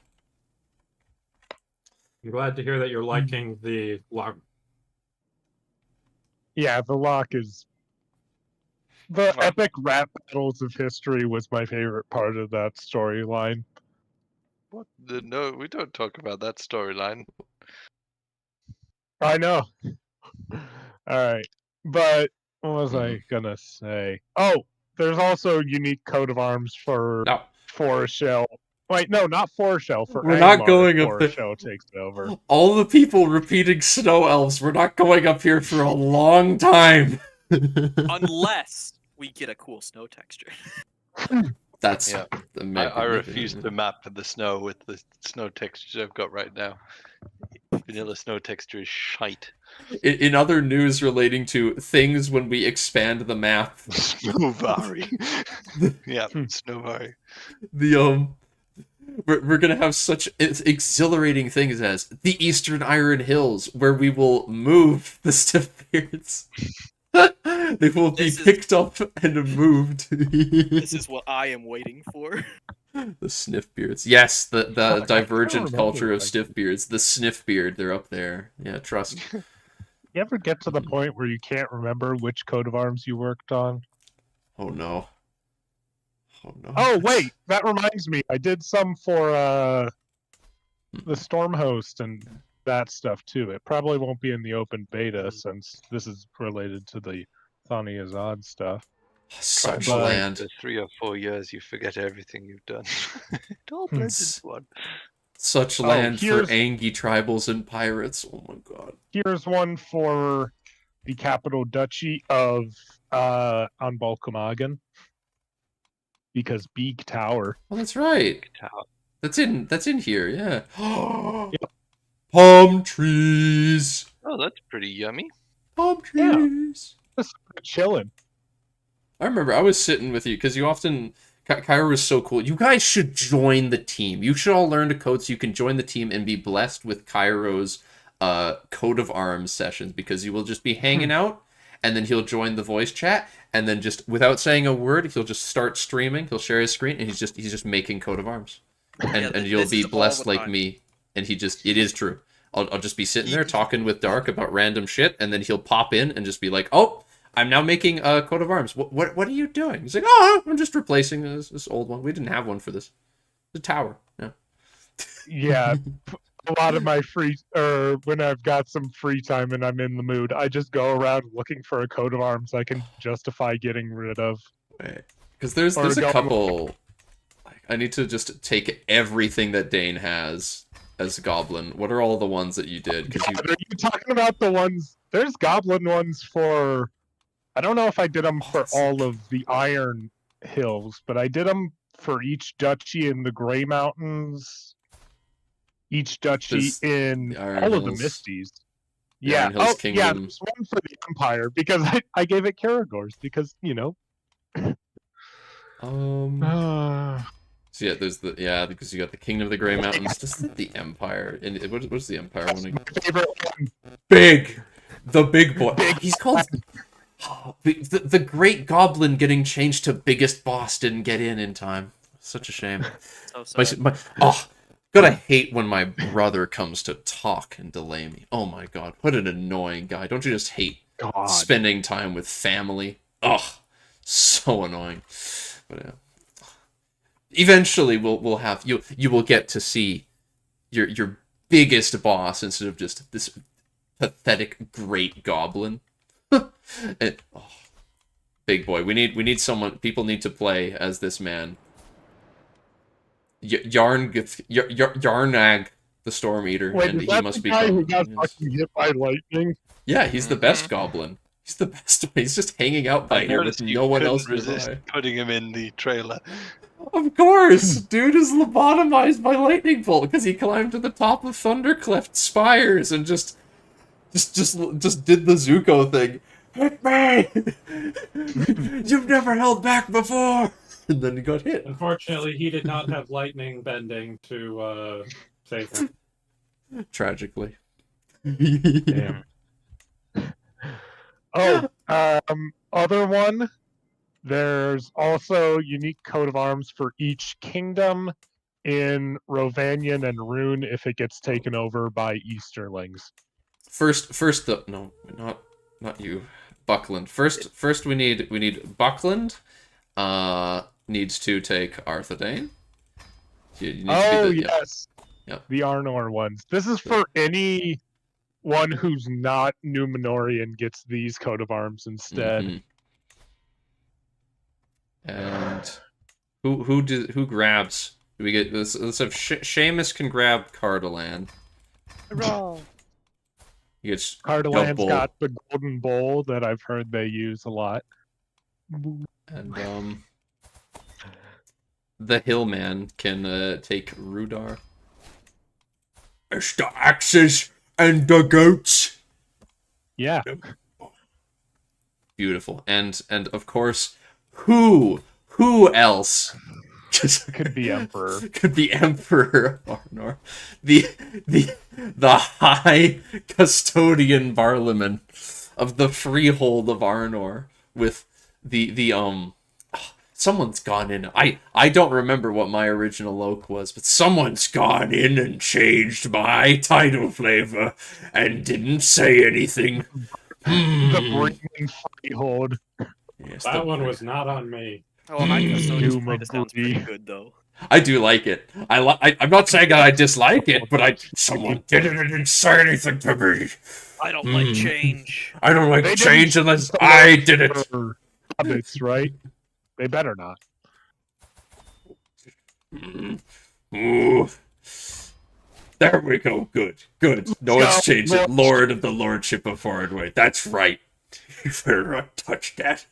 I'm glad to hear that you're liking the lock. Yeah, the lock is the epic rap battles of history was my favorite part of that storyline. What? No, we don't talk about that storyline. I know. Alright. But what was I gonna say? Oh, there's also a unique coat of arms for Foreshell. Wait, no, not Foreshell. We're not going up there. Foreshell takes it over. All the people repeating snow elves. We're not going up here for a long time. Unless we get a cool snow texture. That's I refuse to map the snow with the snow texture I've got right now. Vanilla snow texture is shite. In other news relating to things when we expand the map, Snowvari. Yeah, Snowvari. We're gonna have such exhilarating things as the Eastern Iron Hills, where we will move the Stiffbeards. They will be picked up and moved. This is what I am waiting for. The Sniffbeards. Yes, the divergent culture of Stiffbeards. The Sniffbeard, they're up there. Yeah, trust. You ever get to the point where you can't remember which coat of arms you worked on? Oh no. Oh no. Oh wait, that reminds me. I did some for the Stormhost and that stuff too. It probably won't be in the open beta since this is related to the Thani Azad stuff. Such But land. for 3 or 4 years, you forget everything you've done. It all blends into one. Such land for Angie tribals and pirates. Oh my god. Here's one for the capital duchy of Anbalcomagan. Because Beak Tower. Oh, that's right. Tower. That's in here, yeah. Yep. Palm trees. Oh, that's pretty yummy. Palm trees. Yeah. Just chilling. I remember I was sitting with you because you often Kyra was so cool. You guys should join the team. You should all learn to code so you can join the team and be blessed with Cairo's coat of arms sessions, because you will just be hanging out and then he'll join the voice chat and then just without saying a word he'll just start streaming. He'll share his screen and he's just making coat of arms. And you'll be blessed like me. And it is true. I'll just be sitting there talking with Dark about random shit and then he'll pop in and just be like, "Oh, I'm now making a coat of arms. What are you doing?" He's like, "Oh, I'm just replacing this old one. We didn't have one for this. The tower." Yeah. Yeah. A lot of my when I've got some free time and I'm in the mood, I just go around looking for a coat of arms I can justify getting rid of. Because there's a couple. I need to just take everything that Dane has as Goblin. What are all the ones that you did? Are you talking about the ones? There's Goblin ones for. I don't know if I did them for all of the Iron Hills, but I did them for each duchy in the Grey Mountains, each duchy in all of the Misties. Yeah, yeah, there's one for the Empire because I gave it Karagors because So yeah, there's because you got the Kingdom of the Grey Mountains, just the Empire. And what's the Empire one again? My favorite one. The big boy. He's called. The Great Goblin getting changed to Biggest Boss didn't get in time. Such a shame. So sad. Gotta hate when my brother comes to talk and delay me. Oh my god, what an annoying guy. Don't you just hate spending time with family? Ugh, so annoying. But yeah. Eventually we'll have you will get to see your biggest boss instead of just this pathetic great goblin. Big boy. We need someone. People need to play as this man. Yarnag, the Storm Eater, and he must be. Who got fucking hit by lightning? Yeah, he's the best goblin. He's the best. He's just hanging out by here with no one else resist putting him in the trailer. Of course, dude is lobotomized by lightning bolt because he climbed to the top of Thundercleft spires and just did the Zuko thing. Hit me! You've never held back before! And then he got hit. Unfortunately, he did not have lightning bending to save him. Tragically. Damn. Other one. There's also unique coat of arms for each kingdom in Rovanian and Rune if it gets taken over by Easterlings. First though, no, not you, Buckland. First we need Buckland. Needs to take Arthedain. Yes. Yep. The Arnor ones. This is for any one who's not Numenorian gets these coat of arms instead. Mm-hmm. And who grabs? Do we get? Let's have Seamus can grab Cardolan. Hurrah! He gets Cardolan's got the golden bowl that I've heard they use a lot. And the hillman can take Rudar. It's the axes and the goats. Yeah. Beautiful. And of course, who else could be Emperor? Could be Emperor of Arnor. The high custodian Barliman of the freehold of Arnor with the someone's gone in. I don't remember what my original oak was, but someone's gone in and changed my title flavor and didn't say anything. The Brinkman freehold. Yes, that one was not on me. Oh, high custodian sounds pretty good though. I do like it. I'm not saying that I dislike it, but someone did it and didn't say anything to me. I don't like change. I don't like change unless I did it. Hobbits, right? They better not. Ooh. There we go. Good. No one's changed it. Lord of the Lordship of Fordway. That's right. You better not touch that.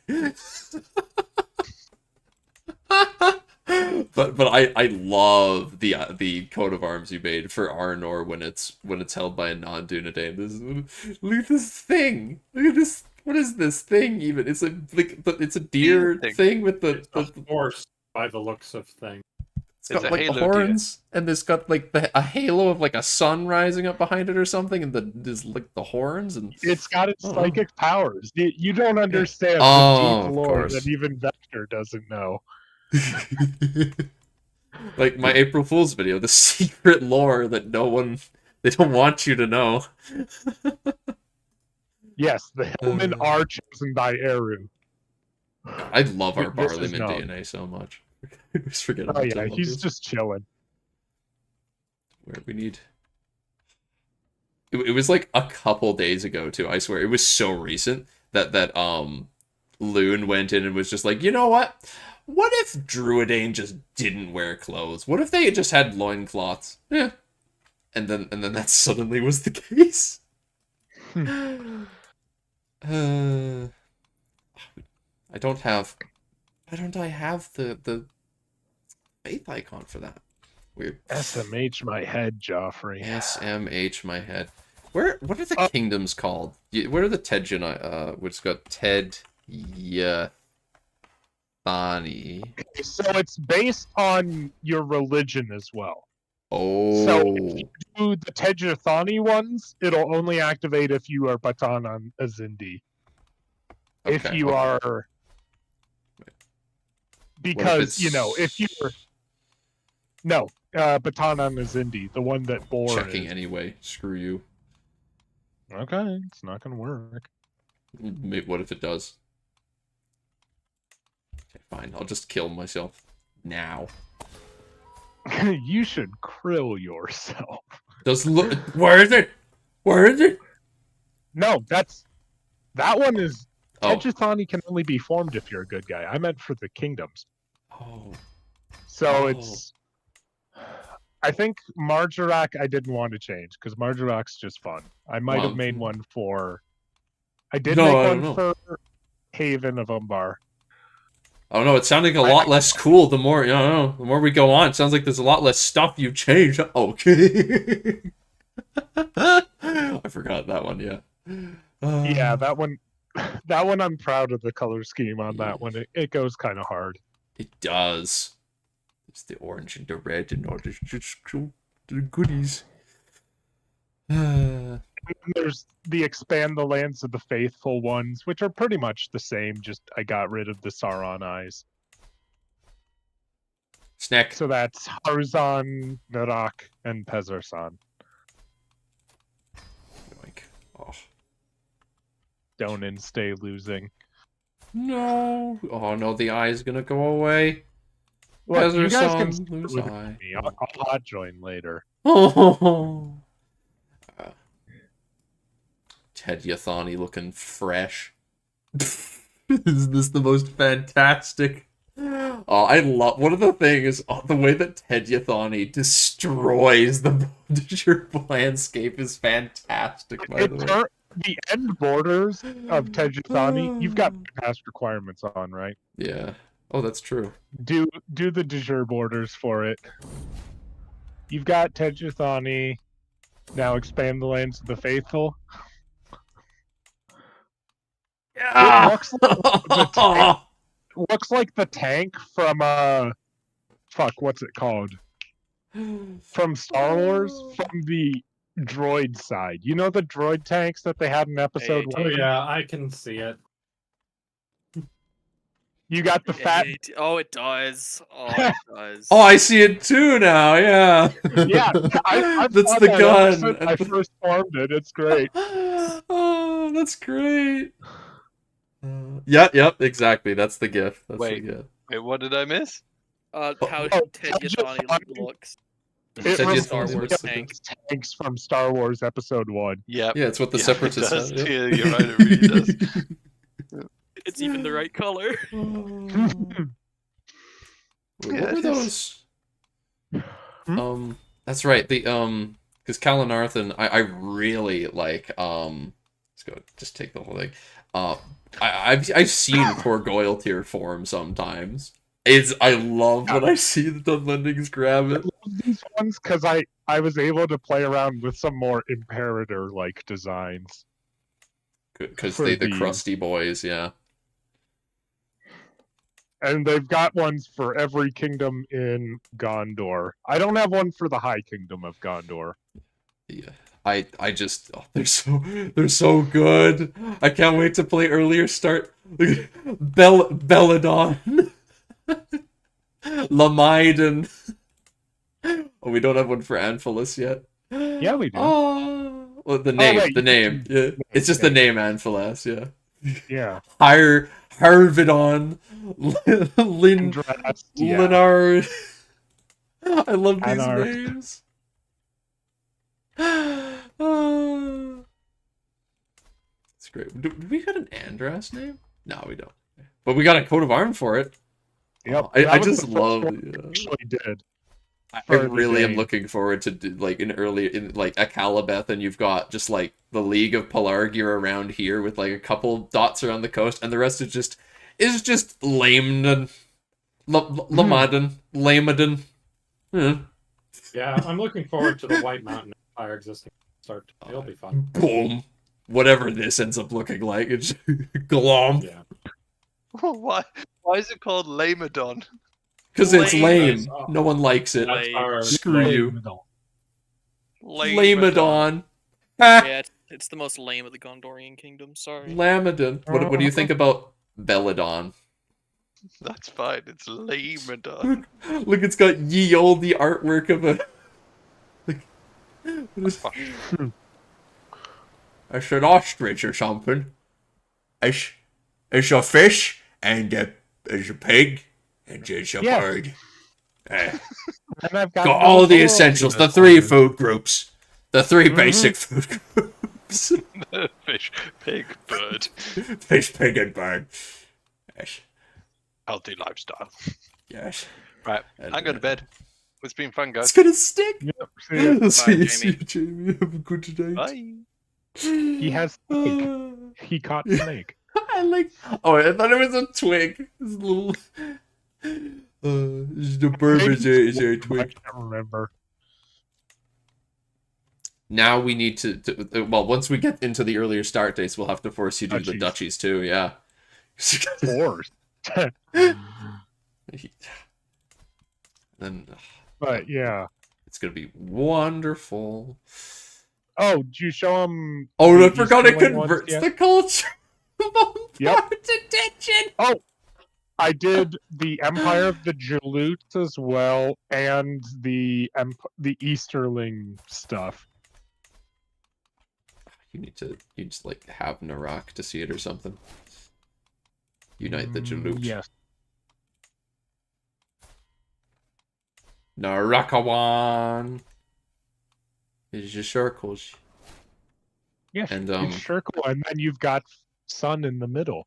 but I love the coat of arms you made for Arnor when it's held by a non-Dunedain. Look at this thing. Look at this. What is this thing even? It's it's a deer thing with the horse by the looks of things. It's got like the horns, and there's got like a halo of like a sun rising up behind it or something, and there's like the horns, and it's got its psychic powers. You don't understand the deep lore that even Vector doesn't know. Like my April Fool's video, the secret lore that they don't want you to know. Yes, the Hillmen are chosen by Eru. I love our Barleyman DNA so much. Just forget about yeah, he's just chilling. Where we need... It was like a couple days ago too, I swear. It was so recent that Loon went in and was just like, you know what? What if Druidane just didn't wear clothes? What if they just had loincloths? Yeah. And then that suddenly was the case. Why don't I have the faith icon for that? Weird. SMH my head, Joffrey. SMH my head. What are the kingdoms called? What are the Tedjanai? Which got Ted Yathani. So it's based on your religion as well. Oh. So if you do the Tedjathani ones, it'll only activate if you are Batan on Azindi. If you are... Because, if you were... No, Batan on Azindi, the one that bore Checking anyway. Screw you. Okay, it's not going to work. What if it does? Okay, fine. I'll just kill myself. Now. You should krill yourself. Where is it? Where is it? No, that one is... Tedjathani can only be formed if you're a good guy. I meant for the kingdoms. Oh. So it's... I think Marjorak I didn't want to change, because Marjorak's just fun. I might have made one for... I did make one for Haven of Umbar. Oh no, it's sounding a lot less cool the more, the more we go on. It sounds like there's a lot less stuff you've changed. Okay. I forgot that one, yeah. Yeah, that one I'm proud of the color scheme on that one. It goes kind of hard. It does. It's the orange and the red and all this just the goodies. There's the expand the lands of the faithful ones, which are pretty much the same, just I got rid of the Sauron eyes. Snack. So that's Harzan, Narak, and Pezarsan. Oh. Don't stay losing. No. Oh no, the eye is gonna go away. Look, you guys can lose with me. I'll hot join later. Oh. Tedjathani looking fresh. Isn't this the most fantastic? Oh, I love... One of the things, the way that Tedjathani destroys the landscape is fantastic, by the way. The end borders of Tedjathani, you've got past requirements on, right? Yeah. Oh, that's true. Do the de jure borders for it. You've got Tejuthani. Now expand the lands of the faithful. Yeah. It looks like the tank from fuck, what's it called? From Star Wars, from the droid side. You know the droid tanks that they had in episode 1? Oh yeah, I can see it. You got the fat. Oh, it does. Oh, it does. Oh, I see it too now. Yeah. Yeah, I that's saw the that gun. I first formed it. It's great. Oh, that's great. Yep, exactly. That's the GIF. That's Wait, the GIF. Wait, what did I miss? How Tejuthani looks. It Tejuthani Star Wars looks tank. tanks from Star Wars Episode 1. Yeah, it's what the it Separatists does. have. Yeah, you're right. It really does. It's even the right color. What were those? That's right. The because Kalanarthan, I really like. Let's go. Just take the whole thing. I've seen Torgoyle tier form sometimes. I love when I see the Dunlendings grab it. I love these ones because I was able to play around with some more Imperator like designs. Because the crusty boys, yeah. And they've got ones for every kingdom in Gondor. I don't have one for the High Kingdom of Gondor. Yeah. I just they're so good. I can't wait to play earlier start. Belladon. Lamaiden. Oh, we don't have one for Anphilis yet. Yeah, we do. Oh, well, the name. Yeah. It's just the name Anphilas, yeah. Yeah. Harvidon. Leonard. I love these names. It's great. Do we got an Andras name? No, we don't. But we got a coat of arms for it. Yep. I just love. Actually did. I really am looking forward to like in Akalabeth, and you've got just like the League of Pelargir around here with like a couple dots around the coast, and the rest is just Lamaden. Lamaden. Yeah, I'm looking forward to the White Mountain Empire existing. It'll be fun. Boom. Whatever this ends up looking like, it's glomp. Yeah. Why is it called Lamadon? Because it's lame. No one likes it. Screw you. Lamadon. Yeah, it's the most lame of the Gondorian kingdom. Sorry. Lamadon. What do you think about Belladon? That's fine. It's Lamadon. Look, it's got ye olde artwork of a. I said ostrich or something. It's a fish and it's a pig and it's a bird. And I've got all the essentials, the 3 food groups, the 3 basic food groups. Fish, pig, bird. Fish, pig, and bird. Yes. Healthy lifestyle. Yes. Right, I'm going to bed. It's been fun, guys. It's gonna stick. Yep. See you, Jamie. Have a good night. Bye. He has snake. He caught snake. I like. Oh, I thought it was a twig. This little. The Burbage is a twig. I can't remember. Now we need to. Well, once we get into the earlier start dates, we'll have to force you to do the duchies too. Yeah. Force. Then. But yeah, it's gonna be wonderful. Oh, did you show him? Oh, I forgot it converts the culture. Yep. Attention. Oh, I did the Empire of the Jaloots as well, and the Easterling stuff. You just like have Narak to see it or something. Unite the Jaloots. Yes. Narakawan is your circles. Yes, and it's circle, and then you've got sun in the middle.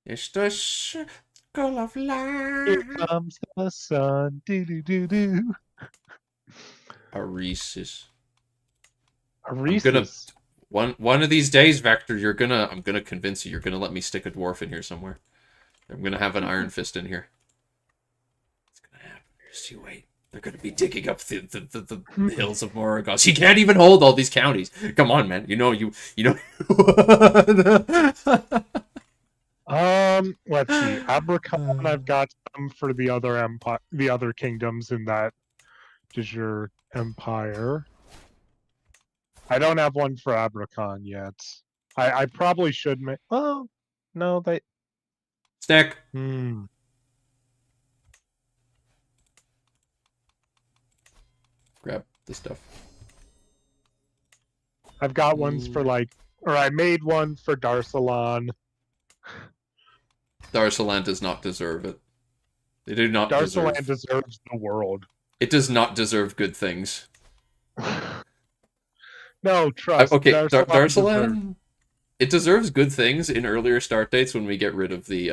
It's the circle of life. Here comes the sun. Do do do do. Aresis. Aresis. One of these days, Vector, I'm gonna convince you. You're gonna let me stick a dwarf in here somewhere. I'm gonna have an Iron Fist in here. It's gonna happen. Just you wait. They're gonna be digging up the hills of Moragos. He can't even hold all these counties. Come on, man. You know. Let's see. Abracon, I've got some for the other kingdoms in that is your empire. I don't have one for Abracon yet. I probably should make. Oh no, they. Snack. Grab the stuff. I've got ones for I made one for Darsalon. Darsalan does not deserve it. They do not Darsalan deserves the world. It does not deserve good things. No, trust. Okay, Darsalan, it deserves good things in earlier start dates when we get rid of the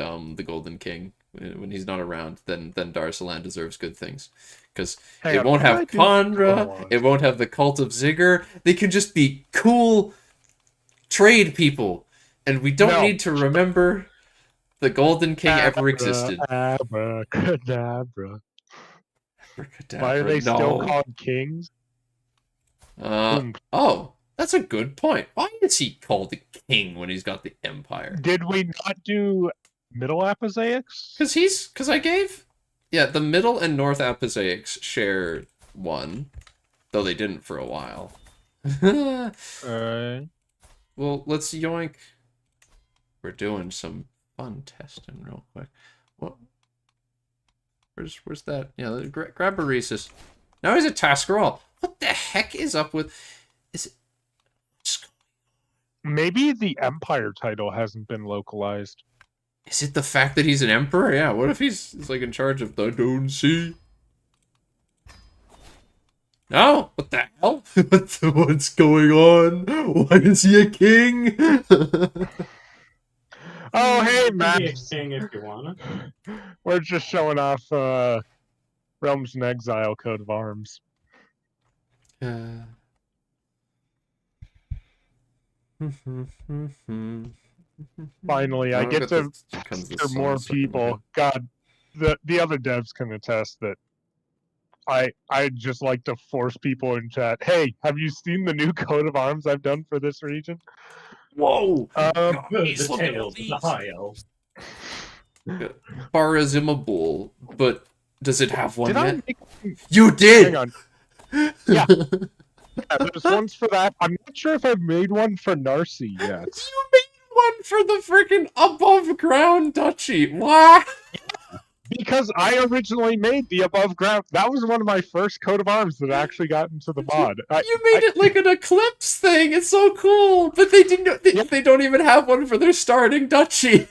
Golden King. When he's not around, then Darsalan deserves good things. Because it won't have Khandra, it won't have the Cult of Ziggur. They can just be cool trade people. And we don't need to remember the Golden King ever existed. Abracadabra. Why are they still called kings? Oh, that's a good point. Why is he called the king when he's got the empire? Did we not do Middle Apizaics? Because I gave... Yeah, the Middle and North Apizaics share one, though they didn't for a while. Alright. Well, let's yoink. We're doing some fun testing real quick. What? Where's that? Yeah, grab Baresis. Now he's a Taskarol. What the heck is up with... Is it... Maybe the Empire title hasn't been localized. Is it the fact that he's an emperor? Yeah, what if he's like in charge of the Don't See? No? What the hell? What's going on? Why is he a king? Oh, hey, Max. Be a king if you wanna. We're just showing off Realms in Exile coat of arms. Finally, I get to hear more people. God, the other devs can attest that I just like to force people in chat. Hey, have you seen the new coat of arms I've done for this region? Whoa! The tails, the high elves. Barazimabul, but does it have one yet? You did! Hang on. Yeah. There's ones for that. I'm not sure if I've made one for Narcy yet. You made one for the freaking above ground duchy. Why? Because I originally made the above ground. That was one of my first coat of arms that actually got into the mod. You made it like an eclipse thing. It's so cool. But they didn't. They don't even have one for their starting duchy.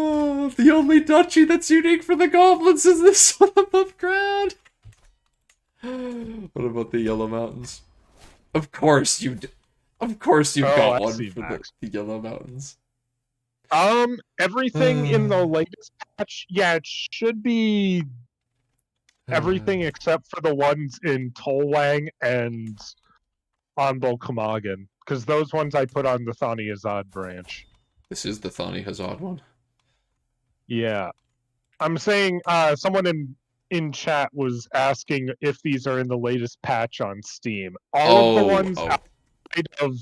Oh, the only duchy that's unique for the goblins is this one above ground. What about the Yellow Mountains? Of course you've got one for the Yellow Mountains. Everything in the latest patch, yeah, it should be everything except for the ones in Tolwang and Anbol Kamagan, because those ones I put on the Thani Azad branch. This is the Thani Hazard one. Yeah. I'm saying someone in chat was asking if these are in the latest patch on Steam. All of the ones outside of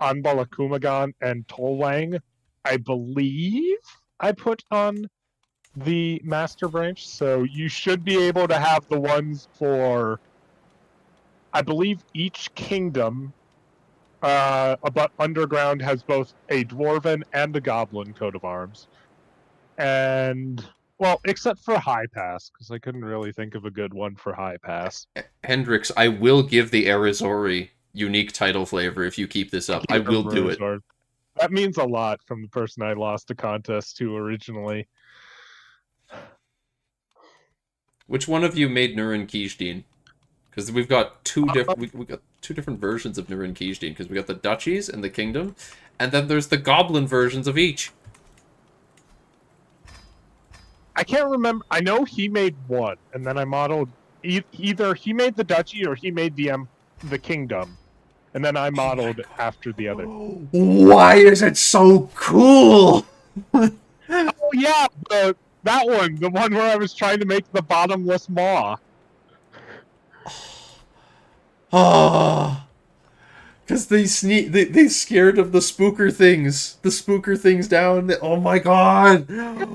Anbala Kumagan and Tolwang, I believe I put on the master branch, so you should be able to have the ones for, I believe each kingdom but Underground has both a Dwarven and a Goblin coat of arms. And, well, except for High Pass, because I couldn't really think of a good one for High Pass. Hendrix, I will give the Arizori unique title flavor if you keep this up. I will do it. That means a lot from the person I lost a contest to originally. Which one of you made Nurin Kijdin? Because we've got two different versions of Nurin Kijdin, because we got the duchies and the kingdom, and then there's the goblin versions of each. I can't remember. I know he made one, and then I modeled either he made the duchy or he made the kingdom, And then I modeled after the other. Why is it so cool? Oh yeah, that one, the one where I was trying to make the bottomless maw. Oh, because they scared of the spooker things. The spooker things down. Oh my god!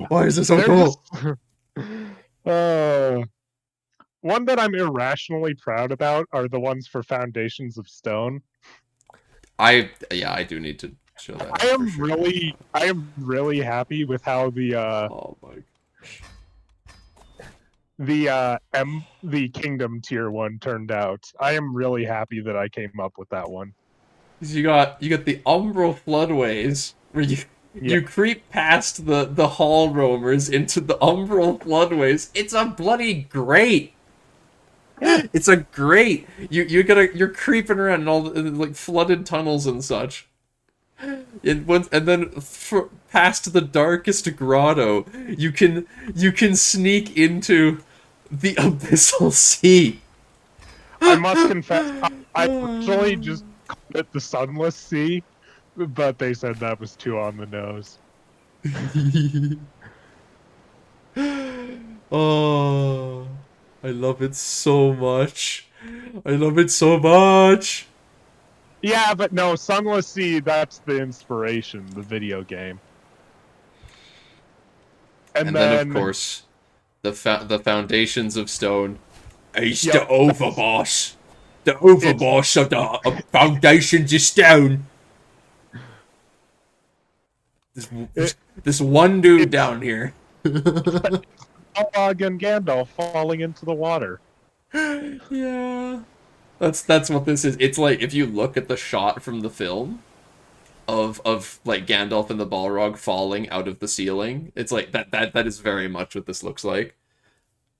Why is this so cool? One that I'm irrationally proud about are the ones for Foundations of Stone. I do need to show that. I am really happy with how the oh my the Kingdom tier one turned out. I am really happy that I came up with that one. You got the umbral floodways where you creep past the hall roamers into the umbral floodways. It's a bloody great. It's a great. You're creeping around in all the, like flooded tunnels and such. And then past the darkest grotto, you can sneak into the abyssal sea. I must confess, I actually just called it the Sunless Sea, but they said that was too on the nose. Oh, I love it so much. I love it so much. Yeah, but no, Sunless Sea, that's the inspiration, the video game. And then of course, the Foundations of Stone is the overboss. The overboss of the Foundations of Stone. This one dude down here. Balrog and Gandalf falling into the water. Yeah. That's what this is. It's like if you look at the shot from the film of like Gandalf and the Balrog falling out of the ceiling, it's like that is very much what this looks like.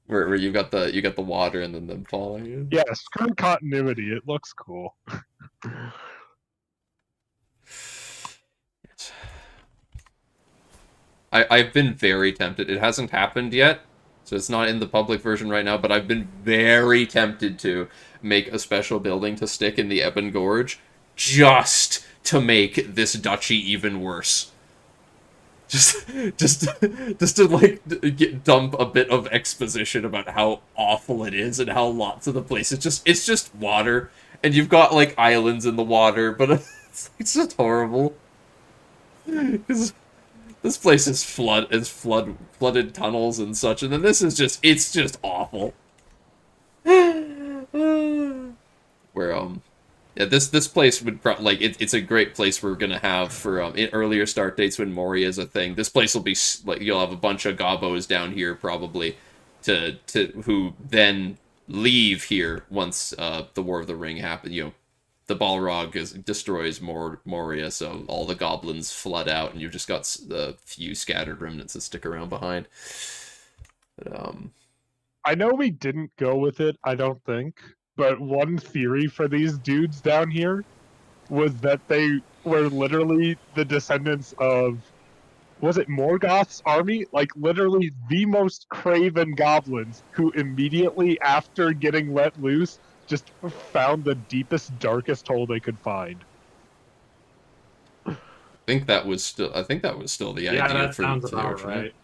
Where you got the water and then them falling in. Yeah, screw continuity. It looks cool. I've been very tempted. It hasn't happened yet, so it's not in the public version right now, but I've been very tempted to make a special building to stick in the Ebon Gorge just to make this duchy even worse. Just to like dump a bit of exposition about how awful it is and how lots of the place it's just water, and you've got like islands in the water, but it's just horrible. Because this place is flooded tunnels and such, and then this is it's just awful. Where yeah, this place would like it's a great place we're gonna have for in earlier start dates when Moria is a thing. This place will be like you'll have a bunch of gobbos down here probably to who then leave here once the War of the Ring happens. You know, the Balrog destroys Moria, so all the goblins flood out, and you've just got the few scattered remnants that stick around behind. But, I know we didn't go with it, I don't think, but one theory for these dudes down here was that they were literally the descendants of, was it Morgoth's army? Like, literally the most craven goblins who immediately after getting let loose just found the deepest, darkest hole they could find. I think that was still the idea. Yeah, that for sounds the about original. right.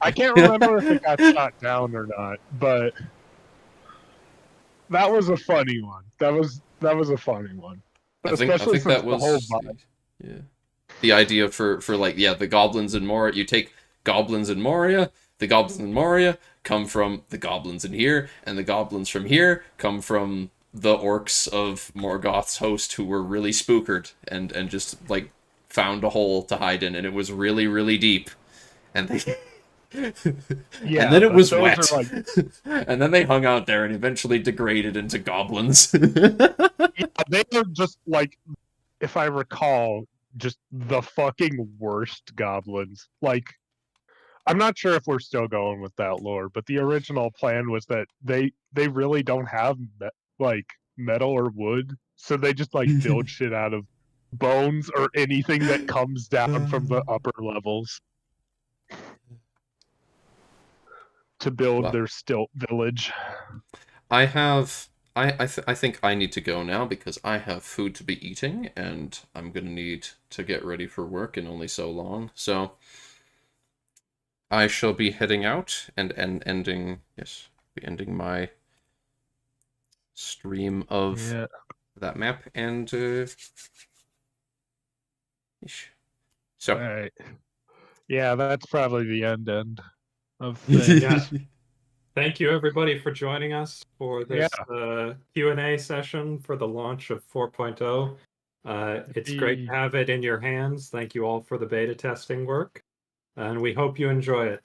I can't remember if it got shot down or not, but that was a funny one. That was a funny one. I think that was the idea for like the goblins in Moria. You take goblins in Moria. The goblins in Moria come from the goblins in here, and the goblins from here come from the orcs of Morgoth's host who were really spookered and just like found a hole to hide in, and it was really, really deep. And they yeah, and then it was wet. Like... and then they hung out there and eventually degraded into goblins. Yeah, they are just like, if I recall, just the fucking worst goblins. Like, I'm not sure if we're still going with that lore, but the original plan was that they really don't have like metal or wood, so they just like build shit out of bones or anything that comes down from the upper levels to build their stilt village. I have I think I need to go now because I have food to be eating, and I'm gonna need to get ready for work in only so long. So I shall be heading out and ending my stream of that map, and so. All right. Yeah, that's probably the end of things. Yeah. Thank you, everybody, for joining us for this Q&A session for the launch of 4.0. It's great to have it in your hands. Thank you all for the beta testing work, and we hope you enjoy it.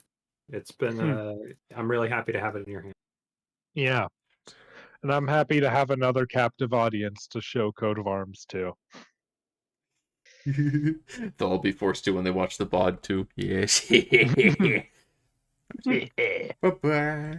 It's been, I'm really happy to have it in your hands. Yeah, and I'm happy to have another captive audience to show Coat of Arms to. They'll all be forced to when they watch the VOD too. Yes. Bye-bye.